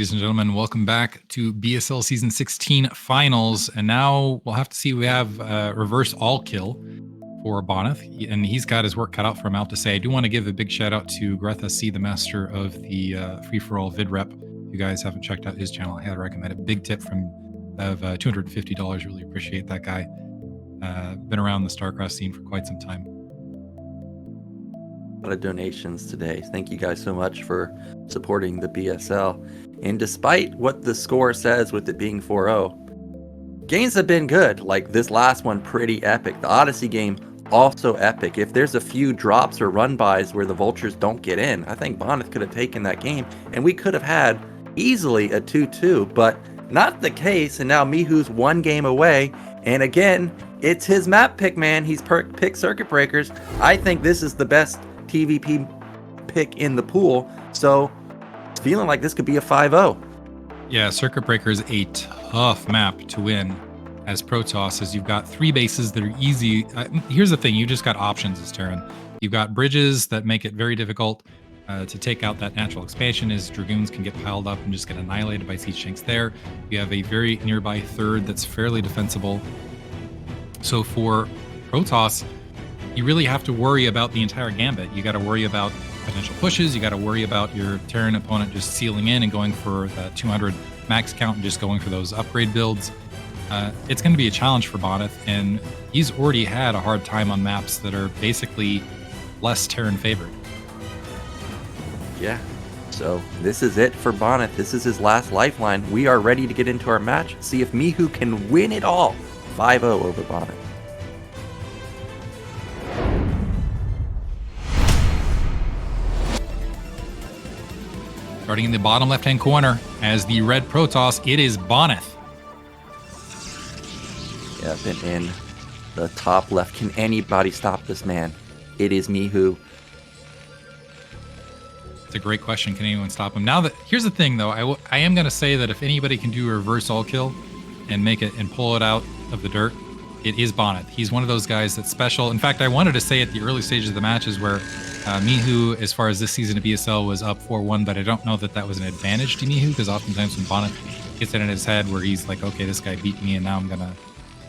ladies and gentlemen. Welcome back to BSL Season 16 Finals. And now we'll have to see, we have reverse all kill for Bonyth, and he's got his work cut out for him, I have to say. I do want to give a big shout out to Greta C, the master of the free-for-all vid rep. If you guys haven't checked out his channel, I highly recommend it. Big tip of $250. Really appreciate that guy. Been around the StarCraft scene for quite some time. A lot of donations today. Thank you guys so much for supporting the BSL. And despite what the score says with it being 4-0, games have been good. Like this last one, pretty epic. The Odyssey game, also epic. If there's a few drops or run-bys where the Vultures don't get in, I think Bonyth could have taken that game, and we could have had easily a 2-2, but not the case. And now Mihu's one game away, and again, it's his map pick, man. He's picked Circuit Breakers. I think this is the best TVP pick in the pool, so it's feeling like this could be a 5-0. Yeah, Circuit Breaker is a tough map to win as protoss, as you've got 3 bases that are easy. Here's the thing, you just got options as Terran. You've got bridges that make it very difficult to take out that natural expansion, as Dragoons can get piled up and just get annihilated by siege tanks there. You have a very nearby third that's fairly defensible. So for protoss, you really have to worry about the entire gambit. You got to worry about potential pushes. You got to worry about your Terran opponent just sealing in and going for the 200 max count and just going for those upgrade builds. It's going to be a challenge for Bonyth, and he's already had a hard time on maps that are basically less Terran favored. Yeah, so this is it for Bonyth. This is his last lifeline. We are ready to get into our match, see if Mihu can win it all. 5-0 over Bonyth. Starting in the bottom left-hand corner as the red protoss, it is Bonyth. Yeah, been in the top left. Can anybody stop this man? It is Mihu. It's a great question. Can anyone stop him? Now that here's the thing, though, I am going to say that if anybody can do a reverse all kill and make it and pull it out of the dirt, it is Bonyth. He's one of those guys that's special. In fact, I wanted to say at the early stages of the matches where Mihu, as far as this season of BSL, was up 4-1, but I don't know that that was an advantage to Mihu, because oftentimes when Bonyth gets it in his head where he's like, okay, this guy beat me and now I'm going to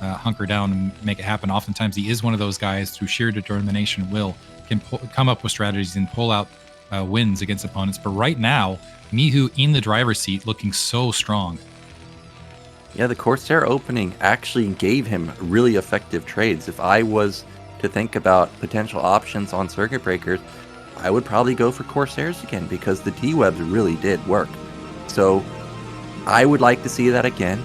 hunker down and make it happen. Oftentimes he is one of those guys through sheer determination and will can come up with strategies and pull out wins against opponents. But right now, Mihu in the driver's seat looking so strong. Yeah, the Corsair opening actually gave him really effective trades. If I was to think about potential options on Circuit Breakers, I would probably go for Corsairs again, because the T-Webs really did work. So I would like to see that again.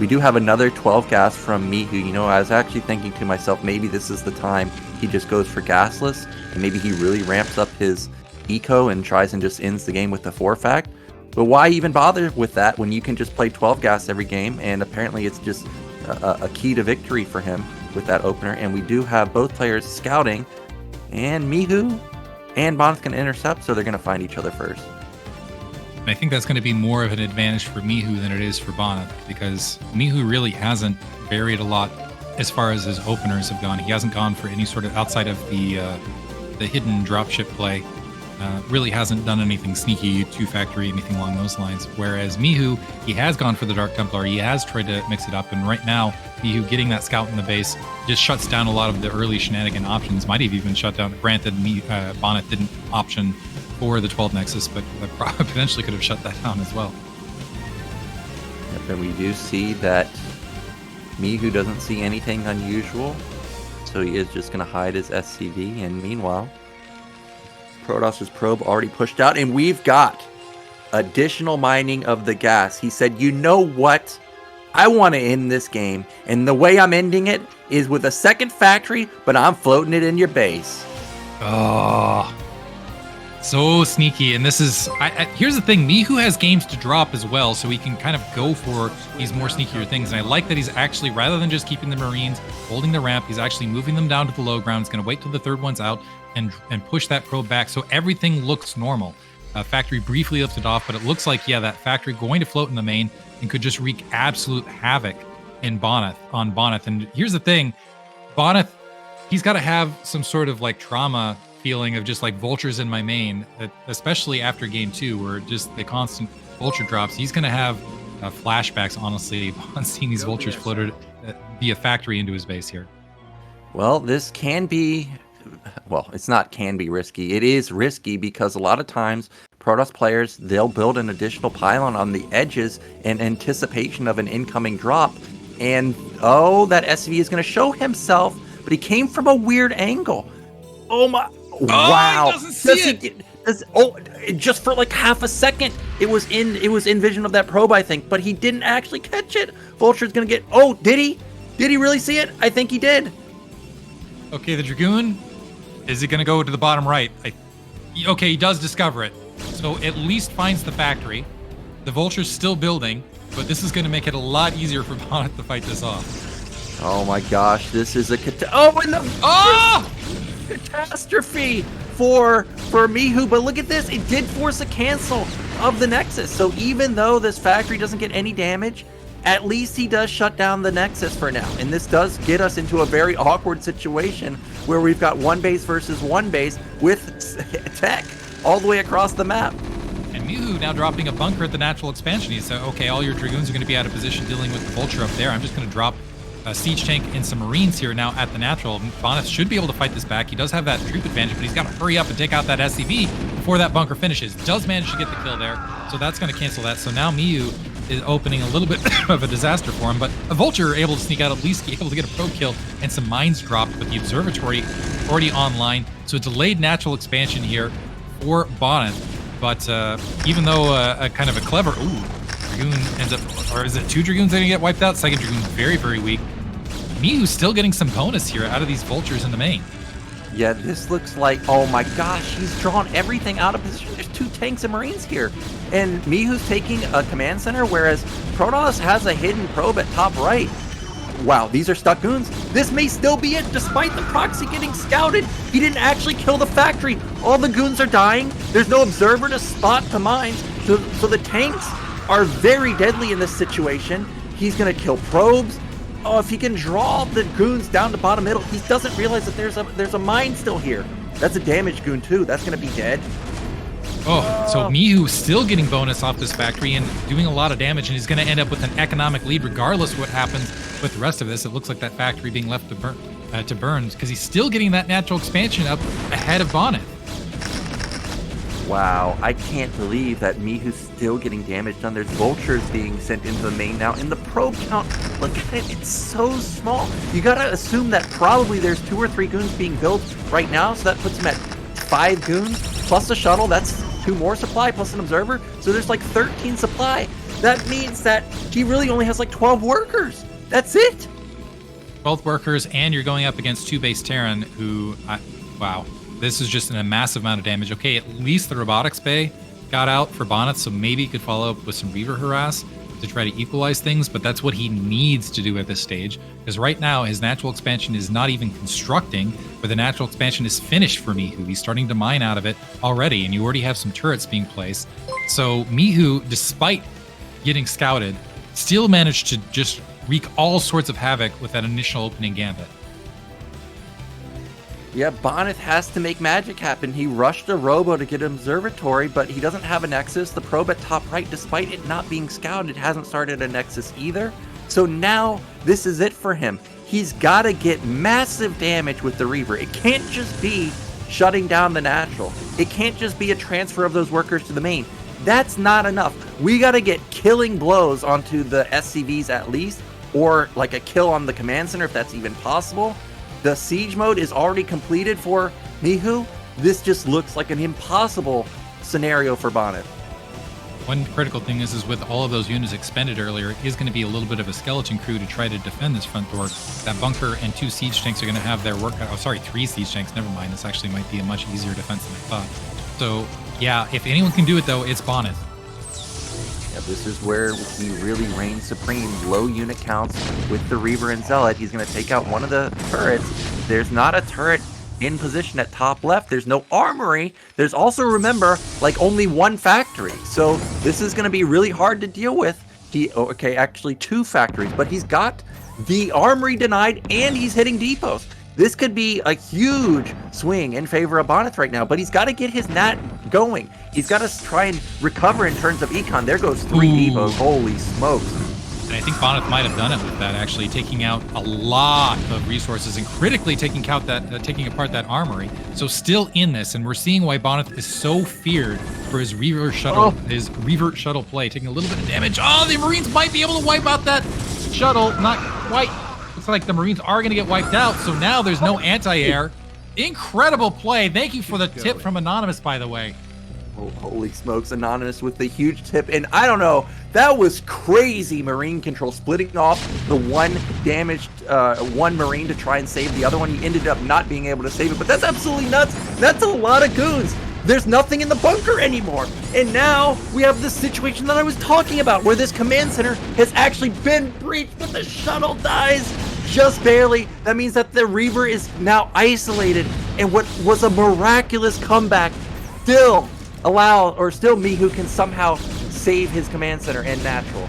We do have another 12 gas from Mihu. You know, I was actually thinking to myself, maybe this is the time he just goes for gasless, and maybe he really ramps up his eco and tries and just ends the game with the 4-fact. But why even bother with that when you can just play 12 gas every game? And apparently it's just a key to victory for him with that opener. And we do have both players scouting, and Mihu and Bonyth can intercept, so they're going to find each other first. And I think that's going to be more of an advantage for Mihu than it is for Bonyth, because Mihu really hasn't varied a lot as far as his openers have gone. He hasn't gone for any sort of, outside of the hidden dropship play, really hasn't done anything sneaky, 2-factory, anything along those lines. Whereas Mihu, he has gone for the Dark Templar. He has tried to mix it up. And right now, Mihu getting that scout in the base just shuts down a lot of the early shenanigan options. Might have even shut down, granted, Bonyth didn't option for the 12 Nexus, but potentially could have shut that down as well. Yep, and we do see that Mihu doesn't see anything unusual, so he is just going to hide his SCV. And meanwhile, Protoss's probe already pushed out, and we've got additional mining of the gas. He said, you know what? I want to end this game, and the way I'm ending it is with a second factory, but I'm floating it in your base. Oh, so sneaky. And this is, here's the thing, Mihu has games to drop as well, so he can kind of go for these more sneakier things. And I like that he's actually, rather than just keeping the Marines holding the ramp, he's actually moving them down to the low ground. He's going to wait till the third one's out and push that probe back, so everything looks normal. Factory briefly lifted off, but it looks like, yeah, that factory going to float in the main and could just wreak absolute havoc on Bonyth. And here's the thing, Bonyth, he's got to have some sort of like trauma feeling of just like vultures in my main, especially after game 2, where just the constant vulture drops, he's going to have flashbacks, honestly, on seeing these vultures floated via factory into his base here. Well, this can be, well, it's not can be risky. It is risky because a lot of times Protoss players, they'll build an additional pylon on the edges in anticipation of an incoming drop. And, oh, that SV is going to show himself, but he came from a weird angle. Oh, my. Wow. He doesn't see it. Just for like half a second, it was in vision of that probe, I think, but he didn't actually catch it. Vulture's going to get, oh, did he? Did he really see it? I think he did. Okay, the Dragoon, is it going to go to the bottom right? Okay, he does discover it. So at least finds the factory. The Vulture's still building, but this is going to make it a lot easier for Bonyth to fight this off. Oh my gosh, this is a catastrophe for Mihu. But look at this, it did force a cancel of the Nexus. So even though this factory doesn't get any damage, at least he does shut down the Nexus for now. And this does get us into a very awkward situation where we've got one base versus one base with tech all the way across the map. And Mihu now dropping a bunker at the natural expansion. He said, okay, all your Dragoons are going to be out of position dealing with the Vulture up there. I'm just going to drop a siege tank and some Marines here now at the natural. Bonyth should be able to fight this back. He does have that troop advantage, but he's got to hurry up and take out that SCV before that bunker finishes. Does manage to get the kill there, so that's going to cancel that. So now Mihu is opening a little bit of a disaster for him, but a Vulture able to sneak out, at least able to get a probe kill and some mines dropped, but the observatory already online. So a delayed natural expansion here for Bonyth. But even though a kind of a clever, Dragoon ends up, or is it two Dragoons that are going to get wiped out? Second Dragoon very, very weak. Mihu's still getting some bonus here out of these Vultures in the main. Yeah, this looks like, oh my gosh, he's drawn everything out of position. There's two tanks and Marines here. And Mihu's taking a command center, whereas Protoss has a hidden probe at top right. Wow, these are stuck goons. This may still be it, despite the proxy getting scouted. He didn't actually kill the factory. All the goons are dying. There's no observer to spot the mines. So the tanks are very deadly in this situation. He's going to kill probes. Oh, if he can draw the goons down to bottom middle, he doesn't realize that there's a mine still here. That's a damaged goon too. That's going to be dead. Oh, so Mihu still getting bonus off this factory and doing a lot of damage, and he's going to end up with an economic lead regardless of what happens with the rest of this. It looks like that factory being left to burn because he's still getting that natural expansion up ahead of Bonyth. Wow, I can't believe that Mihu's still getting damage done. There's Vultures being sent into the main now, and the probe count, look at it, it's so small. You gotta assume that probably there's 2 or 3 goons being built right now, so that puts him at 5 goons, plus a shuttle, that's 2 more supply, plus an observer, so there's like 13 supply. That means that he really only has like 12 workers. That's it. 12 workers, and you're going up against 2 base Terran who, wow. This is just a massive amount of damage. Okay, at least the robotics bay got out for Bonyth, so maybe he could follow up with some Reaver harass to try to equalize things, but that's what he needs to do at this stage, because right now his natural expansion is not even constructing, but the natural expansion is finished for Mihu. He's starting to mine out of it already, and you already have some turrets being placed. So Mihu, despite getting scouted, still managed to just wreak all sorts of havoc with that initial opening gambit. Yeah, Bonyth has to make magic happen. He rushed a robo to get an observatory, but he doesn't have a nexus. The probe at top right, despite it not being scouted, hasn't started a nexus either. So now this is it for him. He's got to get massive damage with the Reaver. It can't just be shutting down the natural. It can't just be a transfer of those workers to the main. That's not enough. We got to get killing blows onto the SCVs at least, or like a kill on the command center if that's even possible. The siege mode is already completed for Mihu. This just looks like an impossible scenario for Bonyth. One critical thing is with all of those units expended earlier, it is going to be a little bit of a skeleton crew to try to defend this front door. That bunker and 2 siege tanks are going to have their work. Oh, sorry, 3 siege tanks. Never mind. This actually might be a much easier defense than I thought. So, yeah, if anyone can do it, though, it's Bonyth. Yeah, this is where he really reigns supreme. Low unit counts with the Reaver and Zealot. He's going to take out one of the turrets. There's not a turret in position at top left. There's no armory. There's also, remember, like only 1 factory. So this is going to be really hard to deal with. Actually 2 factories, but he's got the armory denied and he's hitting depots. This could be a huge swing in favor of Bonyth right now, but he's got to get his nat going. He's got to try and recover in terms of econ. There goes 3 Evos. Holy smokes. And I think Bonyth might have done it with that, actually, taking out a lot of resources and critically taking apart that armory. So still in this, and we're seeing why Bonyth is so feared for his revert shuttle play, taking a little bit of damage. Oh, the Marines might be able to wipe out that shuttle. Not quite. Looks like the Marines are going to get wiped out. So now there's no anti-air. Incredible play. Thank you for the tip from Anonymous, by the way. Oh, holy smokes, Anonymous with the huge tip. And I don't know, that was crazy Marine control, splitting off the one damaged one Marine to try and save the other one. He ended up not being able to save it, but that's absolutely nuts. That's a lot of goons. There's nothing in the bunker anymore. And now we have the situation that I was talking about, where this command center has actually been breached, but the shuttle dies just barely. That means that the Reaver is now isolated, and what was a miraculous comeback still Mihu can somehow save his command center and natural.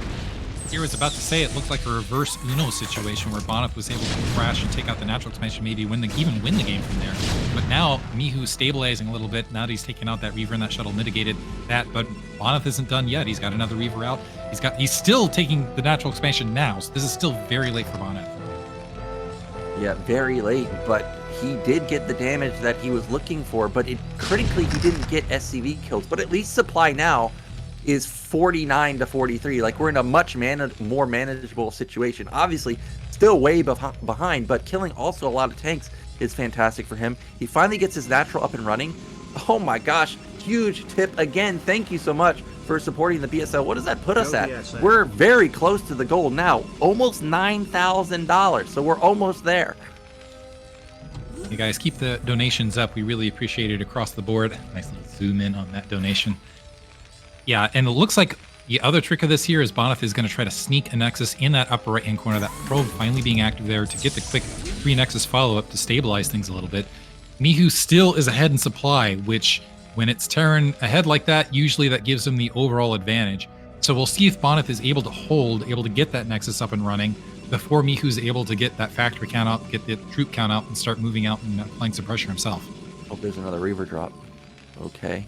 Here was about to say it looked like a reverse Uno situation where Bonyth was able to crash and take out the natural expansion, maybe even win the game from there. But now Mihu is stabilizing a little bit. Now that he's taking out that Reaver and that shuttle mitigated that, but Bonyth isn't done yet. He's got another Reaver out. He's still taking the natural expansion now, so this is still very late for Bonyth. Yeah, very late, but he did get the damage that he was looking for, but critically he didn't get SCV kills. But at least supply now is 49 to 43. Like, we're in a much more manageable situation. Obviously, still way behind, but killing also a lot of tanks is fantastic for him. He finally gets his natural up and running. Oh my gosh, huge tip again. Thank you so much for supporting the BSL. What does that put us at? We're very close to the goal now, almost $9,000. So we're almost there. You guys keep the donations up. We really appreciate it across the board. Nice little zoom in on that donation. Yeah, and it looks like the other trick of this here is Bonyth is going to try to sneak a Nexus in that upper right-hand corner, that probe finally being active there to get the quick 3 Nexus follow-up to stabilize things a little bit. Mihu still is ahead in supply, which when it's Terran ahead like that, usually that gives him the overall advantage. So we'll see if Bonyth is able to get that Nexus up and running before Mihu's able to get that factory count out, get the troop count out, and start moving out and applying some pressure himself. Oh, there's another Reaver drop. Okay.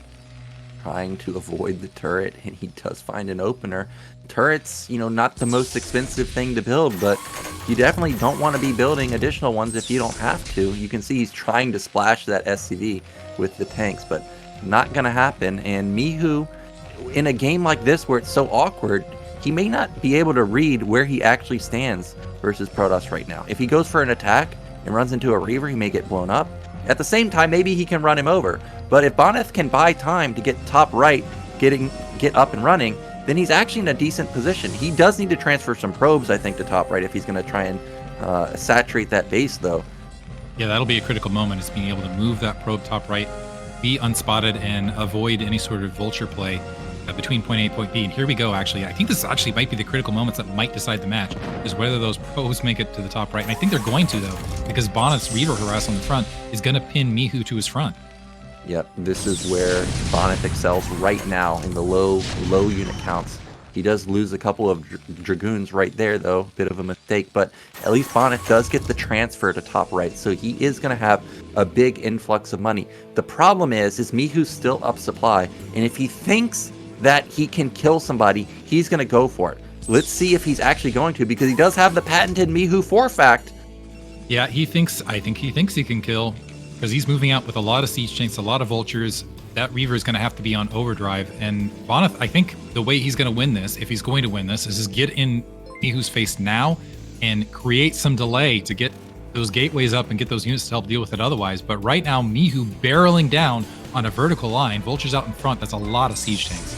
Trying to avoid the turret, and he does find an opener. Turrets, not the most expensive thing to build, but you definitely don't want to be building additional ones if you don't have to. You can see he's trying to splash that SCV with the tanks, but not going to happen. And Mihu, in a game like this where it's so awkward, he may not be able to read where he actually stands versus Protoss right now. If he goes for an attack and runs into a Reaver, he may get blown up. At the same time, maybe he can run him over. But if Bonyth can buy time to get top right, get up and running, then he's actually in a decent position. He does need to transfer some probes, I think, to top right if he's going to try and saturate that base, though. Yeah, that'll be a critical moment, is being able to move that probe top right, be unspotted, and avoid any sort of vulture play between point A and point B. And here we go, actually. I think this actually might be the critical moments that might decide the match, is whether those probes make it to the top right. And I think they're going to, though, because Bonyth's Reaver harass on the front is going to pin Mihu to his front. Yep, this is where Bonyth excels right now in the low unit counts. He does lose a couple of Dragoons right there, though. Bit of a mistake, but at least Bonyth does get the transfer to top right, so he is going to have a big influx of money. The problem is Mihu's still up supply, and if he thinks that he can kill somebody, he's going to go for it. Let's see if he's actually going to, because he does have the patented Mihu 4 fact. Yeah, I think he thinks he can kill, because he's moving out with a lot of siege tanks, a lot of vultures. That Reaver is going to have to be on overdrive. And Bonyth, I think the way he's going to win this, if he's going to win this, is just get in Mihu's face now and create some delay to get those gateways up and get those units to help deal with it otherwise. But right now, Mihu barreling down on a vertical line, vultures out in front, that's a lot of siege tanks.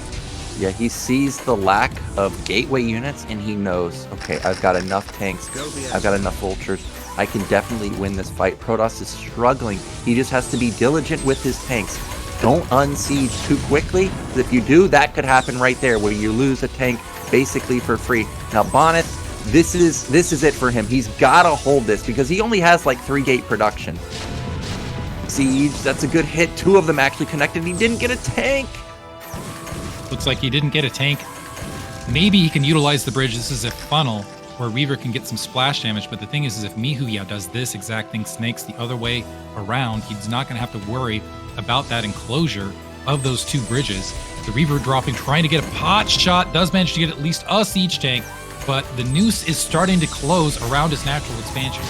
Yeah, he sees the lack of gateway units, and he knows, okay, I've got enough tanks, I've got enough vultures, I can definitely win this fight. Protoss is struggling. He just has to be diligent with his tanks. Don't unsiege too quickly, because if you do, that could happen right there, where you lose a tank basically for free. Now, Bonyth, this is it for him. He's got to hold this, because he only has like 3 gate production. Siege, that's a good hit. 2 of them actually connected. He didn't get a tank. Looks like he didn't get a tank. Maybe he can utilize the bridge. This is a funnel where Reaver can get some splash damage, but the thing is if Mihu does this exact thing, snakes the other way around, he's not going to have to worry about that enclosure of those two bridges. The Reaver dropping, trying to get a pot shot, does manage to get at least a siege tank, but the noose is starting to close around his natural expansion.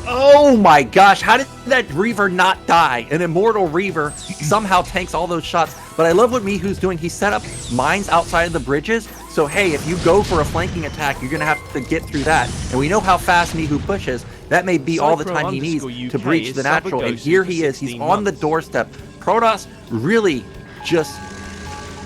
Oh my gosh, how did that Reaver not die? An immortal Reaver somehow tanks all those shots. But I love what Mihu's doing. He set up mines outside of the bridges. So hey, if you go for a flanking attack, you're going to have to get through that. And we know how fast Mihu pushes. That may be all the time he needs to breach the natural. And here he is. He's on the doorstep. Protoss really just...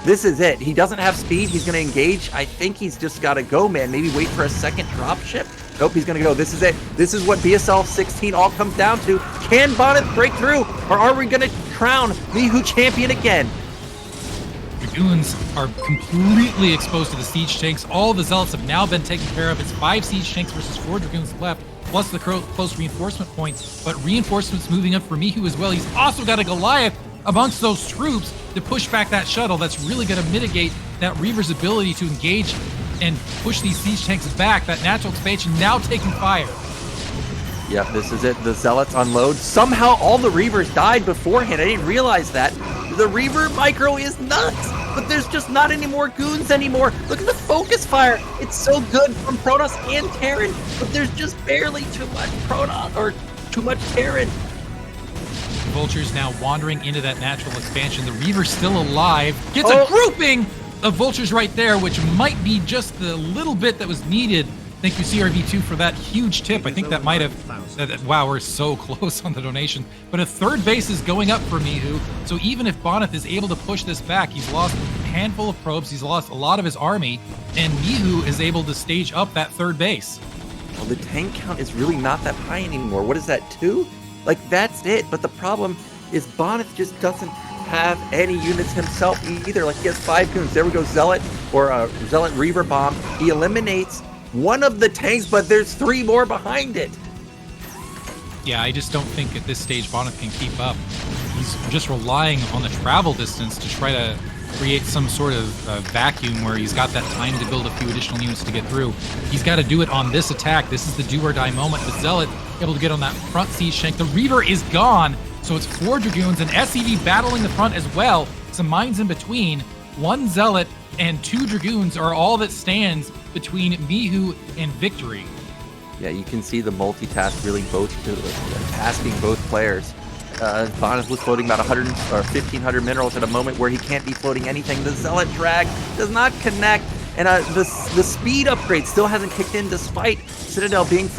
This is it. He doesn't have speed. He's going to engage. I think he's just got to go, man. Maybe wait for a second dropship. Nope, he's going to go. This is it. This is what BSL16 all comes down to. Can Bonyth break through? Or are we going to crown Mihu champion again? Dragoons are completely exposed to the siege tanks. All the zealots have now been taken care of. It's 5 siege tanks versus 4 dragoons left, plus the close reinforcement points. But reinforcements moving up for Mihu as well. He's also got a Goliath amongst those troops to push back that shuttle. That's really going to mitigate that Reaver's ability to engage and push these siege tanks back. That natural expansion now taking fire. Yep, this is it. The Zealots unload. Somehow all the Reavers died beforehand. I didn't realize that. The Reaver micro is nuts, but there's just not any more goons anymore. Look at the focus fire. It's so good from Protoss and Terran, but there's just barely too much Protoss or too much Terran. Vultures now wandering into that natural expansion. The Reaver's still alive. Gets a grouping of Vultures right there, which might be just the little bit that was needed. Thank you, CRV2, for that huge tip. I think that might have... Wow, we're so close on the donation. But a third base is going up for Mihu. So even if Bonyth is able to push this back, he's lost a handful of probes. He's lost a lot of his army. And Mihu is able to stage up that third base. Well, the tank count is really not that high anymore. What is that, 2? Like, that's it. But the problem is Bonyth just doesn't have any units himself either. Like, he has 5 goons. There we go, Zealot or Zealot Reaver Bomb. He eliminates one of the tanks, but there's 3 more behind it. Yeah, I just don't think at this stage Bonyth can keep up. He's just relying on the travel distance to try to create some sort of vacuum where he's got that time to build a few additional units to get through. He's got to do it on this attack. This is the do or die moment. The Zealot able to get on that front siege tank. The Reaver is gone, so it's 4 Dragoons and SCV battling the front as well. Some mines in between. 1 Zealot and 2 Dragoons are all that stands between Mihu and victory. Yeah, you can see the multitask really tasking both players. Bonyth was floating about 100 or 1,500 minerals at a moment where he can't be floating anything. The Zealot drag does not connect, and the speed upgrade still hasn't kicked in despite Citadel being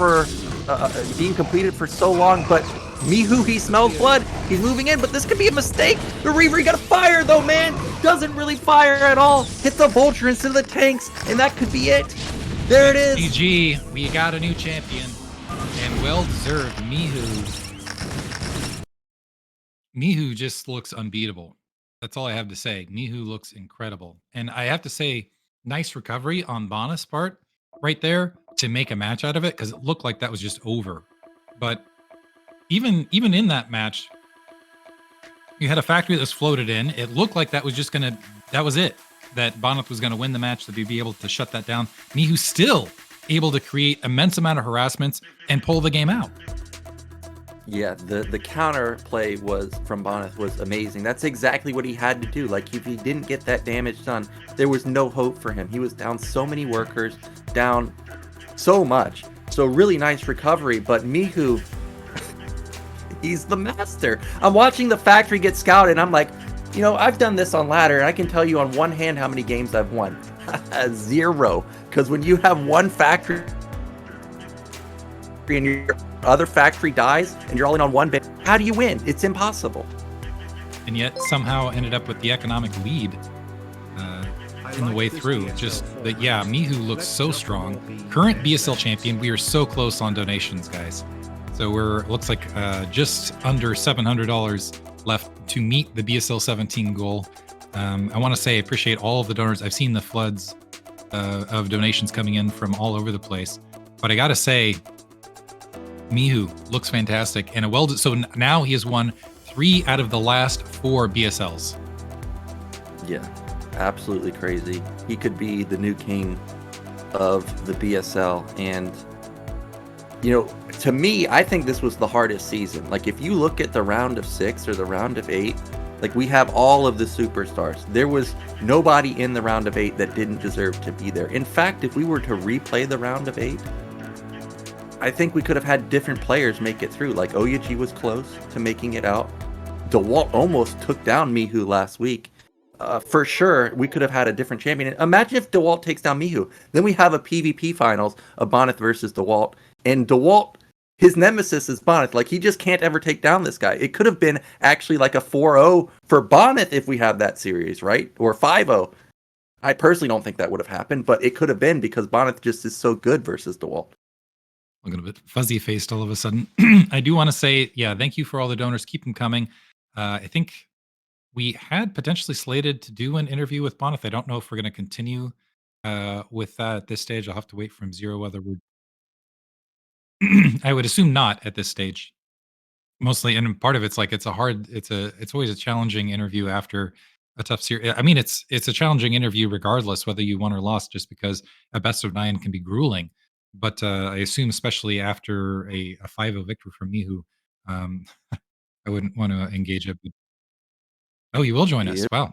completed for so long. But Mihu, he smelled blood. He's moving in, but this could be a mistake. The Reaver, he got to fire though, man. Doesn't really fire at all. Hits the Vulture instead of the tanks, and that could be it. There it is. GG, we got a new champion, and well deserved. Mihu just looks unbeatable. That's all I have to say. Mihu looks incredible, and I have to say, nice recovery on Bonyth's part right there to make a match out of it, because it looked like that was just over. But even in that match, you had a factory that was floated in. It looked like that was just that was it. That Bonyth was gonna win the match, that he'd be able to shut that down. Mihu still able to create immense amount of harassments and pull the game out. Yeah, the counter play from Bonyth was amazing. That's exactly what he had to do. Like, if he didn't get that damage done, there was no hope for him. He was down so many workers, down so much. So really nice recovery, but Mihu, he's the master. I'm watching the factory get scouted, and I'm like, you know, I've done this on ladder, and I can tell you on one hand how many games I've won. 0. Because when you have one factory and your other factory dies, and you're all in on one base, how do you win? It's impossible. And yet somehow ended up with the economic lead in the way through. Just that, yeah, Mihu looks so strong. Current BSL champion. We are so close on donations, guys. So looks like just under $700 left to meet the BSL17 goal. I want to say I appreciate all of the donors. I've seen the floods of donations coming in from all over the place, but I gotta say, Mihu looks fantastic, and so now he has won 3 out of the last 4 BSLs. Yeah, absolutely crazy. He could be the new king of the BSL, and you know, to me, I think this was the hardest season. Like, if you look at the round of 6 or the round of 8, Like, we have all of the superstars. There was nobody in the round of 8 that didn't deserve to be there. In fact, if we were to replay the round of 8, I think we could have had different players make it through. Like, Oyaji was close to making it out. DeWalt almost took down Mihu last week. For sure, we could have had a different champion. Imagine if DeWalt takes down Mihu. Then we have a PvP finals of Bonyth versus DeWalt. And DeWalt, his nemesis is Bonyth. Like, he just can't ever take down this guy. It could have been actually like a 4-0 for Bonyth if we have that series, right? Or 5-0. I personally don't think that would have happened, but it could have been because Bonyth just is so good versus DeWalt. I'm a bit fuzzy-faced all of a sudden. I do want to say, yeah, thank you for all the donors. Keep them coming. I think we had potentially slated to do an interview with Bonyth. I don't know if we're going to continue with that at this stage. I'll have to wait from Zero whether we're... I would assume not at this stage. Mostly, and part of it's like it's always a challenging interview after a tough series. I mean, it's a challenging interview regardless whether you won or lost, just because a best of 9 can be grueling. But I assume, especially after a 5-0 victory from Mihu, um, I wouldn't want to engage it. Oh, you will join us. Yeah. Wow.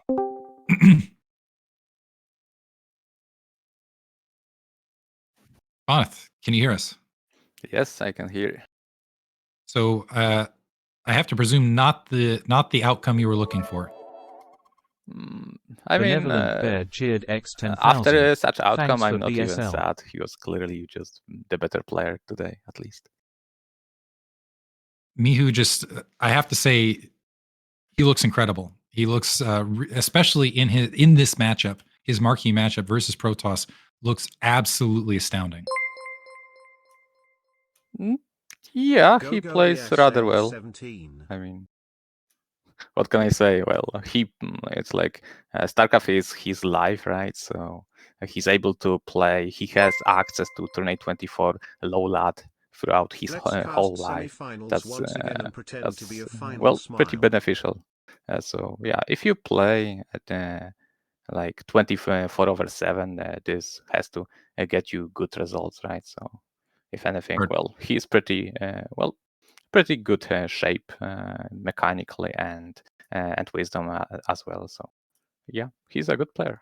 Bonyth, can you hear us? Yes, I can hear. So I have to presume not the outcome you were looking for. I mean, Benevolent Bear cheered X 10,000. after such outcome, Thanks I'm for not even BSL. sad. He was clearly just the better player today, at least. Mihu just, I have to say, he looks incredible. He looks, especially in this matchup, his marquee matchup versus Protoss, looks absolutely astounding. Yeah, he plays rather well. I mean, what can I say? Well, it's like StarCraft is his life, right? So he's able to play. He has access to Tournament 24 low lat throughout his whole life. That's well, pretty beneficial. So yeah, if you play at like 24/7, this has to get you good results, right? So if anything, Right. well, he's pretty pretty good shape mechanically and wisdom as well. So yeah, he's a good player.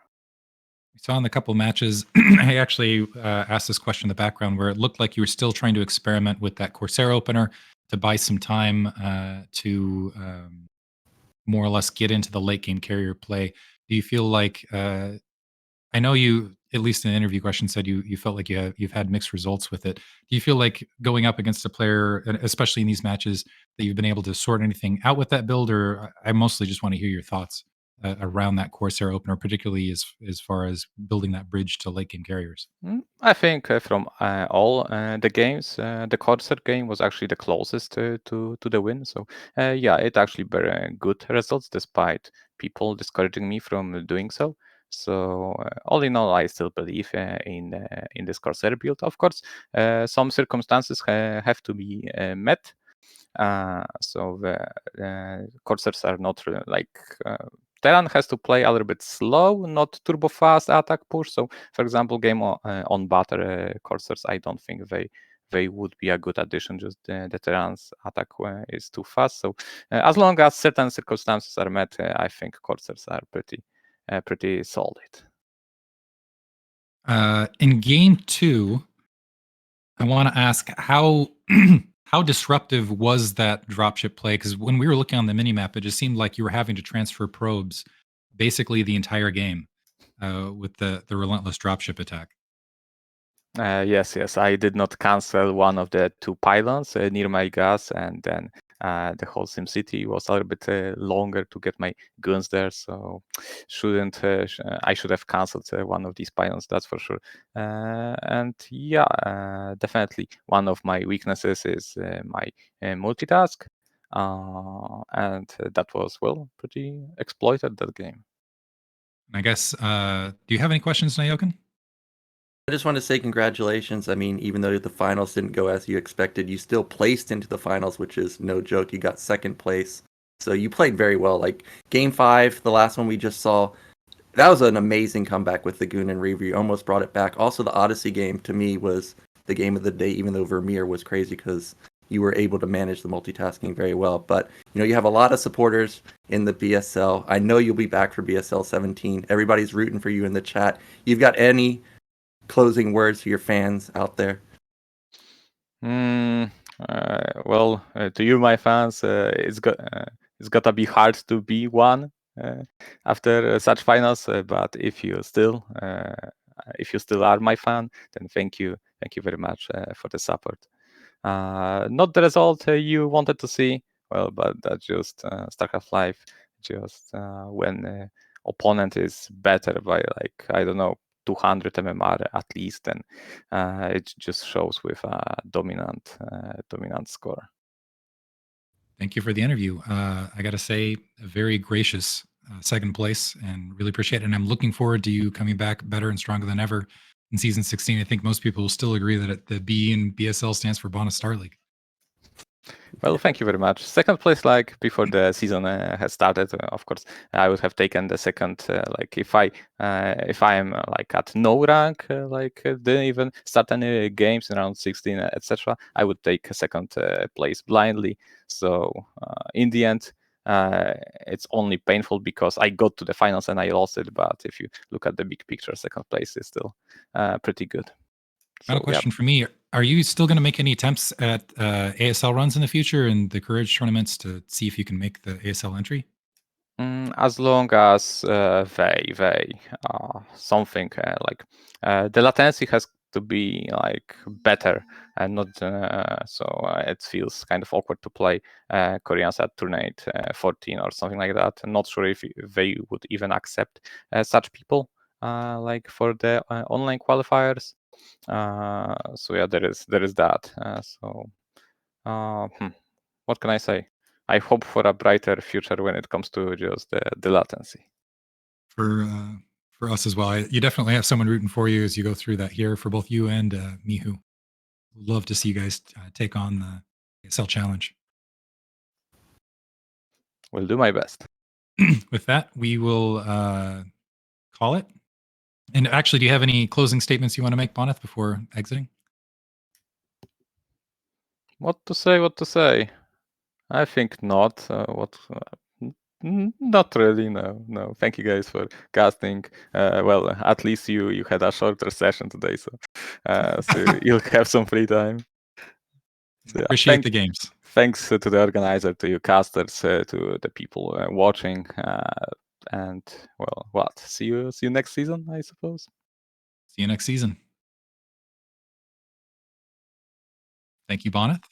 We saw in the couple matches, I actually asked this question in the background where it looked like you were still trying to experiment with that Corsair opener to buy some time to more or less get into the late game carrier play. Do you feel like, I know you, at least in the interview question, said you felt like you've had mixed results with it. Do you feel like going up against a player, and especially in these matches, that you've been able to sort anything out with that build? Or I mostly just want to hear your thoughts around that Corsair opener, particularly as far as building that bridge to late game carriers. I think from all the games, the Corsair game was actually the closest to the win. So yeah, it actually very good results despite people discouraging me from doing so. So all in all, I still believe in this Corsair build. Of course, some circumstances have to be met. So the Corsairs are not like Terran has to play a little bit slow, not turbo fast attack push. So, for example, game on butter Corsairs, I don't think they would be a good addition. Just the Terran's attack is too fast. So, as long as certain circumstances are met, I think Corsairs are pretty solid. In game 2, I want to ask how how disruptive was that dropship play? Because when we were looking on the minimap, it just seemed like you were having to transfer probes basically the entire game with the relentless dropship attack. Yes, I did not cancel one of the 2 pylons near my gas, and then the whole SimCity was a little bit longer to get my guns there. So I should have canceled one of these pylons, that's for sure. And yeah, definitely one of my weaknesses is my multitask, and that was pretty exploited that game. I guess, do you have any questions, Nyoken? I just want to say congratulations. I mean, even though the finals didn't go as you expected, you still placed into the finals, which is no joke. You got second place. So you played very well. Like game 5, the last one we just saw, that was an amazing comeback with the Goon and Reaver. You almost brought it back. Also, the Odyssey game to me was the game of the day, even though Vermeer was crazy because you were able to manage the multitasking very well. But you have a lot of supporters in the BSL. I know you'll be back for BSL17. Everybody's rooting for you in the chat. You've got any closing words for your fans out there? Well, to you, my fans, it's gotta be hard to be one after such finals. But if you still are my fan, then thank you very much for the support. Not the result you wanted to see, well, but that's just StarCraft Live. Just when opponent is better by like, I don't know, 200 MMR at least, then it just shows with a dominant score. Thank you for the interview. I got to say, a very gracious second place, and really appreciate it. And I'm looking forward to you coming back better and stronger than ever in season 16. I think most people will still agree that the B in BSL stands for Bombastic Starleague. Well, thank you very much. Second place, like before the season has started, of course, I would have taken the second. Like if I'm like at no rank, didn't even start any games in round 16, etc., I would take a second place blindly. So in the end, it's only painful because I got to the finals and I lost it. But if you look at the big picture, second place is still pretty good. Final question for me. Are you still going to make any attempts at ASL runs in the future and the Courage tournaments to see if you can make the ASL entry? As long as they something like the latency has to be like better and not so it feels kind of awkward to play Koreans at Tournament 14 or something like that. I'm not sure if they would even accept such people like for the online qualifiers. So yeah, there is that. What can I say? I hope for a brighter future when it comes to just the latency. For us as well, you definitely have someone rooting for you as you go through that here for both you and Mihu. Love to see you guys take on the ASL challenge. Will do my best. With that, we will call it. And actually, do you have any closing statements you want to make, Bonyth, before exiting? What to say? I think not. Not really. No. Thank you guys for casting. Well, at least you had a shorter session today, so you'll have some free time. So, Appreciate the games. Thanks to the organizer, to you casters, to the people watching, and well, what? See you next season, I suppose. See you next season. Thank you, Bonyth.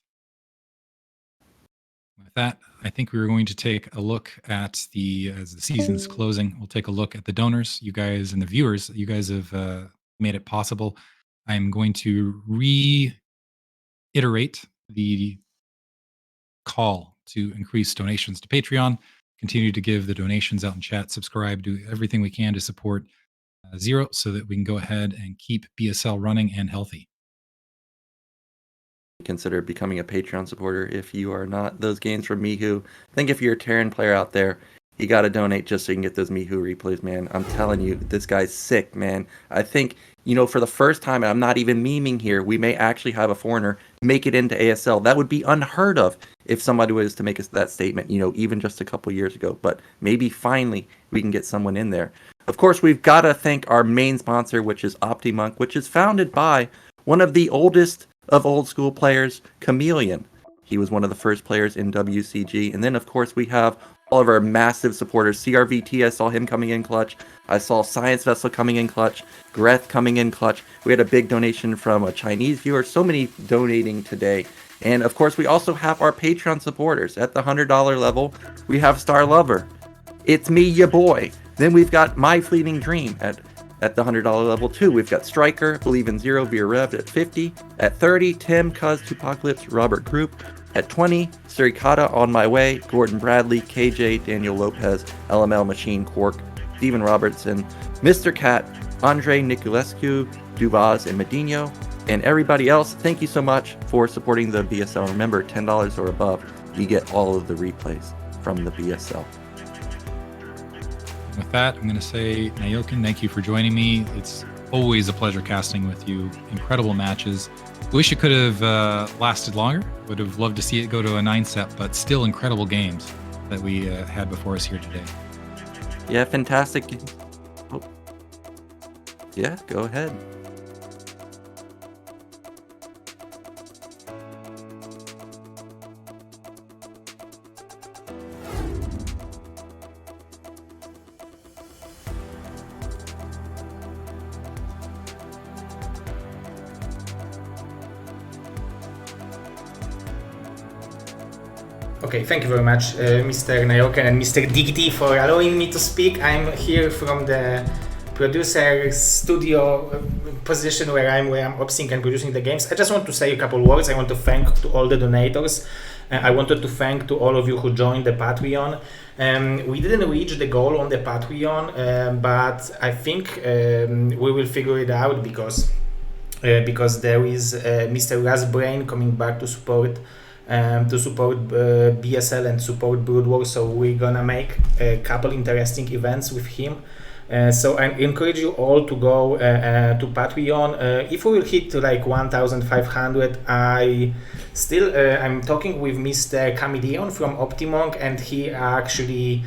With that, I think we were going to take a look at as the season's closing, we'll take a look at the donors, you guys, and the viewers. You guys have made it possible. I'm going to reiterate the call to increase donations to Patreon. Continue to give the donations out in chat. Subscribe. Do everything we can to support Zero so that we can go ahead and keep BSL running and healthy. Consider becoming a Patreon supporter if you are not. Those gains from Mihu. I think if you're a Terran player out there, you got to donate just so you can get those Mihu replays, man. I'm telling you, this guy's sick, man. I think, for the first time, and I'm not even memeing here, we may actually have a foreigner make it into ASL. That would be unheard of if somebody was to make that statement, even just a couple years ago. But maybe finally we can get someone in there. Of course, we've got to thank our main sponsor, which is OptiMonk, which is founded by one of the oldest of old school players, Chameleon. He was one of the first players in WCG. And then, of course, we have all of our massive supporters. CRVT, I saw him coming in clutch. I saw Science Vessel coming in clutch. Greth coming in clutch. We had a big donation from a Chinese viewer. So many donating today. And, of course, we also have our Patreon supporters. At the $100 level, we have Star Lover. It's me, ya boy. Then we've got My Fleeting Dream at the $100 level too. We've got Striker, Believe in Zero, via Rev at 50. At 30, Tim, Cuz, Tupacalypse, Robert Group. At 20, Surikata, On My Way, Gordon Bradley, KJ, Daniel Lopez, LML Machine, Quark, Stephen Robertson, Mr. Cat, Andre Niculescu, Duvaz, and Medino, and everybody else. Thank you so much for supporting the BSL. Remember, $10 or above, you get all of the replays from the BSL. With that, I'm going to say, Nyoken, thank you for joining me. It's Always a pleasure casting with you. Incredible matches. Wish it could have lasted longer. Would have loved to see it go to a 9-set, but still incredible games that we had before us here today. Yeah, fantastic. Oh. Yeah, go ahead. Okay, thank you very much, Mr. Nyoken and Mr. Diggity, for allowing me to speak. I'm here from the producer studio position where I'm opsing and producing the games. I just want to say a couple words. I want to thank to all the donators. I wanted to thank to all of you who joined the Patreon. We didn't reach the goal on the Patreon, but I think we will figure it out because there is Mr. Rasbrain coming back to support BSL and support BroodWar, so we're gonna make a couple interesting events with him. So I encourage you all to go to Patreon. If we will hit like 1,500, I'm talking with Mr. Chameleon from Optimonk, and he actually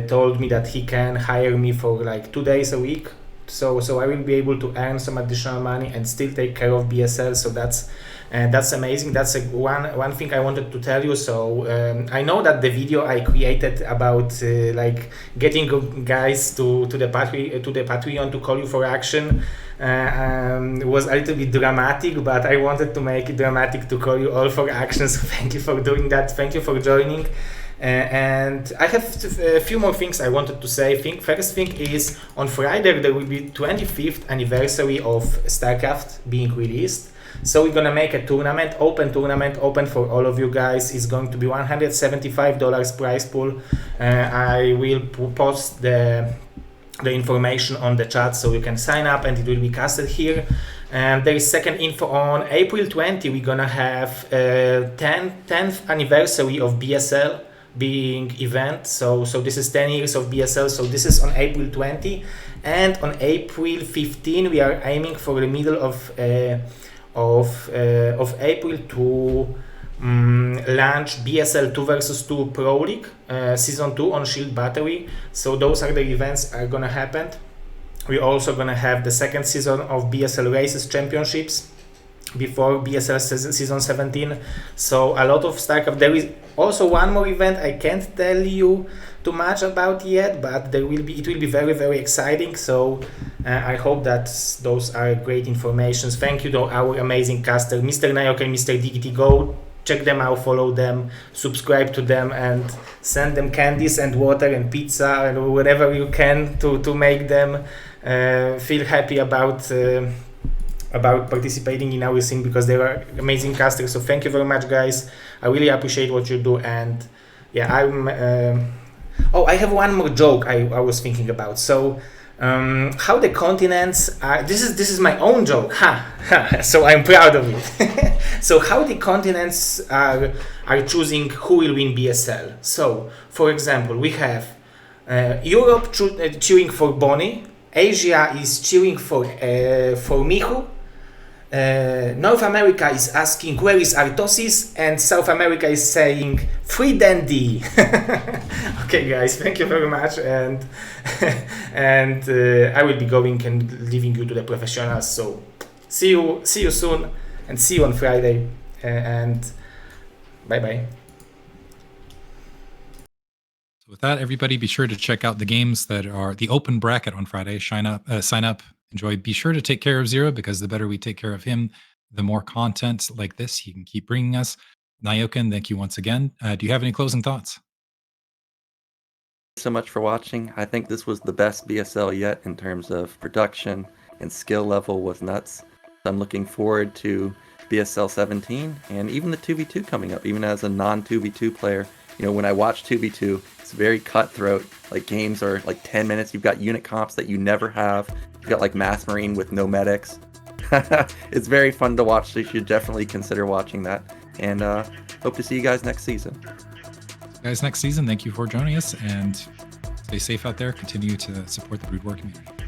told me that he can hire me for like 2 days a week. So I will be able to earn some additional money and still take care of BSL. So that's amazing. That's one thing I wanted to tell you. So I know that the video I created about like getting guys to the Patreon to call you for action was a little bit dramatic, but I wanted to make it dramatic to call you all for action. So thank you for doing that. Thank you for joining. And I have a few more things I wanted to say. First thing is, on Friday there will be 25th anniversary of StarCraft being released. So we're gonna make a tournament, open for all of you guys. It's going to be $175 prize pool. I will post the information on the chat so you can sign up, and it will be casted here. And there is second info on April 20. We're gonna have 10th anniversary of BSL being event. So this is 10 years of BSL. So this is on April 20, and on April 15 we are aiming for the middle of April to launch BSL 2 vs 2 Pro League Season 2 on Shield Battery. So those are the events that are gonna happen. We're also gonna have the second season of BSL Races Championships before BSL Season 17. So a lot of StarCraft. There is also one more event I can't tell you too much about yet, but it will be very, very exciting. So I hope that those are great informations. Thank you to our amazing caster, Mr. Nyoken, Mr. Diggity. Go check them out, follow them, subscribe to them, and send them candies and water and pizza and whatever you can to make them feel happy about participating in our scene, because they are amazing casters. So thank you very much, guys. I really appreciate what you do. And yeah, I have one more joke I was thinking about. So how the continents are, this is my own joke, so I'm proud of it. So how the continents are choosing who will win BSL. So for example, we have Europe cheering for Bonyth, Asia is cheering for Mihu, North America is asking where is Artosis, and South America is saying free dandy. Okay guys, thank you very much, and I will be going and leaving you to the professionals. So see you soon, and see you on Friday, and bye bye. So with that, everybody, be sure to check out the games that are the open bracket on Friday. Sign up, enjoy. Be sure to take care of Zero, because the better we take care of him, the more content like this he can keep bringing us. Nyoken, thank you once again. Do you have any closing thoughts? So much for watching. I think this was the best BSL yet in terms of production, and skill level was nuts. I'm looking forward to BSL 17 and even the 2v2 coming up. Even as a non-2v2 player, you know, when I watch 2v2, it's very cutthroat. Like, games are like 10 minutes. You've got unit comps that you never have. You've got like Mass Marine with no medics. It's very fun to watch, so you should definitely consider watching that. And hope to see you guys next season. Guys, next season, thank you for joining us, and stay safe out there. Continue to support the BroodWar community.